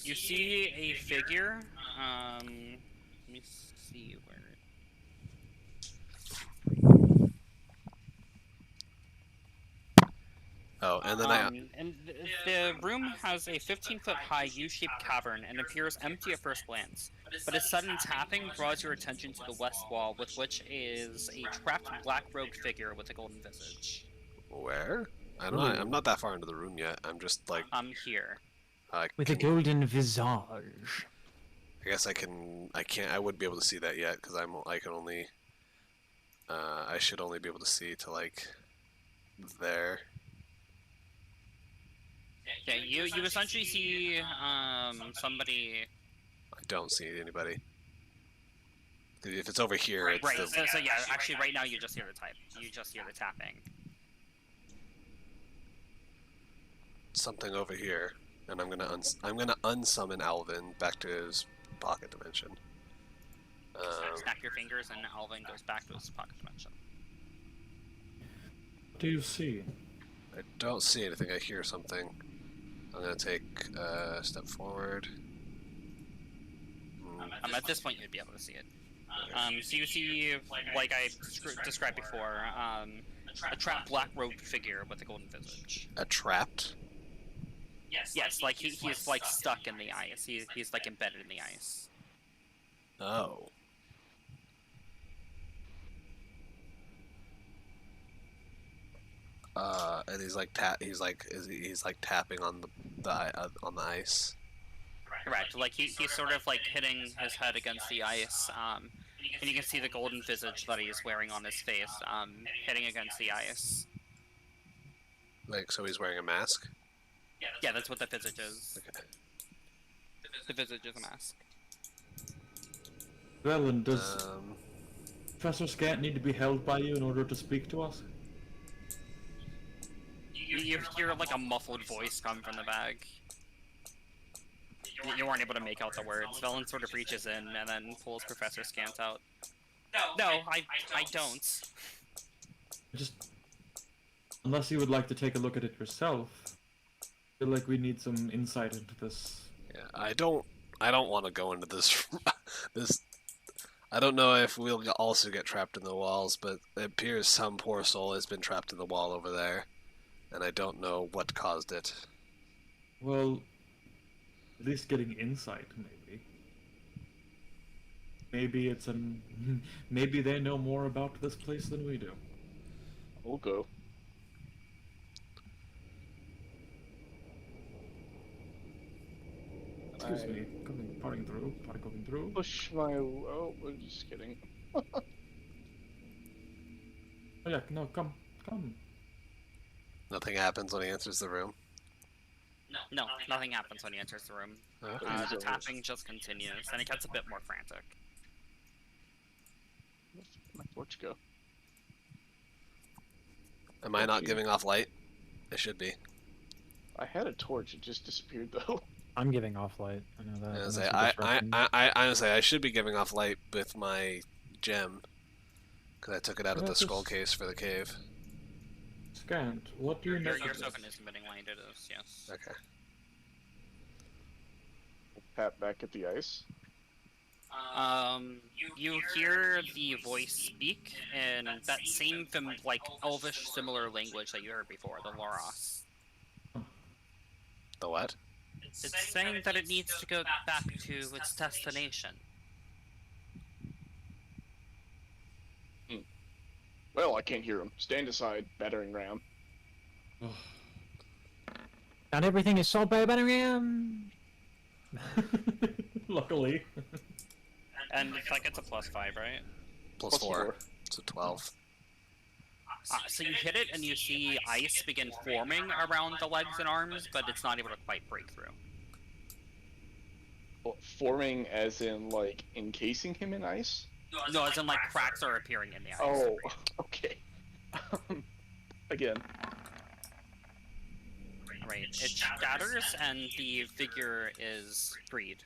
you see a figure, let me see where... Oh, and then and the room has a 15-foot high U-shaped cavern and appears empty at first glance, but a sudden tapping draws your attention to the west wall, with which is a trapped black-robed figure with a golden visage. Where? I'm not that far into the room yet. I'm just, like... Here. With a golden visage. I guess I wouldn't be able to see that yet, because I can only... I should only be able to see to, like, there. Yeah, you essentially see, somebody... I don't see anybody. If it's over here, it's Right. the So yeah, actually, right now you just hear the type. You just hear the tapping. something over here, and I'm gonna unsummon Alvin back to his pocket dimension. Snap your fingers, and Alvin goes back to his pocket dimension. What do you see? I don't see anything. I hear something. I'm gonna take a step forward. At this point, you'd be able to see it. So you see, like I described before, a trapped black-robed figure with a golden visage. A trapped? Yes, like he's like stuck in the ice. He's like embedded in the ice. Oh. And he's like tapping on on the ice. Correct. Like he's sort of like hitting his head against the ice. And you can see the golden visage that he's wearing on his face, hitting against the ice. Like, so he's wearing a mask? Yeah, that's what the visage is. Okay. The visage is a mask. Well, and does Professor Scant need to be held by you in order to speak to us? You hear like a muffled voice come from the bag. You weren't able to make out the words. Velen sort of reaches in and then pulls Professor Scant out. No, I don't. Just... Unless you would like to take a look at it yourself, I feel like we need some insight into this. Yeah, I don't want to go into this. I don't know if we'll also get trapped in the walls, but it appears some poor soul has been trapped in the wall over there, and I don't know what caused it. Well, at least getting insight, maybe. Maybe it's maybe they know more about this place than we do. We'll go. Excuse me, going through. Push my... Oh, we're just kidding. Oh yeah, no, come. Nothing happens when he enters the room. No, nothing happens when he enters the room. Okay. The tapping just continues, and it gets a bit more frantic. Where'd my torch go? Am I not giving off light? I should be. I had a torch, it just disappeared though. I'm giving off light. I know that. I that's say, a I disruption. honestly, I should be giving off light with my gem, because I took it out of the That's scroll just- case for the cave. Scant, what do you know? Your token is emitting light, it is, yes. Okay. Pat back at the ice. You hear the voice speak in that same, like, elvish similar language that you heard before, the Loros. The what? It's saying that it needs to go back to its destination. Well, I can't hear him. Stand aside, battering ram. Not everything is solved by a battering ram. Luckily. And that gets a +5, right? Plus 4. So 12. So you hit it and you see ice begin forming around the legs and arms, but it's not able to quite break through. Well, forming as in, like, encasing him in ice? No, as in like cracks are appearing in the ice. Oh, okay. Again. Right. It shatters and the figure is freed.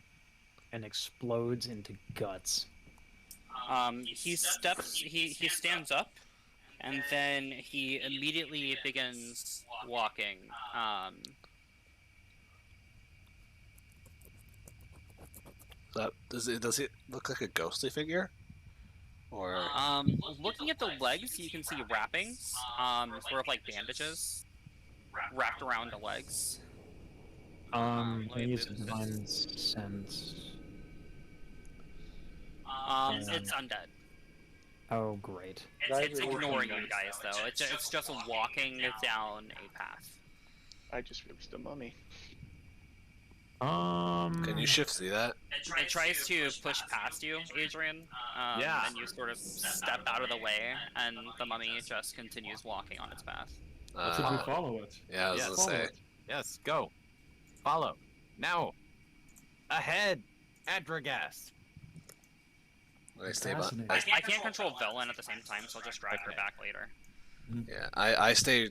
And explodes into guts. He stands up, and then he immediately begins walking. Does it look like a ghostly figure? Or Looking at the legs, you can see wrappings, sort of like bandages, wrapped around the legs. Can let me you use do this. divine sense? It's undead. Oh, great. It's ignoring you guys, though. It's just walking down a path. I just reached a mummy. can you shift see that? It tries to push past you, Adrian. Yeah. And you sort of step out of the way, and the mummy just continues walking on its path. Should we follow it? Yeah, I was Yes. gonna Follow say. it. Yes, go. Follow. Now. Ahead. Adragast. I stay Fascinating. I can't control Velen at the same time, so I'll just drag her Okay. back later. Yeah, I stay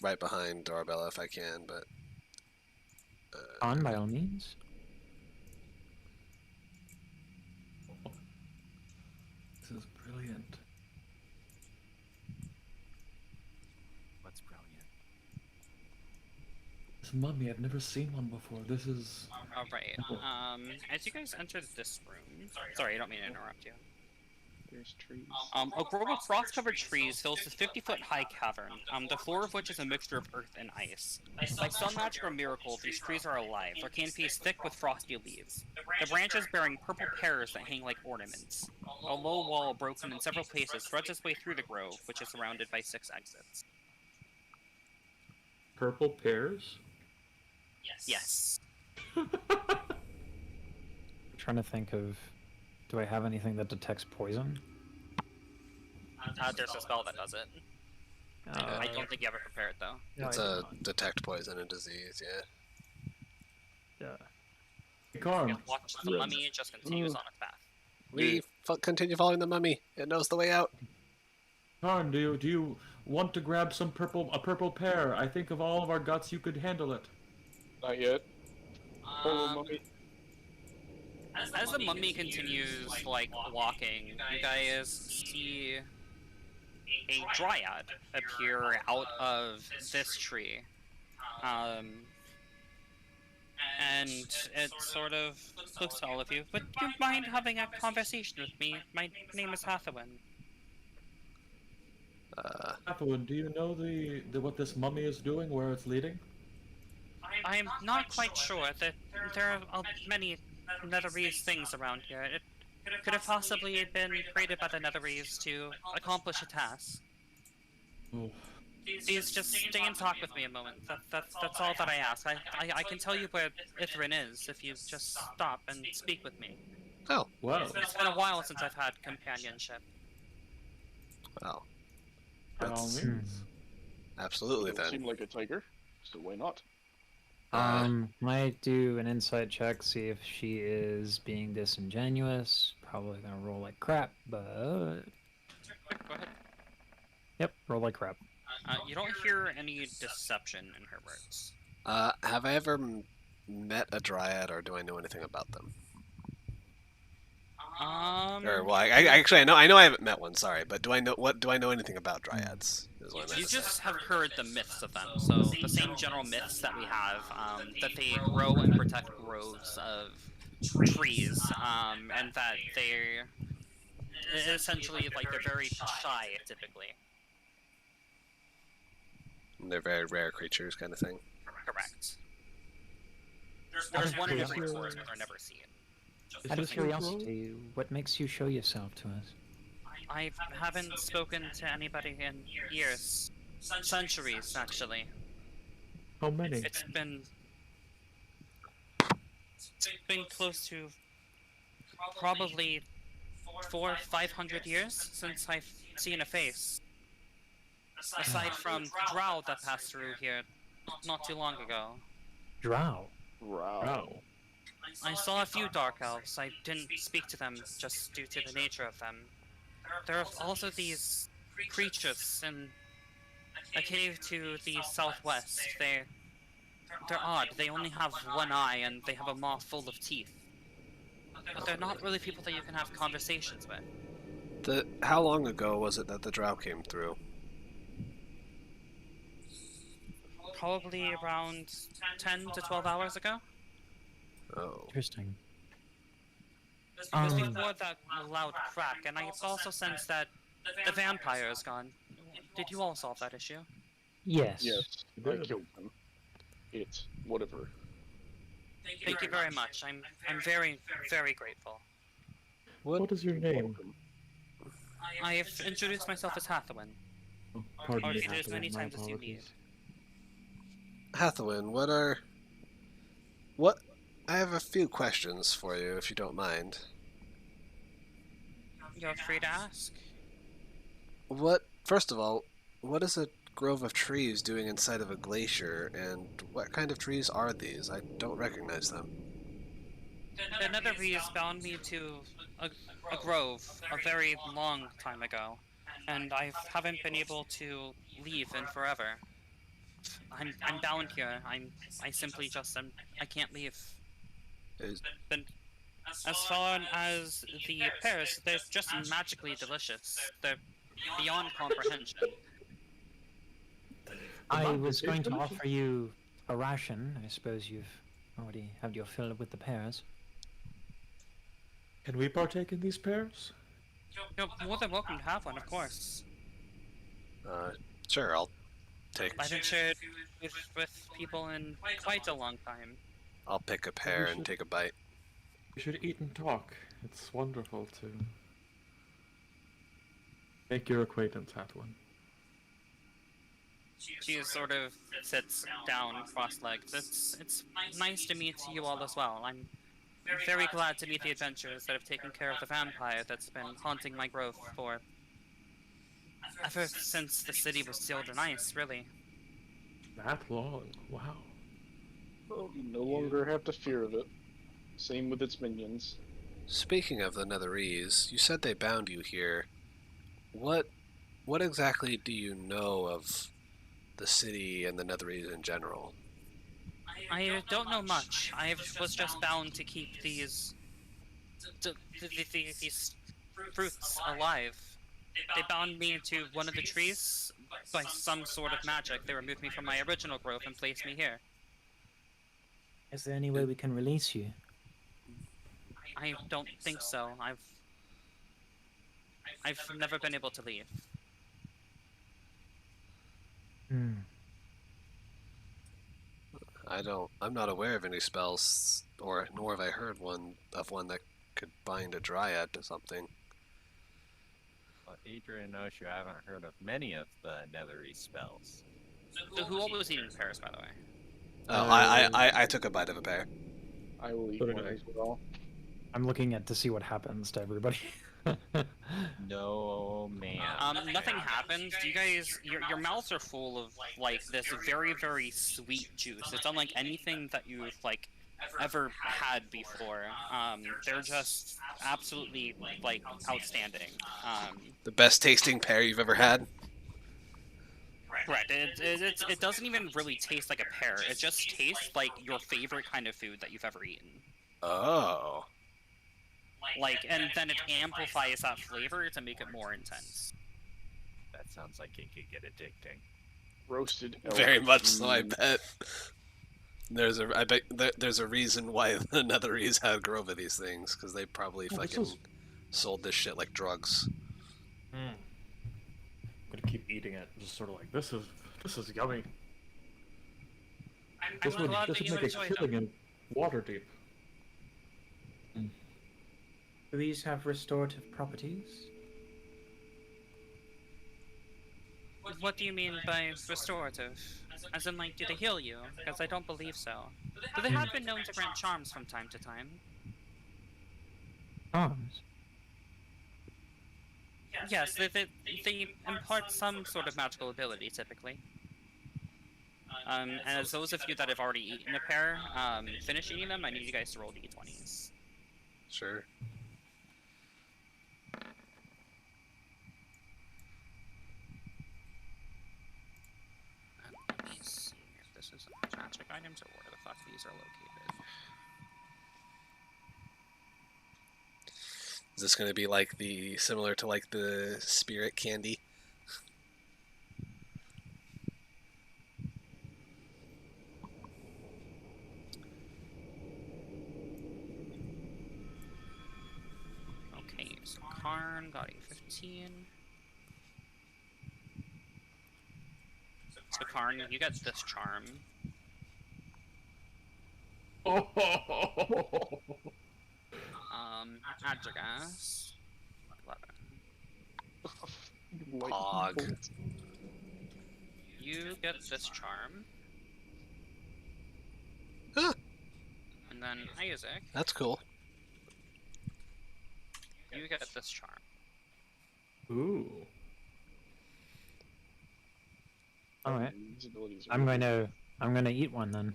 right behind Dorabella if I can, but On by all means. This is brilliant. What's brilliant? This mummy, I've never seen one before. This is. Alright, as you guys enter this room... Sorry, I don't mean to interrupt you. There's trees. A grove of frost-covered trees fills this 50-foot-high cavern, the floor of which is a mixture of earth and ice. By some magic or miracle, these trees are alive, their canopy is thick with frosty leaves. The branches bearing purple pears that hang like ornaments. A low wall, broken in several places, threads its way through the grove, which is surrounded by 6 exits. Purple pears? Yes. I'm trying to think of. Do I have anything that detects poison? There's a spell that does it. I don't think you have it prepared, though. No, it's I a did not. detect poison and disease. Yeah. Yeah. Karn, Watch the mummy, it just continues on its path. We continue following the mummy. It knows the way out. Karn, do you want to grab a purple pear? I think of all of our guts, you could handle it. Not yet. Oh, mummy. As the mummy continues, like, walking, you guys see a dryad appear out of this tree. And it sort of looks to all of you. Would you mind having a conversation with me? My name is Hathawin. Hathawin, do you know what this mummy is doing, where it's leading? I'm not quite sure that there are many Netherese things around here. It could have possibly been created by the Netherese to accomplish a task. Oh, Please just stay and talk with me a moment. That's all that I ask. I can tell you where Ithrin is if you just stop and speak with me. Oh, well, It's been a while since I've had companionship. well. by all That's means. absolutely Doesn't seem then. like a tiger, so why not? Might do an insight check, see if she is being disingenuous. Probably gonna roll like crap, but Go ahead. yep, roll like crap. You don't hear any deception in her words. Have I ever met a dryad, or do I know anything about them? Or well, I actually I know I haven't met one. Sorry, but do I know anything about dryads? Is what I meant You to say. just have heard the myths of them, so the same general myths that we have, that they grow and protect groves of trees, and that they're essentially, like, they're very shy, typically. They're very rare creatures, kind of thing. Correct. There's one in every curious. forest, but they're never seen. Out of Just curiosity, what makes you show yourself to us? I haven't spoken to anybody in years. Centuries, actually. How many? It's been close to probably 400-500 years since I've seen a face. Aside from drow that passed through here not too long ago. Drow. Wow. Wow. I saw a few dark elves. I didn't speak to them just due to the nature of them. There are also these creatures in a cave to the southwest. They're odd. They only have one eye and they have a maw full of teeth. But they're not really people that you can have conversations with. How long ago was it that the drow came through? Probably around 10 to 12 hours ago. Oh, Interesting. It was before that loud crack, and I also sensed that the vampire is gone. Did you all solve that issue? Yes. Yes, I killed them. It, whatever. Thank you very much. I'm very, very grateful. What is your name? Welcome. I have introduced myself as Hathawin. Oh, pardon I'll me, repeat it as Hathawin, many my times as you need. apologies. Hathawin, I have a few questions for you, if you don't mind. You're free to ask. First of all, what is a grove of trees doing inside of a glacier, and what kind of trees are these? I don't recognize them. The Nether Breeze bound me to a grove a very long time ago, and I haven't been able to leave in forever. I'm bound here. I simply just I can't leave. Is- But as far as the pears, they're just magically delicious. They're beyond comprehension. I Not was going to delicious. offer you a ration. I suppose you've already had your fill with the pears. Can we partake in these pears? You're more than welcome to have one, of course. Sure, I'll take. I haven't shared with people in quite a long time. I'll pick a pear and take a bite. We should eat and talk. It's wonderful to make your acquaintance, Hatwin. She sort of sits down, cross-legged. It's nice to meet you all as well. I'm very glad to meet the adventurers that have taken care of the vampire that's been haunting my grove for ever since the city was sealed in ice, really. That long? Wow. Well, you no longer have to fear of it. Same with its minions. Speaking of the Netherese, you said they bound you here. What exactly do you know of the city and the Netherese in general? I don't know much. I was just bound to keep these these fruits alive. They bound me to one of the trees by some sort of magic. They removed me from my original grove and placed me here. Is there any way we can release you? I don't think so. I've never been able to leave. Hmm. I'm not aware of any spells, nor have I heard one that could bind a dryad to something. Well, Adrian knows you haven't heard of many of the Nethery spells. So who all was eating pears, by the way? Oh, I took a bite of a pear. I will eat So did one I. as well. I'm looking at to see what happens to everybody. No, man. Nothing happens. You guys, your mouths are full of like this very, very sweet juice. It's unlike anything that you've like ever had before. They're just absolutely like outstanding. The best tasting pear you've ever had? Correct. It doesn't even really taste like a pear. It just tastes like your favorite kind of food that you've ever eaten. Oh. Like, and then it amplifies that flavor to make it more intense. That sounds like it could get addicting. Roasted elk. Very much so, I bet. I bet there's a reason why the Netherese had a grove of these things, because they probably fucking sold this shit like drugs. I'm gonna keep eating it, just sort of like this is yummy. This I'm would glad this that would you make a enjoyed killing them. in Waterdeep. Do these have restorative properties? What do you mean by restorative? As in, like, do they heal you? Because I don't believe so. But they have been known to grant charms from time to time. Arms. Yes, they impart some sort of magical ability, typically. And as those of you that have already eaten a pear, finish eating them, I need you guys to roll d20s. Sure. Let me see if this is magic items or where the fuck these are located. Is this going to be like similar to like the spirit candy? Okay, so Karn got a 15. So Karn, you get this charm. Adjagas. 11. Pog. You get this charm. Huh. And then Isaac, That's cool. you get this charm. Ooh. All right. These abilities are I'm really going to eat one then.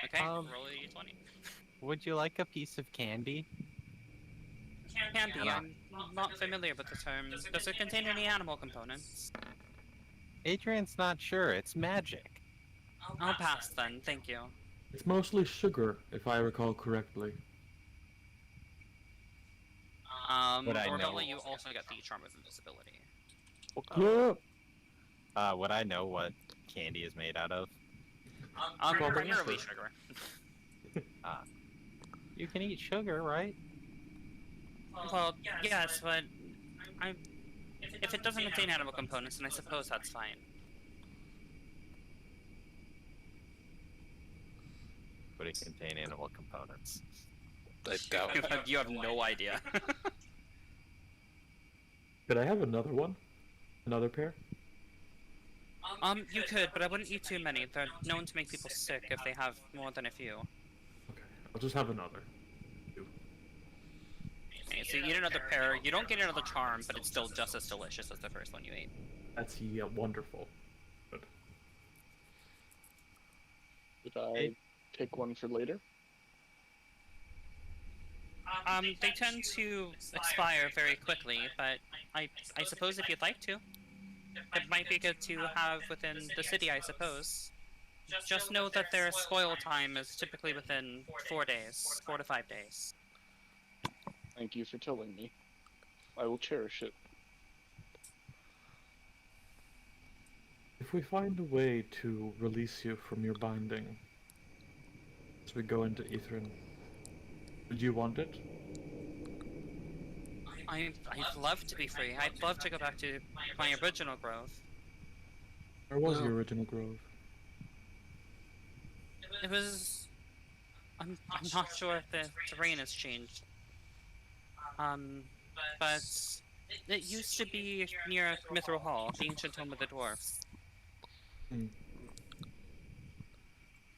Okay, Um, roll a d20. Would you like a piece of candy? Candy, Hello. I'm not familiar with the term. Does it contain any animal components? Adrian's not sure. It's magic. I'll pass then, thank you. It's mostly sugar, if I recall correctly. Would I know? Orbella, you also get the Charm of Invisibility. Would I know what candy is made out of? Well, Primarily the sugar. You can eat sugar, right? Well, yes, but if it doesn't contain animal components, then I suppose that's fine. Would it contain animal components? I doubt it. You have no idea. Could I have another one? Another pair? You could, but I wouldn't eat too many. They're known to make people sick if they have more than a few. Okay, I'll just have another. Okay, so you eat another pair. You don't get another charm, but it's still just as delicious as the first one you ate. That's wonderful. Good. Did I take one for later? They tend to expire very quickly, but I suppose if you'd like to, it might be good to have within the city, I suppose. Just know that their spoil time is typically within 4 days, 4 to 5 days. Thank you for telling me. I will cherish it. If we find a way to release you from your binding as we go into Aetherin, would you want it? I'd love to be free. I'd love to go back to my original grove. Where was your original grove? It was... I'm not sure if the terrain has changed. But it used to be near Mithril Hall, the ancient home of the dwarfs. You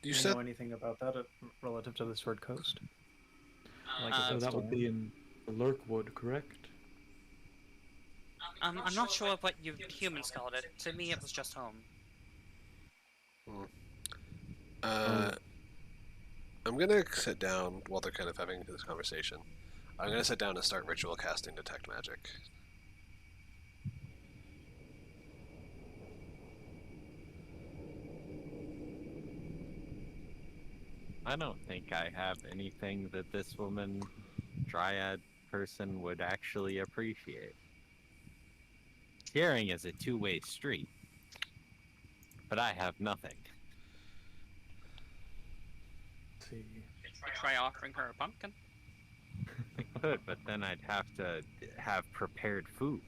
Do you said know anything about that relative to the Sword Coast? Like, So if that it's would be in Lurkwood, correct? I'm not sure what you humans called it. To me, it was just home. I'm gonna sit down while they're kind of having this conversation. I'm gonna sit down and start ritual casting Detect Magic. I don't think I have anything that this woman, Dryad person, would actually appreciate. Sharing is a two-way street, but I have nothing. Let's see. Try offering her a pumpkin. I could, but then I'd have to have prepared food.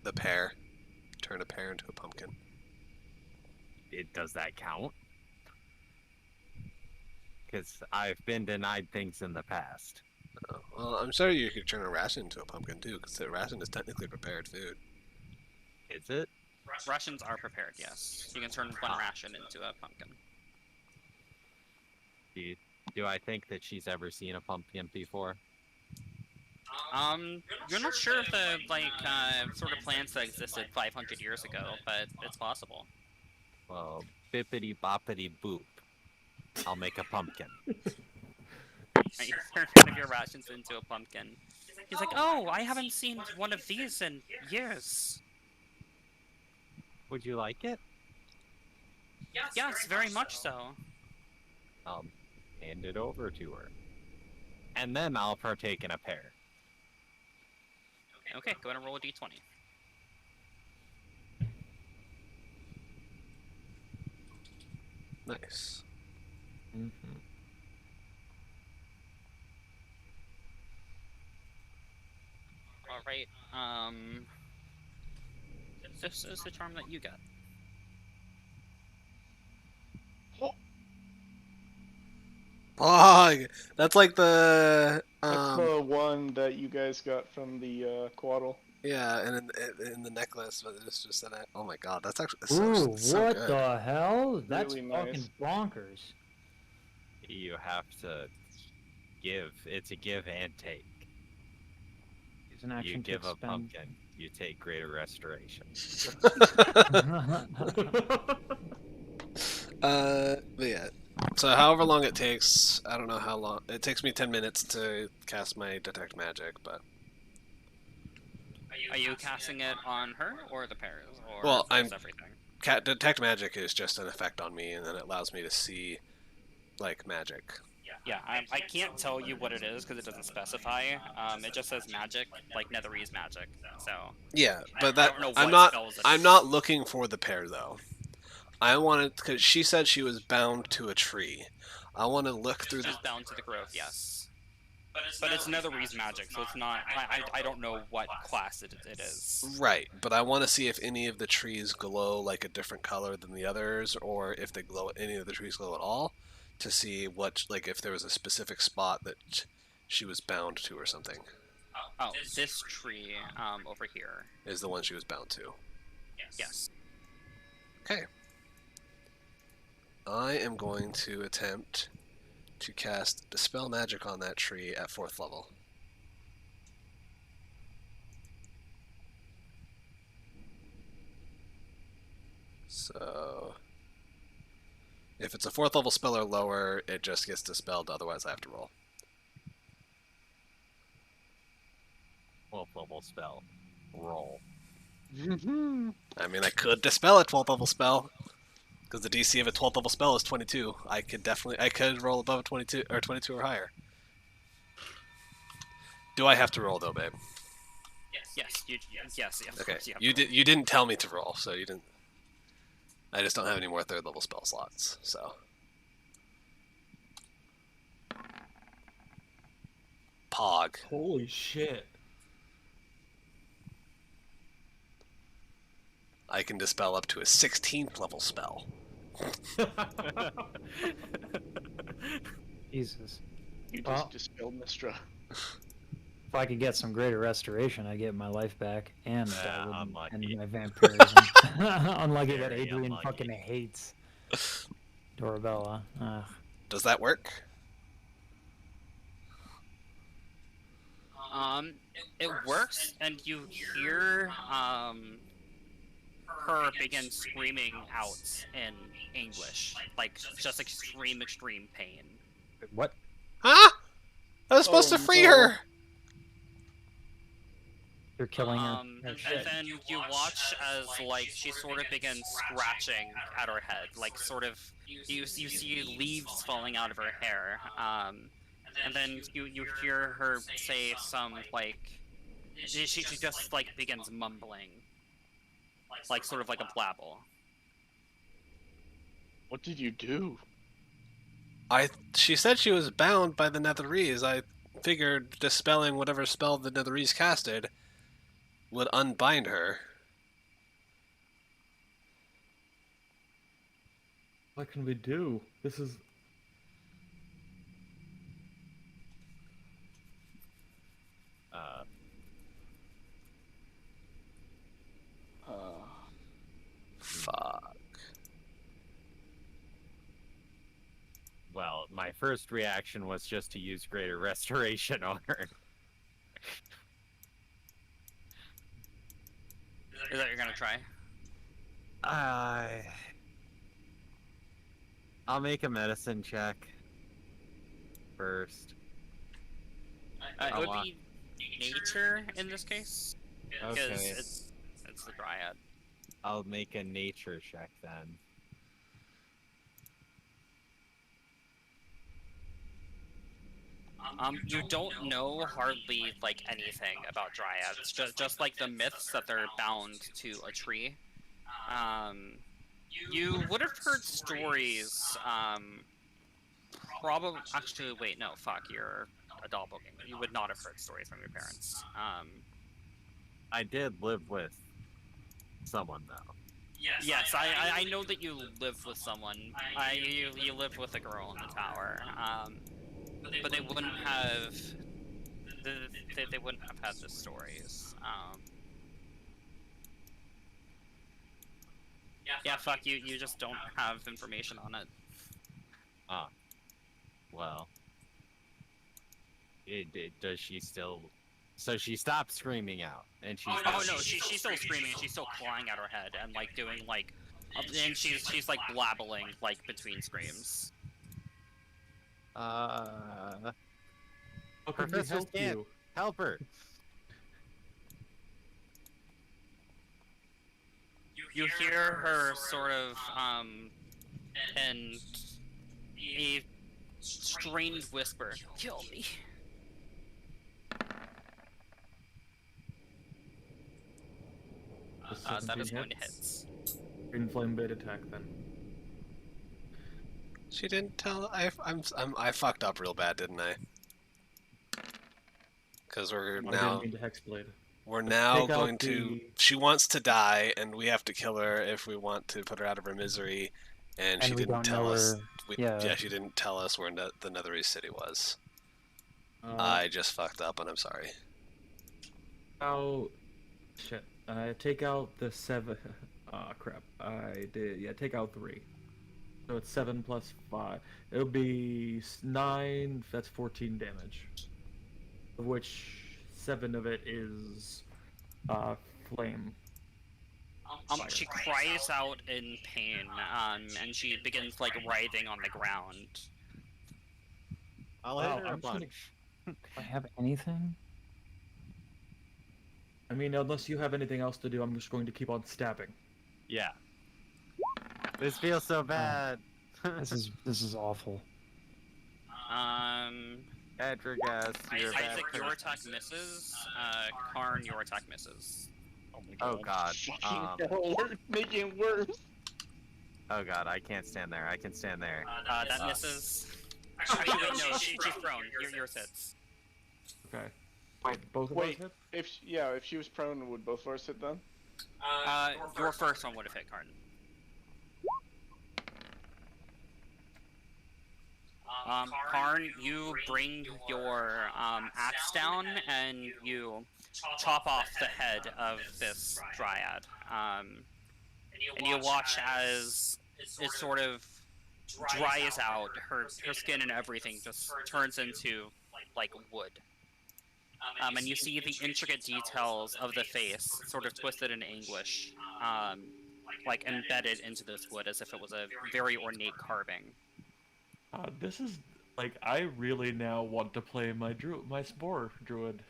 The pear. Turn a pear into a pumpkin. Does that count? Because I've been denied things in the past. Oh, well, I'm sorry you could turn a ration into a pumpkin too, because the ration is technically prepared food. Is it? Rations are prepared, yes. You can turn one ration into a pumpkin. Do I think that she's ever seen a pumpkin before? You're not sure of the, sort of plants that existed 500 years ago, but it's possible. Well, bippity boppity boop. I'll make a pumpkin. Right, you turn one of your rations into a pumpkin. He's like, oh, I haven't seen one of these in years. Would you like it? Yes, very much so. I'll hand it over to her. And then I'll partake in a pear. Okay, go ahead and roll a d20. Nice. Mm-hmm. Alright, this is the charm that you get. Oh, that's like the That's the one that you guys got from the Quaddle. yeah, and in the necklace, but it's just in it. Oh my god, that's actually Ooh, so what good. the hell? That's Really fucking nice. bonkers. You have to give. It's a give and take. Use an action You give to a expend. pumpkin, you take greater restoration. But yeah. So however long it takes, I don't know how long. It takes me 10 minutes to cast my detect magic, but Are you casting it on her or the pairs? Or Well, just everything? detect magic is just an effect on me, and then it allows me to see like magic. Yeah, I can't tell you what it is because it doesn't specify. It just says magic, like Netherese magic. So Yeah, but I don't know I'm what not. spells it I'm is. not looking for the pair though. I wanted because she said she was bound to a tree. I want to look through the. She's bound to the growth, yes. But it's Netherese magic, so it's not. I don't know what class it is. Right, but I want to see if any of the trees glow like a different color than the others, or if they glow. Any of the trees glow at all, to see what like if there was a specific spot that she was bound to or something. Oh, this tree over here. Is the one she was bound to. Yes. Okay. I am going to attempt to cast Dispel Magic on that tree at 4th level. So, if it's a 4th level spell or lower, it just gets dispelled, otherwise I have to roll. 12th level spell. Roll. I mean, I could dispel a 12th level spell, because the DC of a 12th level spell is 22. I could roll above a 22 or 22 or higher. Do I have to roll though, babe? Yes. Yes. Okay. Yeah. You didn't tell me to roll, so you didn't. I just don't have any more 3rd level spell slots, so. Pog. Holy shit. I can dispel up to a 16th level spell. Jesus. You just Well- dispelled Mistra. If I could get some greater restoration, I'd get my life back and unlucky. and my vampirism. Unlucky that Very Adrian unlucky. fucking hates Dorabella. Ugh. Does that work? It works, and you hear her begin screaming out in anguish, like just extreme pain. What? Huh? I was supposed Oh, to free no. her. You're killing her. And Oh, shit. then you watch as like she sort of begins scratching at her head, like sort of you see leaves falling out of her hair. And then you hear her say some like she just like begins mumbling, like sort of like a blabble. What did you do? She said she was bound by the Netherese. I figured dispelling whatever spell the Netherese casted would unbind her. What can we do? This is. Fuck. Well, my first reaction was just to use Greater Restoration on her. Is that what you're gonna try? I'll make a medicine check first. It would be nature in this case, because Okay. it's the dryad. I'll make a nature check then. You don't know hardly like anything about dryads, just like the myths that they're bound to a tree. You would have heard stories. Probably. Actually, wait, no, fuck. You're a doppelganger. You would not have heard stories from your parents. I did live with someone though. Yes, I know that you lived with someone. You lived with a girl in the tower. But they wouldn't have. They wouldn't have had the stories. Yeah, fuck you. You just don't have information on it. Well, does she still? So she stopped screaming out, and she's. Oh no, she's still screaming. And she's still clawing at her head and like doing like, and she's like blabbling like between screams. How How can we Professor help Stan. you? Help her. You hear her sort of, and a strained whisper, "Kill me." Does That 17 is going to hit? hit. Green flame bait attack then. She didn't tell. I fucked up real bad, didn't I? Because I didn't mean to hexblade. we're now Take out going to. the- She wants to die, and we have to kill her if we want to put her out of her misery. And And she we didn't don't tell know us. where- yeah. She didn't tell us where the Netherese city was. Uh, I just fucked up, and I'm sorry. Oh, shit. Take out the 7. Ah, crap. I did. Yeah, take out 3. So it's 7 plus 5. It would be 9. That's 14 damage. Of which 7 of it is flame. Fire. She cries out in pain, and she begins like writhing on the ground. I'll hit her a I'm just gonna- bunch. Do I have anything? I mean, unless you have anything else to do, I'm just going to keep on stabbing. Yeah. This feels so bad. This is awful. Adrigas, you're a bad Isaac, your person. attack misses. Karn, your attack misses. Oh god. Fucking hell, we're making it worse. Oh god, I can't stand there. I can stand there. That misses. Actually, wait, no, she's prone. Yours hits. Okay. Wait, both of Wait. us hit? If she was prone, would both of ours hit then? Your first one would have hit Karn. Karn, you bring your axe down and you chop off the head of this dryad. And you watch as it sort of dries out. Her skin and everything just turns into like wood. And you see the intricate details of the face sort of twisted in anguish, like embedded into this wood as if it was a very ornate carving. This is like I really now want to play my spore druid.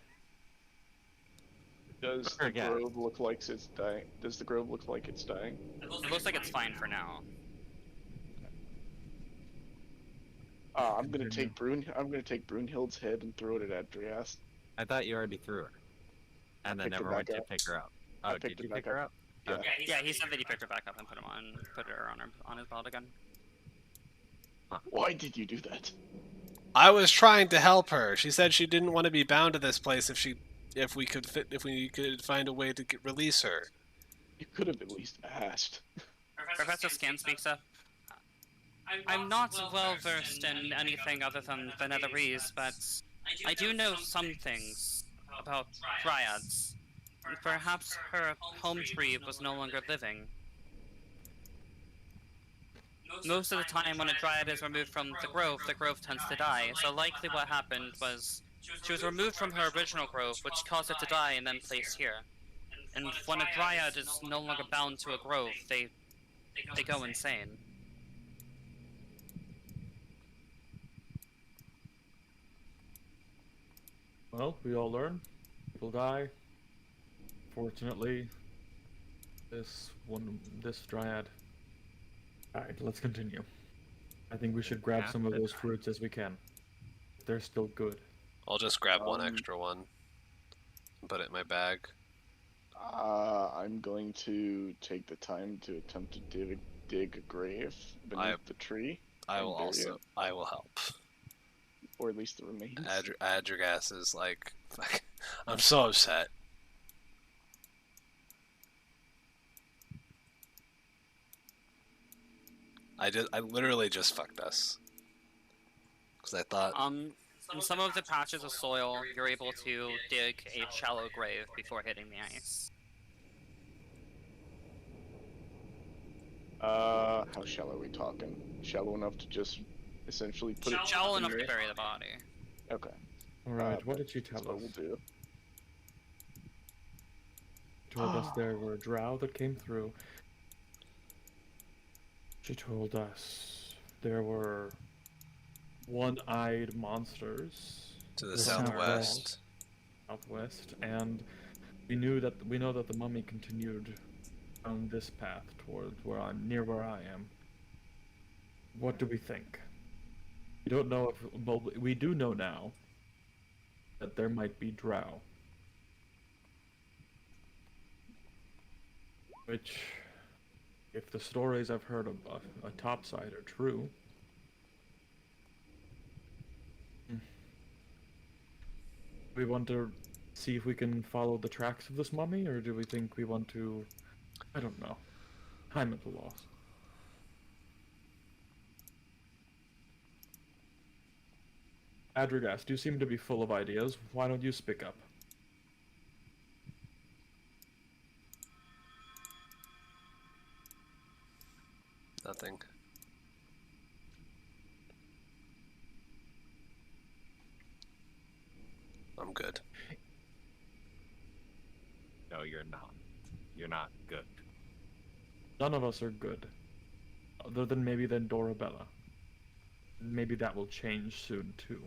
Does the Again. grove look like it's dying? Does the grove look like it's dying? It looks like it's fine for now. I'm gonna take Brunhild's head and throw it at Adrias. I thought you already threw her. And then picked her never went back to up. pick her up. I Oh, picked did you her pick back her up. up? Yeah. Okay. Yeah, he said that he picked her back up and put her on his belt again. Why did you do that? I was trying to help her. She said she didn't want to be bound to this place if we could find a way to release her. You could have at least asked. Professor Scan speaks up. I'm not well versed in anything other than the Netherese, but I do know some things about dryads. Perhaps her home tree was no longer living. Most of the time when a dryad is removed from the grove tends to die, so likely what happened was she was removed from her original grove, which caused it to die and then placed here. And when a dryad is no longer bound to a grove, they go insane. Well, we all learn. People die. Fortunately, this dryad. Alright, let's continue. I think we should grab Yeah, some of that's those fruits as we can. They're still good. I'll just grab one Um, extra one and put it in my bag. I'm going to take the time to attempt to dig a grave beneath the tree, I and will bury also. it. I will help. Or at least the remains. Adrigas is like, I'm so upset. I literally just fucked us. Because I thought, In some of the patches of soil, you're able to dig a shallow grave before hitting the ice. How shallow are we talking? Shallow enough to just essentially put it Shallow in enough to there? bury the body. Okay. Alright, what did she tell That's what us? we'll do. Told us there were drow that came through. She told us there were one-eyed monsters To the The southwest. southwest, and we know that the mummy continued on this path towards near where I am. What do we think? We don't know if, well, we do know now that there might be drow. Which, if the stories I've heard of a topside are true, we want to see if we can follow the tracks of this mummy, or do we think we want to, I don't know. I'm at a loss. Adrigast, you seem to be full of ideas. Why don't you speak up? Nothing. I'm good. No, you're not. You're not good. None of us are good. Other than maybe then Dorabella. Maybe that will change soon too.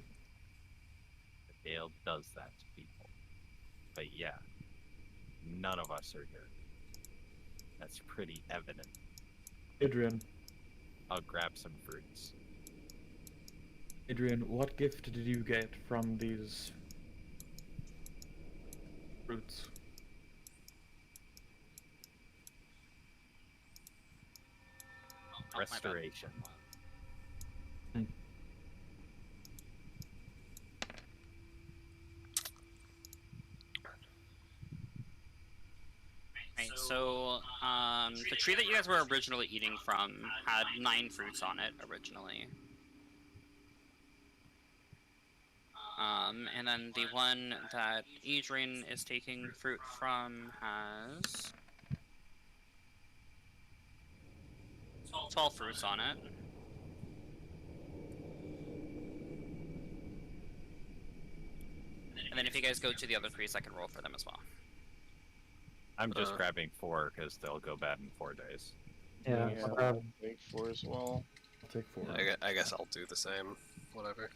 The Dale does that to people. But yeah, none of us are good. That's pretty evident. Adrian, I'll grab some fruits. Adrian, what gift did you get from these fruits? Oh, my bad. Restoration. Right, so the tree that you guys were originally eating from had 9 fruits on it originally. And then the one that Adrian is taking fruit from has 12 fruits on it. And then if you guys go to the other trees, I can roll for them as well. I'm just grabbing 4 because they'll go bad in 4 days. Yeah, Yeah, I'll grab I'll take 4 as well. I'll take 4. I guess I'll do the same. Whatever.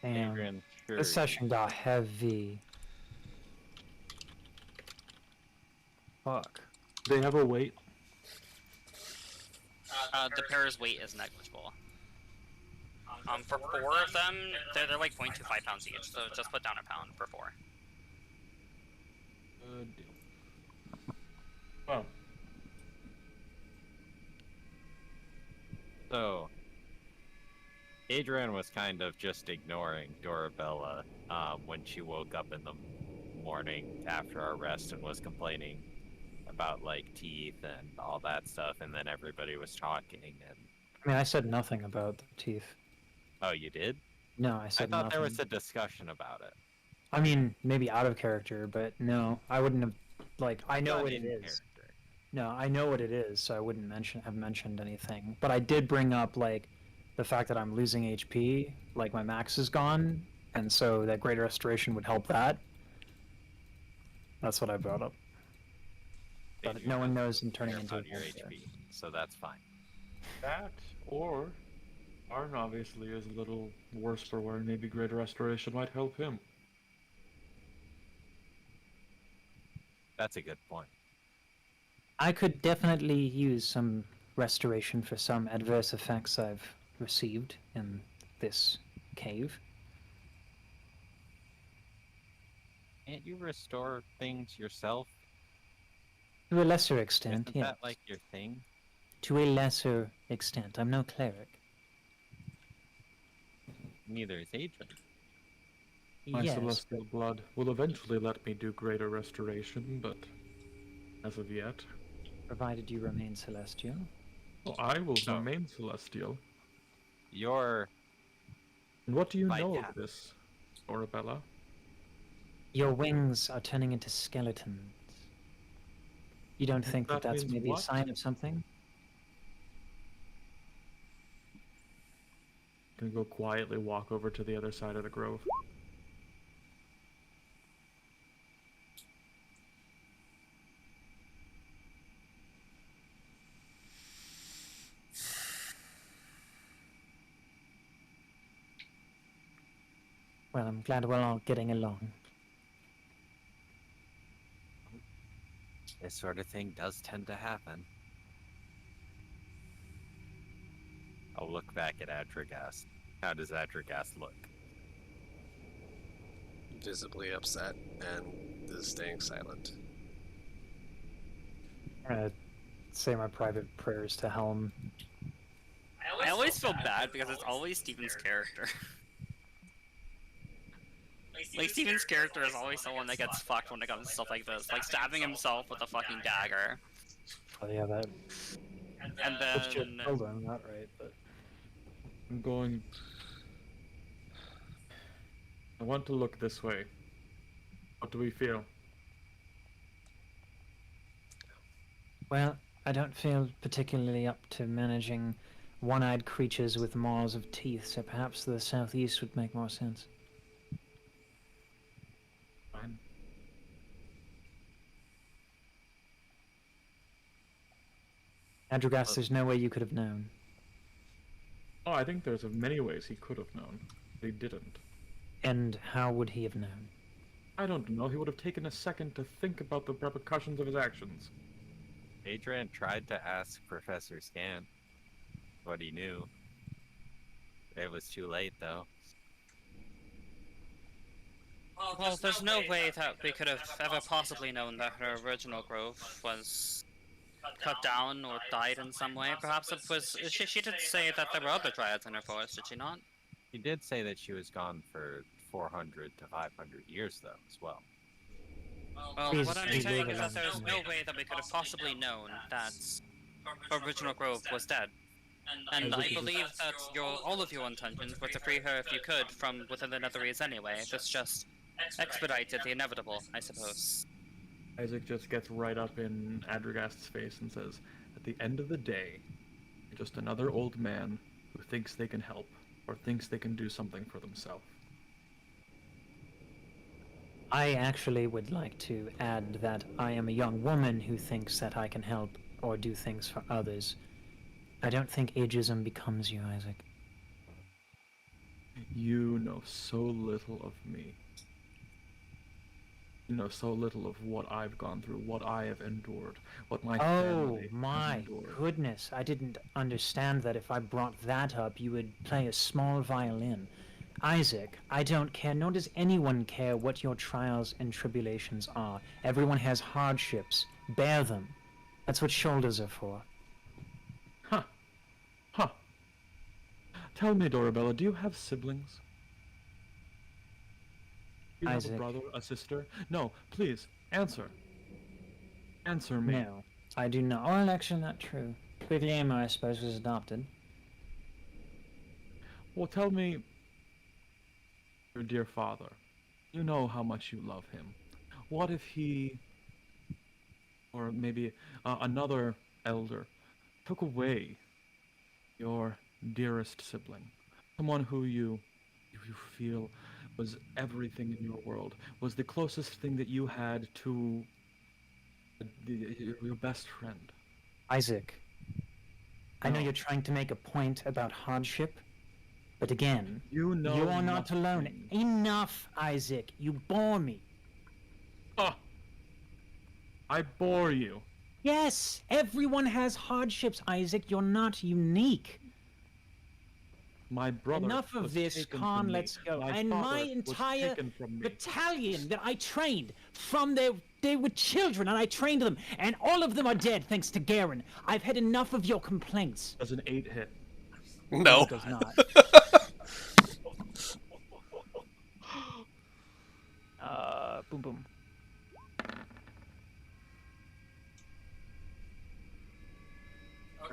Damn. Adrian, sure. This session got heavy. Fuck. They have a weight. The pair's weight is negligible. For 4 of them, they're like 0.25 pounds each, so just put down a pound for 4. Good deal. Well, So, Adrian was kind of just ignoring Dorabella when she woke up in the morning after our rest and was complaining about like teeth and all that stuff, and then everybody was talking. And I mean, I said nothing about the teeth. oh, you did? No, I I said thought nothing. there was a discussion about it. I mean, maybe out of character, but no, I wouldn't have. Like, I know Not what it in is. character. No, I know what it is, so I wouldn't have mentioned anything. But I did bring up like the fact that I'm losing HP, like my max is gone, and so that greater restoration would help that. That's what I brought up. But Adrian no one doesn't knows I'm turning care into about a your monster. HP, so that's fine. that, or Arn obviously is a little worse for wear, and maybe greater restoration might help him. That's a good point. I could definitely use some restoration for some adverse effects I've received in this cave. Can't you restore things yourself? To a lesser extent, Isn't yes. that like your thing? To a lesser extent. I'm no cleric. Neither is Adrian. My Yes, celestial blood will eventually let me do greater restoration, but as of yet, provided you remain celestial. well, I will So- remain celestial. Your And what do you By know that. of this, Dorabella? Your wings are turning into skeletons. You don't think that That that's means maybe what? a sign of something? Gonna go quietly walk over to the other side of the grove. Well, I'm glad we're all getting along. This sort of thing does tend to happen. I'll look back at Adragast. How does Adragast look? Visibly upset and is staying silent. I'm gonna say my private prayers to Helm. I always feel bad because it's always Steven's character. Like, Steven's character is always someone that gets fucked when it comes to stuff like this. Like, stabbing himself with a fucking dagger. Oh yeah, that And puts your then... elbow, not right, but I'm going. I want to look this way. What do we feel? well, I don't feel particularly up to managing one-eyed creatures with maws of teeth, so perhaps the southeast would make more sense. Fine. Adragast, there's no way you could have known. Oh, I think there's many ways he could have known. He didn't. And how would he have known? I don't know. He would have taken a second to think about the repercussions of his actions. Adrian tried to ask Professor Scan what he knew. It was too late, though. Well, there's no way that we could have ever possibly known that her original growth was cut down or died in some way. Perhaps it was... She did say that there were other dryads in her forest, did she not? He did say that she was gone for 400 to 500 years, though, as well. Well, Please, what I'm please saying leave is it that there's on. no way that we could have possibly known that her original growth was dead. And I believe that all of your intentions were to free her if you could from within the Netherese anyway. This just expedited the inevitable, I suppose. Isaac just gets right up in Adragast's face and says, "At the end of the day, you're just another old man who thinks they can help, or thinks they can do something for themselves." I actually would like to add that I am a young woman who thinks that I can help or do things for others. I don't think ageism becomes you, Isaac. You know so little of me. You know so little of what I've gone through, what I have endured, what my Oh family has my endured. goodness, I didn't understand that if I brought that up, you would play a small violin. Isaac, I don't care, nor does anyone care what your trials and tribulations are. Everyone has hardships. Bear them. That's what shoulders are for. Huh. Huh. Tell me, Dorabella, do you have siblings? Do you have a Isaac. brother, a sister? No, please, answer. Answer me. No, I do not. Well, actually, not true. Guglielmo, I suppose, was adopted. Well, tell me, your dear father, you know how much you love him. What if he, or maybe another elder, took away your dearest sibling, someone who you feel was everything in your world, was the closest thing that you had to your best friend? Isaac, I know No. you're trying to make a point about hardship, but again, You know you are not alone. nothing. Enough, Isaac. You bore me. Ah! I bore you. Yes, everyone has hardships, Isaac. You're not unique. My brother Enough of was this, taken Khan, from me. let's go. My And father my was entire taken from me. battalion that I trained from they were children and I trained them, and all of them are dead thanks to Garen. I've had enough of your complaints. Does an 8 hit? No. It does not. Boom boom.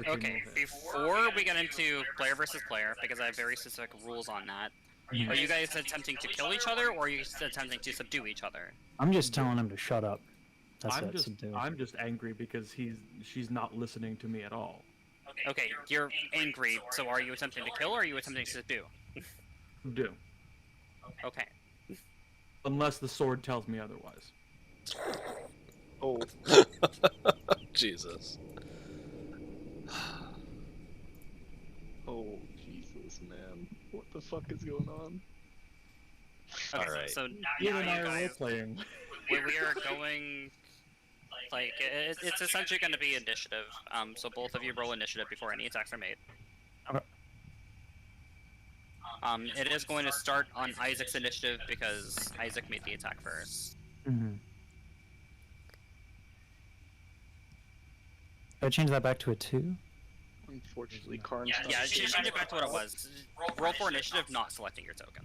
Okay, before we get into player versus player, because I have very specific rules on that, are you guys attempting to kill each other, or are you attempting to subdue each other? I'm just telling him to shut up. That's I'm it. just Subdue. I'm just angry because she's not listening to me at all. Okay, you're angry, so are you attempting to kill, or are you attempting to subdue? Do. Okay. Unless the sword tells me otherwise. Oh, Jesus. oh, Jesus, man. What the fuck is going on? Okay, Alright. so You now and I you are role guys, playing. we are going. Like it's essentially going to be initiative. So both of you roll initiative before any attacks are made. Okay. It is going to start on Isaac's initiative because Isaac made the attack first. Mm-hmm. I change that back to a 2? Unfortunately, Karn's not Yeah, seeing change it enough. back to what it was. Roll for initiative, not selecting your token.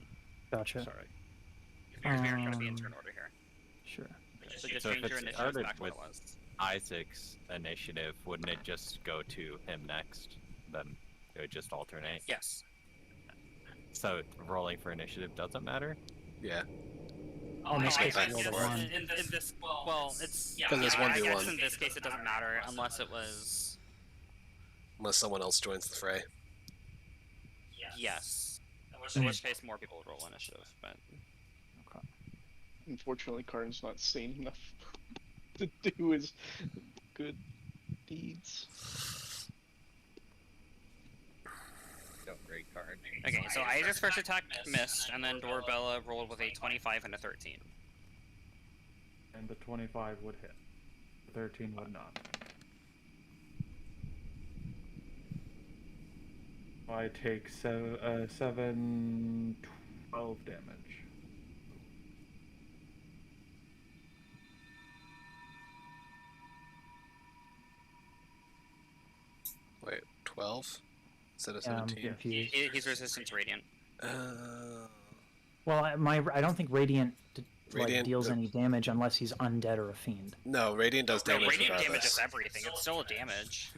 Gotcha. Sorry. Because we aren't going to be in turn order here. Sure. So just So if change your it's initiative started back to what it with- was. Isaac's initiative, wouldn't it just go to him next? Then it would just alternate. Yes. So rolling for initiative doesn't matter? Yeah. Oh, in this case, I I rolled a guess 1. in this, well, it's 'Cause it's I 1v1. guess in this case it doesn't matter unless it was Unless someone else joins the fray. yes. In which case more people would roll initiative, but Unfortunately, Karn's not sane enough to do his good deeds. Great card. okay. So Isaac's first attack missed, and then Dorbella rolled with a 25 and a 13. And the 25 would hit. The 13 would not. I take 7, 12 damage. Wait, 12 instead of Yeah, I'm 17. confused. He's resistant to radiant. Well, I don't think Radiant, Radiant deals d- any damage unless he's undead or a fiend. No, Radiant does No, damage radiant regardless. damages everything. It's still a damage.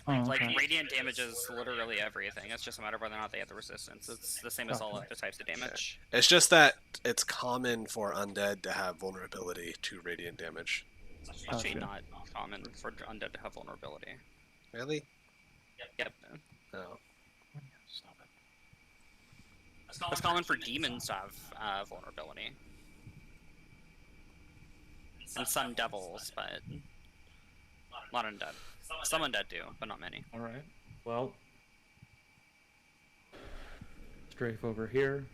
Oh, Like okay. radiant damages literally everything. It's just a matter of whether or not they have the resistance. It's the same as all Okay. other types of damage. It's just that it's common for undead to have vulnerability to radiant damage. It's actually Gotcha. not common for undead to have vulnerability. Really? Yep. No. Stop it. It's common for demons to have vulnerability. And some devils, but not undead. Some undead do, but not many. Alright. Well. Strafe over here.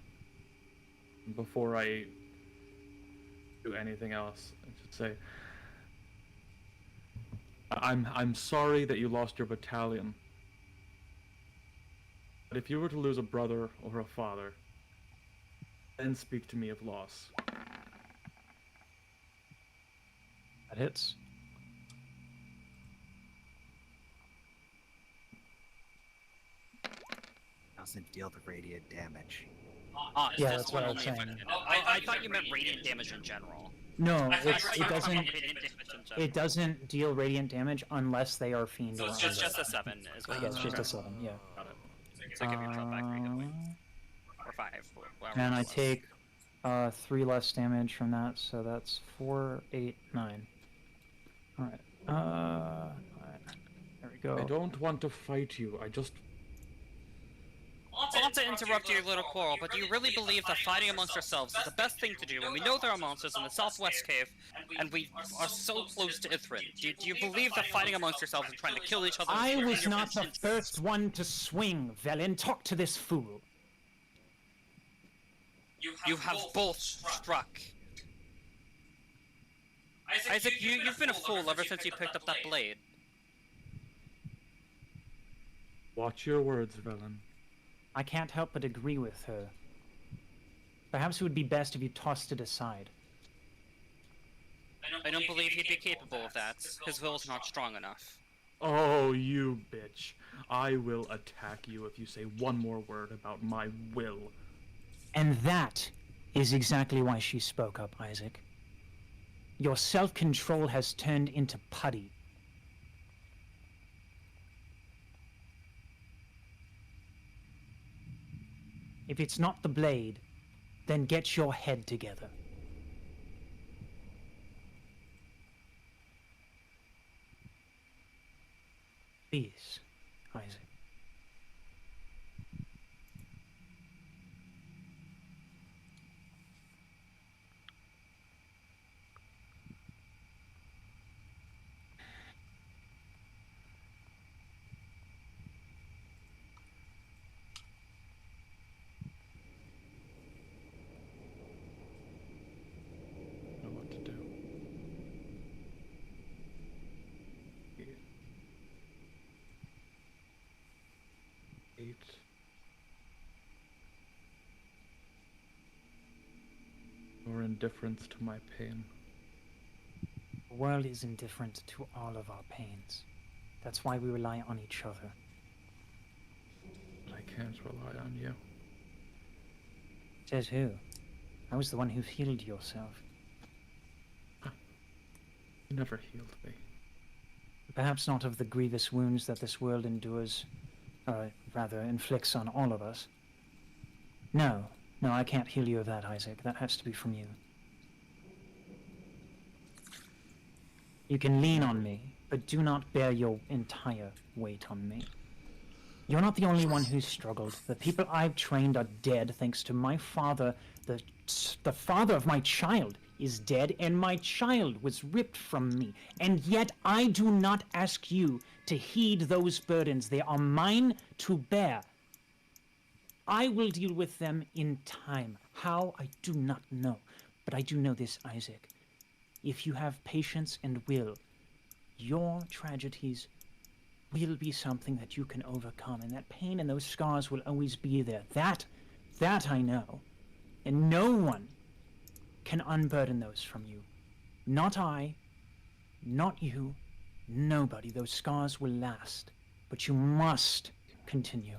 Before I do anything else, I should say. I'm sorry that you lost your battalion. But if you were to lose a brother or a father, then speak to me of loss. That hits. Doesn't deal the radiant damage. It's Yeah, this that's what one I was only saying. affected. I thought you meant radiant damage in general. No, I it thought you doesn't. meant radiant damage in general. It doesn't deal radiant damage unless they are fiend So or it's undead. just a 7 is what Yeah, it's just a okay. 7. Yeah. Got it. So give your drop back 3 or 5. Whatever And it I was. take 3 less damage from that, so that's 4, 8, 9. Alright. Alright. There we go. I don't want to fight you. I just Not to interrupt your little quarrel, but do you really believe that fighting amongst ourselves is the best thing to do when we know there are monsters in the southwest cave and we are so close to Ithrin? Do you believe that fighting amongst yourselves and trying to kill each other is I in was your not the best first one to swing, Velen. Talk to this fool. You have both struck. Isaac, you've been a fool ever since you picked up that blade. watch your words, Velen. I can't help but agree with her. Perhaps it would be best if you tossed it aside. I don't believe he'd be capable of that. His will's not strong enough. Oh, you bitch. I will attack you if you say one more word about my will. And that is exactly why she spoke up, Isaac. Your self-control has turned into putty. If it's not the blade, then get your head together. Please, Isaac. indifference to my pain. The world is indifferent to all of our pains. That's why we rely on each other. But I can't rely on you. Says who? I was the one who healed yourself. You never healed me. Perhaps not of the grievous wounds that this world endures, or rather inflicts on all of us. No, I can't heal you of that, Isaac. That has to be from you. You can lean on me, but do not bear your entire weight on me. You're not the only one who's struggled. The people I've trained are dead thanks to my father. The father of my child is dead, and my child was ripped from me. And yet I do not ask you to heed those burdens. They are mine to bear. I will deal with them in time. How, I do not know. But I do know this, Isaac. If you have patience and will, your tragedies will be something that you can overcome, and that pain and those scars will always be there. That I know. And no one can unburden those from you. Not I, not you, nobody. Those scars will last, but you must continue.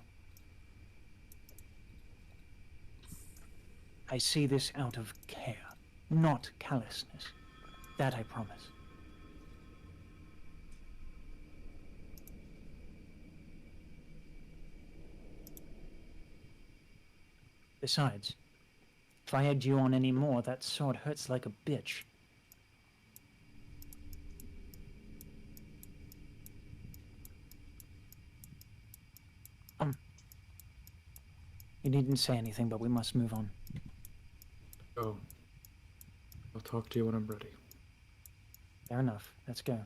I say this out of care, not callousness. That I promise. Besides, if I egged you on any more, that sword hurts like a bitch. You needn't say anything, but we must move on. Oh. I'll talk to you when I'm ready. Fair enough. Let's go.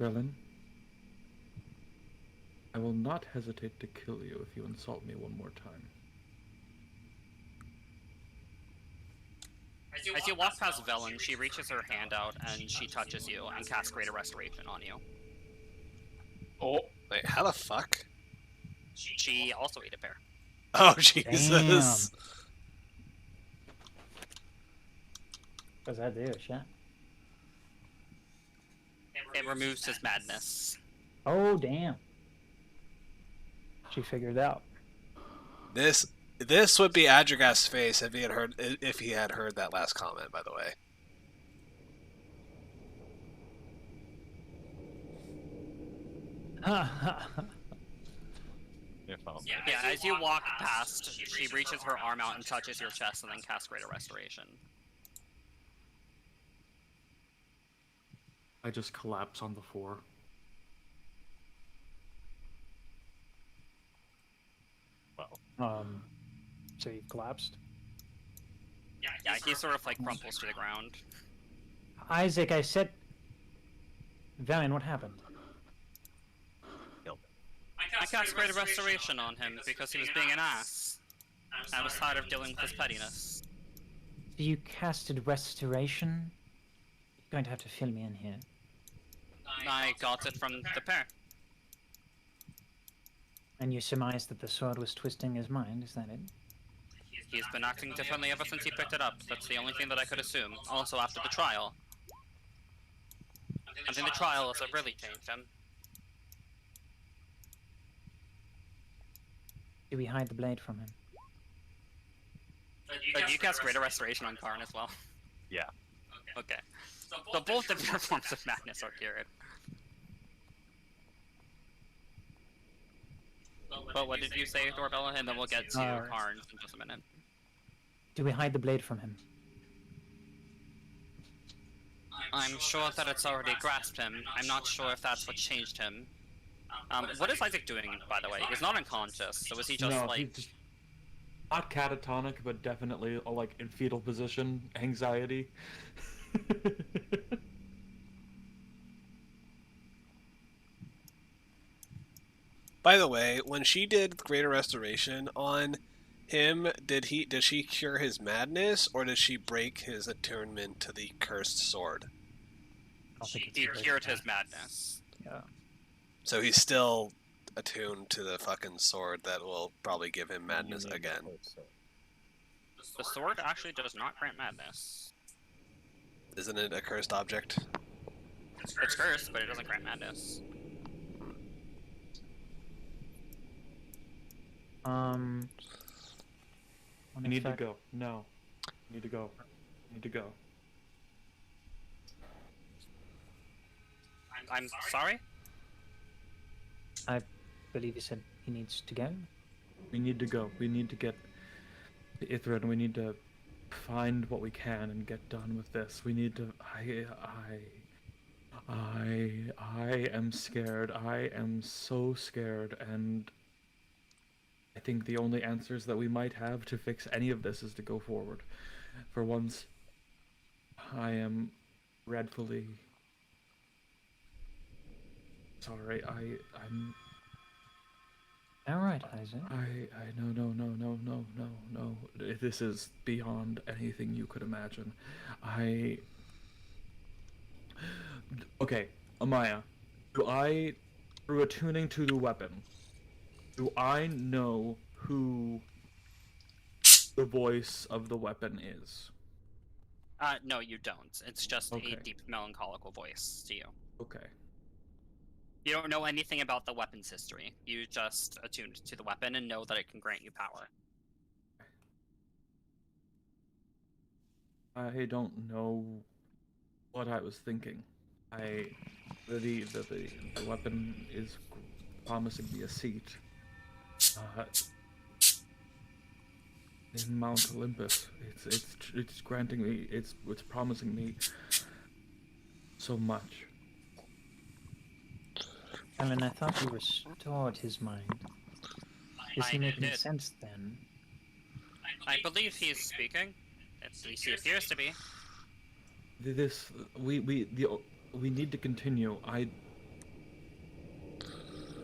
Velen, I will not hesitate to kill you if you insult me one more time. As you walk past Velen, she reaches her hand out and she touches you and casts Greater Restoration on you. Oh, wait, how the fuck? She also ate a bear. Oh, Jesus. What does that do, chat? It removes his madness. Oh, damn. She figured it out. This would be Adrigast's face if he had heard that last comment, by the way. Yeah, as you walk past, she reaches her arm out and touches your chest and then casts Greater Restoration. I just collapse on the floor. Well, So you've collapsed? Yeah, he sort of like crumples to the ground. Isaac, I said... Valiant, what happened? killed I cast Greater Restoration on him because he was being an ass. I was tired of dealing with his pettiness. You casted Restoration? You're going to have to fill me in here. I got it from the pair. And you surmised that the sword was twisting his mind, is that it? He's been acting differently ever since he picked it up. That's the only thing that I could assume. Also after the trial. I think the trial has really changed him. Do we hide the blade from him? You cast Greater Restoration on Karn as well. yeah. Okay. So both of your forms of madness are cured. But what did you say, Dorbella? And then we'll get to Karn in just a minute. Do we hide the blade from him? I'm sure that it's already grasped him. I'm not sure if that's what changed him. What is Isaac doing, by the way? He's not unconscious, so is he just No, like... he's just not catatonic, but definitely like in fetal position, anxiety. By the way, when she did Greater Restoration on him, did she cure his madness, or did she break his attunement to the cursed sword? I don't think it's He great. cured his madness. Yeah. So he's still attuned to the fucking sword that will probably give him madness again. The sword actually does not grant madness. Isn't it a cursed object? It's cursed, but it doesn't grant madness. We need to go. No. Need to go. Need to go. I'm sorry? I believe he said he needs to go. We need to go. We need to get to Ithrin. We need to find what we can and get done with this. We need to. I am scared. I am so scared, and I think the only answers that we might have to fix any of this is to go forward. For once, I am dreadfully sorry. I'm. All right, Isaac. No. This is beyond anything you could imagine. Okay, Amaya, through attuning to the weapon, do I know who the voice of the weapon is? No, you don't. It's just Okay. a deep melancholical voice to you. Okay. You don't know anything about the weapon's history. You just attuned to the weapon and know that it can grant you power. I don't know what I was thinking. The weapon is promising me a seat in Mount Olympus. It's granting me. It's promising me so much. Alan, I thought you restored his mind. Is he I making did. sense then? I believe he's speaking. At least he appears to be. We need to continue. I'm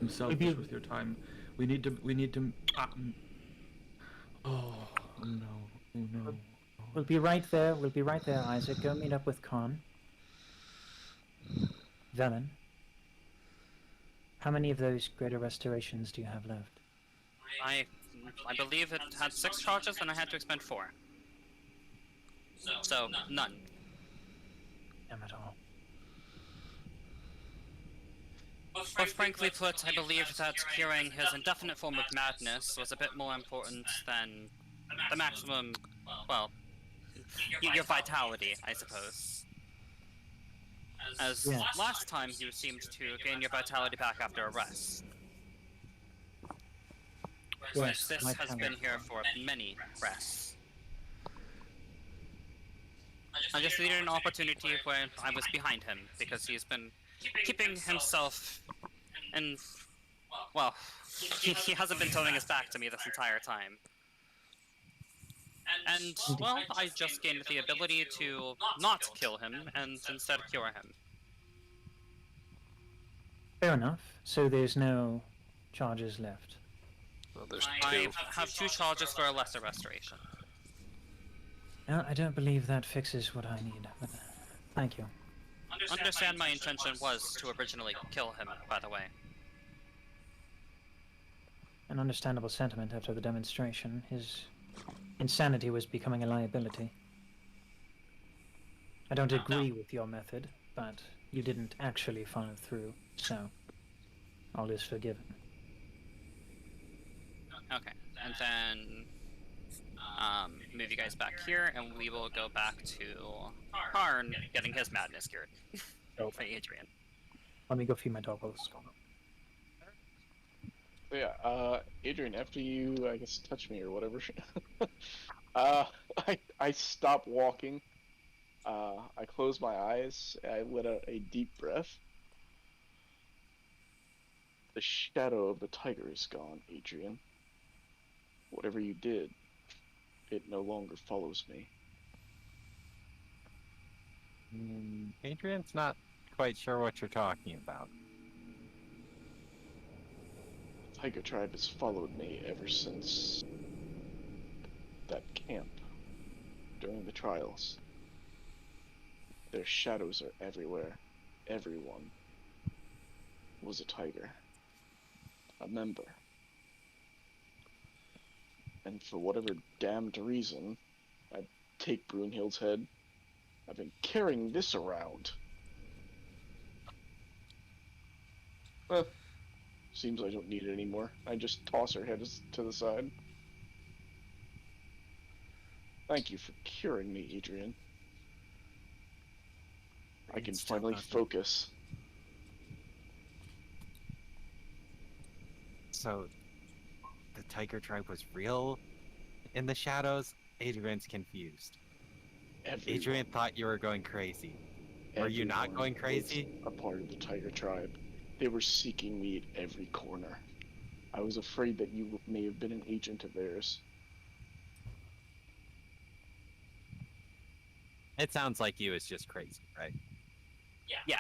selfish with your time. We need to. Oh no. We'll be right there. We'll be right there, Isaac. Go meet up with Khan. Velen. How many of those greater restorations do you have left? I believe it had 6 charges and I had to expend 4. So, none. Damn it all. But frankly put, I believe that curing his indefinite form of madness was a bit more important than the maximum, well, your vitality, I suppose. As Yes. last time you seemed to gain your vitality back after a rest. Whereas Yes, this my has talent. been here for many rests. I just needed an opportunity where I was behind him, because he's been keeping himself and, well, he hasn't been turning his back to me this entire time. And, well, I just gained the ability to not kill him and instead cure him. Fair enough. So there's no charges left. Well, there's I 2. have 2 charges for a lesser restoration. No, I don't believe that fixes what I need. But thank you. Understand my intention was to originally kill him, by the way. An understandable sentiment after the demonstration. His insanity was becoming a liability. I don't agree with your method, but you didn't actually follow through, so all is forgiven. Okay, and then move you guys back here, and we will go back to Karn getting his madness cured. For Adrian. Let me go feed my dog while it's gone. So yeah, Adrian, after you, I guess, touch me or whatever, I stop walking. I close my eyes. I let out a deep breath. The shadow of the tiger is gone, Adrian. Whatever you did, it no longer follows me. Adrian's not quite sure what you're talking about. Tiger Tribe has followed me ever since that camp during the trials. Their shadows are everywhere. Everyone was a tiger, a member. And for whatever damned reason, I take Brunhild's head. I've been carrying this around. Well, seems I don't need it anymore. I just toss her head to the side. Thank you for curing me, Adrian. I can finally focus. So, the Tiger Tribe was real in the shadows? Adrian's confused. Adrian thought you were going crazy. Were you not going crazy? A part of the Tiger Tribe. They were seeking me at every corner. I was afraid that you may have been an agent of theirs. It sounds like he was just crazy, right? Yeah,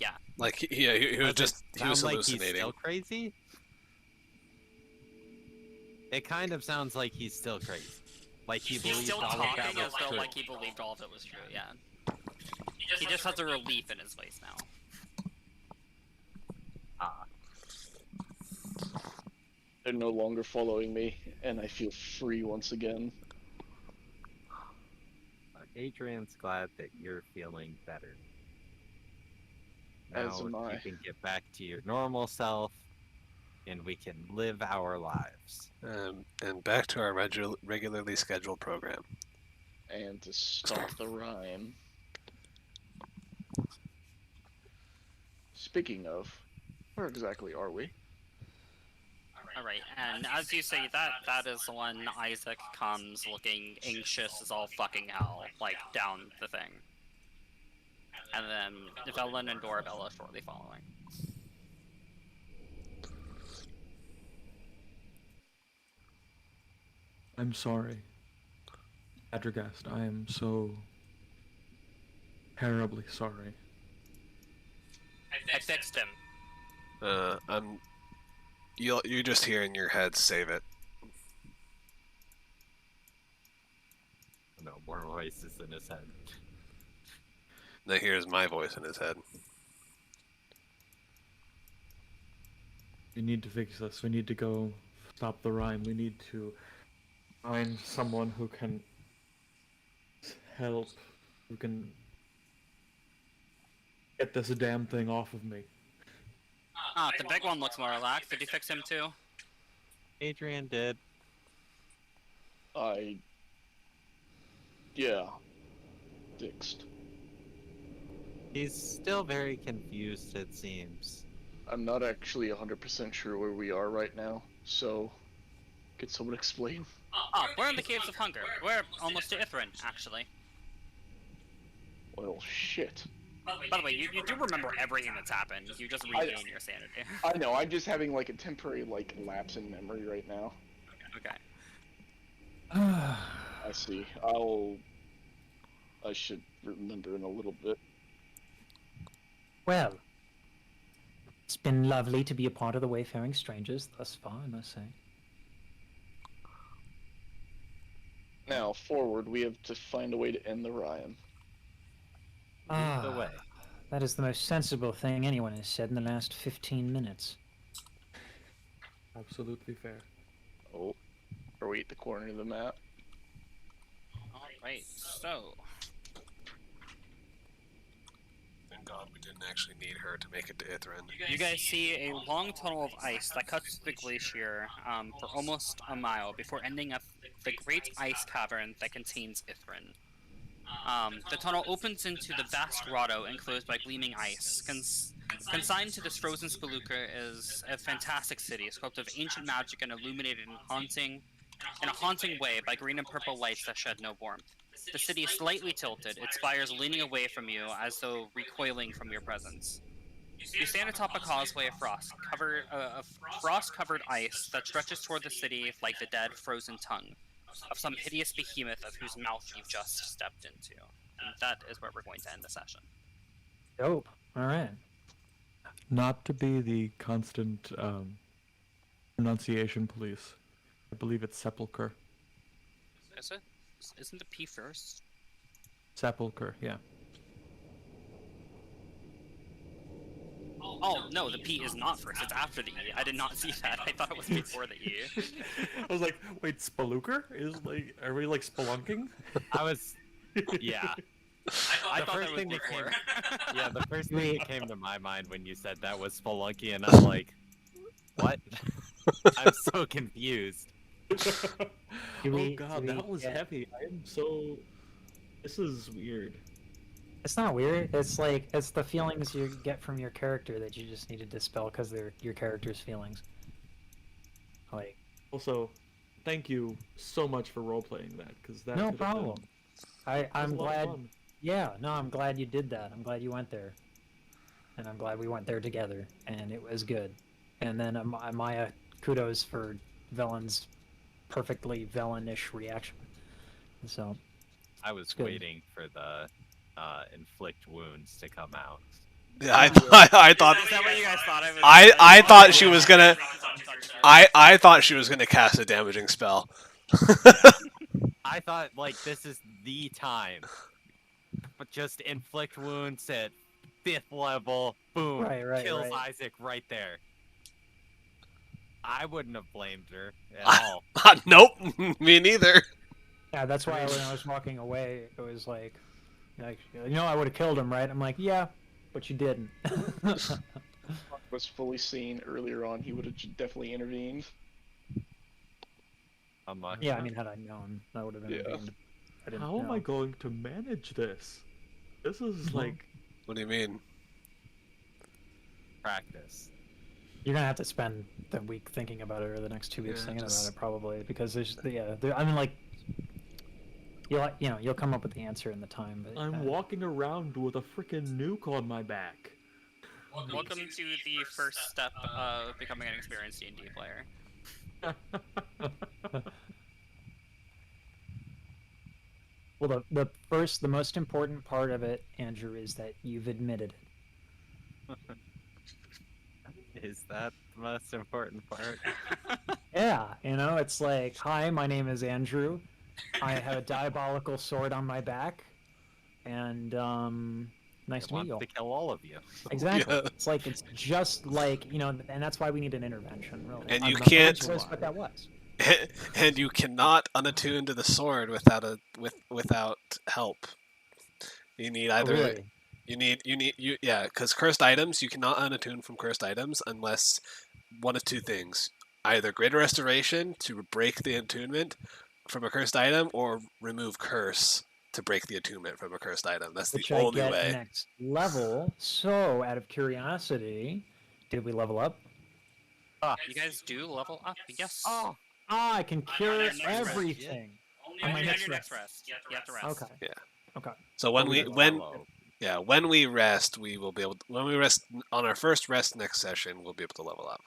yeah. Like he was just he was Sound like he's hallucinating. still crazy? It kind of sounds like he's still crazy. Like he He's believes still all of that talking was as though true. like he believed all of it was true, yeah. He just has a relief in his voice now. Ah, They're no longer following me, and I feel free once again. Adrian's glad that you're feeling better. As Now am I. you can get back to your normal self, and we can live our lives. And back to our regularly scheduled program. And to stop the rhyme. Speaking of, where exactly are we? Alright, and as you say that is when Isaac comes looking anxious as all fucking hell, like down the thing. And then Velen and Dorabella shortly following. I'm sorry. Adregast, I am so terribly sorry. I fixed him. You just hear in your head, save it. No more voices in his head. Then here's my voice in his head. We need to fix this. We need to go stop the rhyme. We need to find someone who can help, who can get this damn thing off of me. Ah, the big one looks more relaxed. Did you fix him too? Adrian did. Yeah. Fixed. He's still very confused, it seems. I'm not actually 100% sure where we are right now, so could someone explain? Ah, we're in the Caves of Hunger. We're almost to Ithrin, actually. Well, shit. By the way, you do remember everything that's happened. You just regain your sanity. I know, I'm just having like a temporary like lapse in memory right now. Okay. I see. I should remember in a little bit. Well, it's been lovely to be a part of the Wayfaring Strangers thus far, I must say. Now, forward, we have to find a way to end the rhyme. Lead the way. That is the most sensible thing anyone has said in the last 15 minutes. Absolutely fair. Oh, are we at the corner of the map? Alright, so... Thank God we didn't actually need her to make it to Ithrin. You guys see a long tunnel of ice that cuts through the glacier for almost a mile before ending up the great ice cavern that contains Ithrin. The tunnel opens into the vast grotto enclosed by gleaming ice. Consigned to this frozen spelunker is a fantastic city, sculpted of ancient magic and illuminated in a haunting way by green and purple lights that shed no warmth. The city is slightly tilted, its spires leaning away from you as though recoiling from your presence. You stand atop a causeway of frost-covered ice that stretches toward the city like the dead, frozen tongue of some hideous behemoth of whose mouth you've just stepped into. And that is where we're going to end the session. Dope. All right. Not to be the constant Pronunciation, please. I believe it's sepulcher. Is it? Isn't the P first? Sepulcher, yeah. Oh no, the P is not first. It's after the E. I did not see that. I thought it was before the E. I was like, wait, spelunker? Are we like spelunking? I was, yeah. I The thought first that was thing that before. Yeah, the first thing that came to my mind when you said that was Spelunky, and I'm like, what? I'm so confused. we- Oh god, do we that was get- heavy. I am so. This is weird. It's not weird. It's like it's the feelings you get from your character that you just need to dispel because they're your character's feelings. Like, Also, thank you so much for role playing that, because that. no could have been- problem. that was I'm a lot of glad. fun. Yeah, no, I'm glad you did that. I'm glad you went there, and I'm glad we went there together, and it was good. And then Maya, kudos for Velen's perfectly Velen-ish reaction. So I was good. waiting for the inflict wounds to come out. Yeah, I thought Is that what you guys thought I was? I thought she was gonna I thought she was gonna cast a damaging spell. I thought, like, this is the time. But just inflict wounds at 5th level, boom, Right, kills right. Isaac right there. I wouldn't have blamed her at all. Nope, me neither. yeah, that's why when I was walking away, it was like I would have killed him, right? I'm like, yeah, but you didn't. Was fully seen earlier on, he would have definitely intervened. Unlucky. yeah, I mean, had I known, I would have Yeah. intervened. I didn't How am know. I going to manage this? This is like. What do you mean? Practice. You're gonna have to spend the week thinking about it, or the next 2 weeks Yeah, thinking just- about it, probably, because I mean, like, you'll come up with the answer in the time, but I'm walking around with a freaking nuke on my back. Welcome to the first step of becoming an experienced D&D player. Well, the most important part of it, Andrew, is that you've admitted it. Is that the most important part? Yeah, it's like, hi, my name is Andrew. I have a diabolical sword on my back, and nice It to meet you. wants to kill all of you. Exactly. Yeah. It's just like, and that's why we need an intervention, really. And I'm you not can't- sure what that was. And you cannot unattune to the sword without help. You need Oh, either really? because cursed items, you cannot unattune from cursed items unless one of two things: either greater restoration to break the attunement from a cursed item, or remove curse to break the attunement from a cursed item. That's Which the I only get way. next level. So, out of curiosity, did we level up? You guys do level up? Yes. Oh, I can cure your next rest, everything. Only on my on next your next rest. rest. You have to rest. Okay. Yeah. Okay. So when hello. when we rest, we will be able. When we rest on our first rest next session, we'll be able to level up.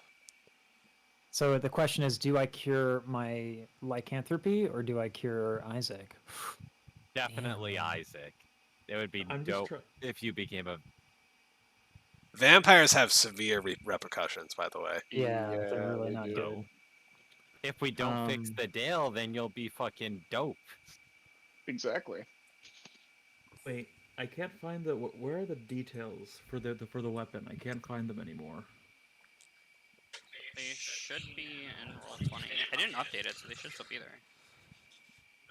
So the question is, do I cure my lycanthropy or do I cure Isaac? Definitely Damn. Isaac. It would be I'm just dope try- if you became a. Vampires have severe repercussions, by the way. Yeah, they're really they not do. good. If we don't fix Um, the Dale, then you'll be fucking dope. Exactly. Wait, I can't find the. Where are the details for the weapon? I can't find them anymore. They should be in roll 20. I didn't update it, so they should still be there.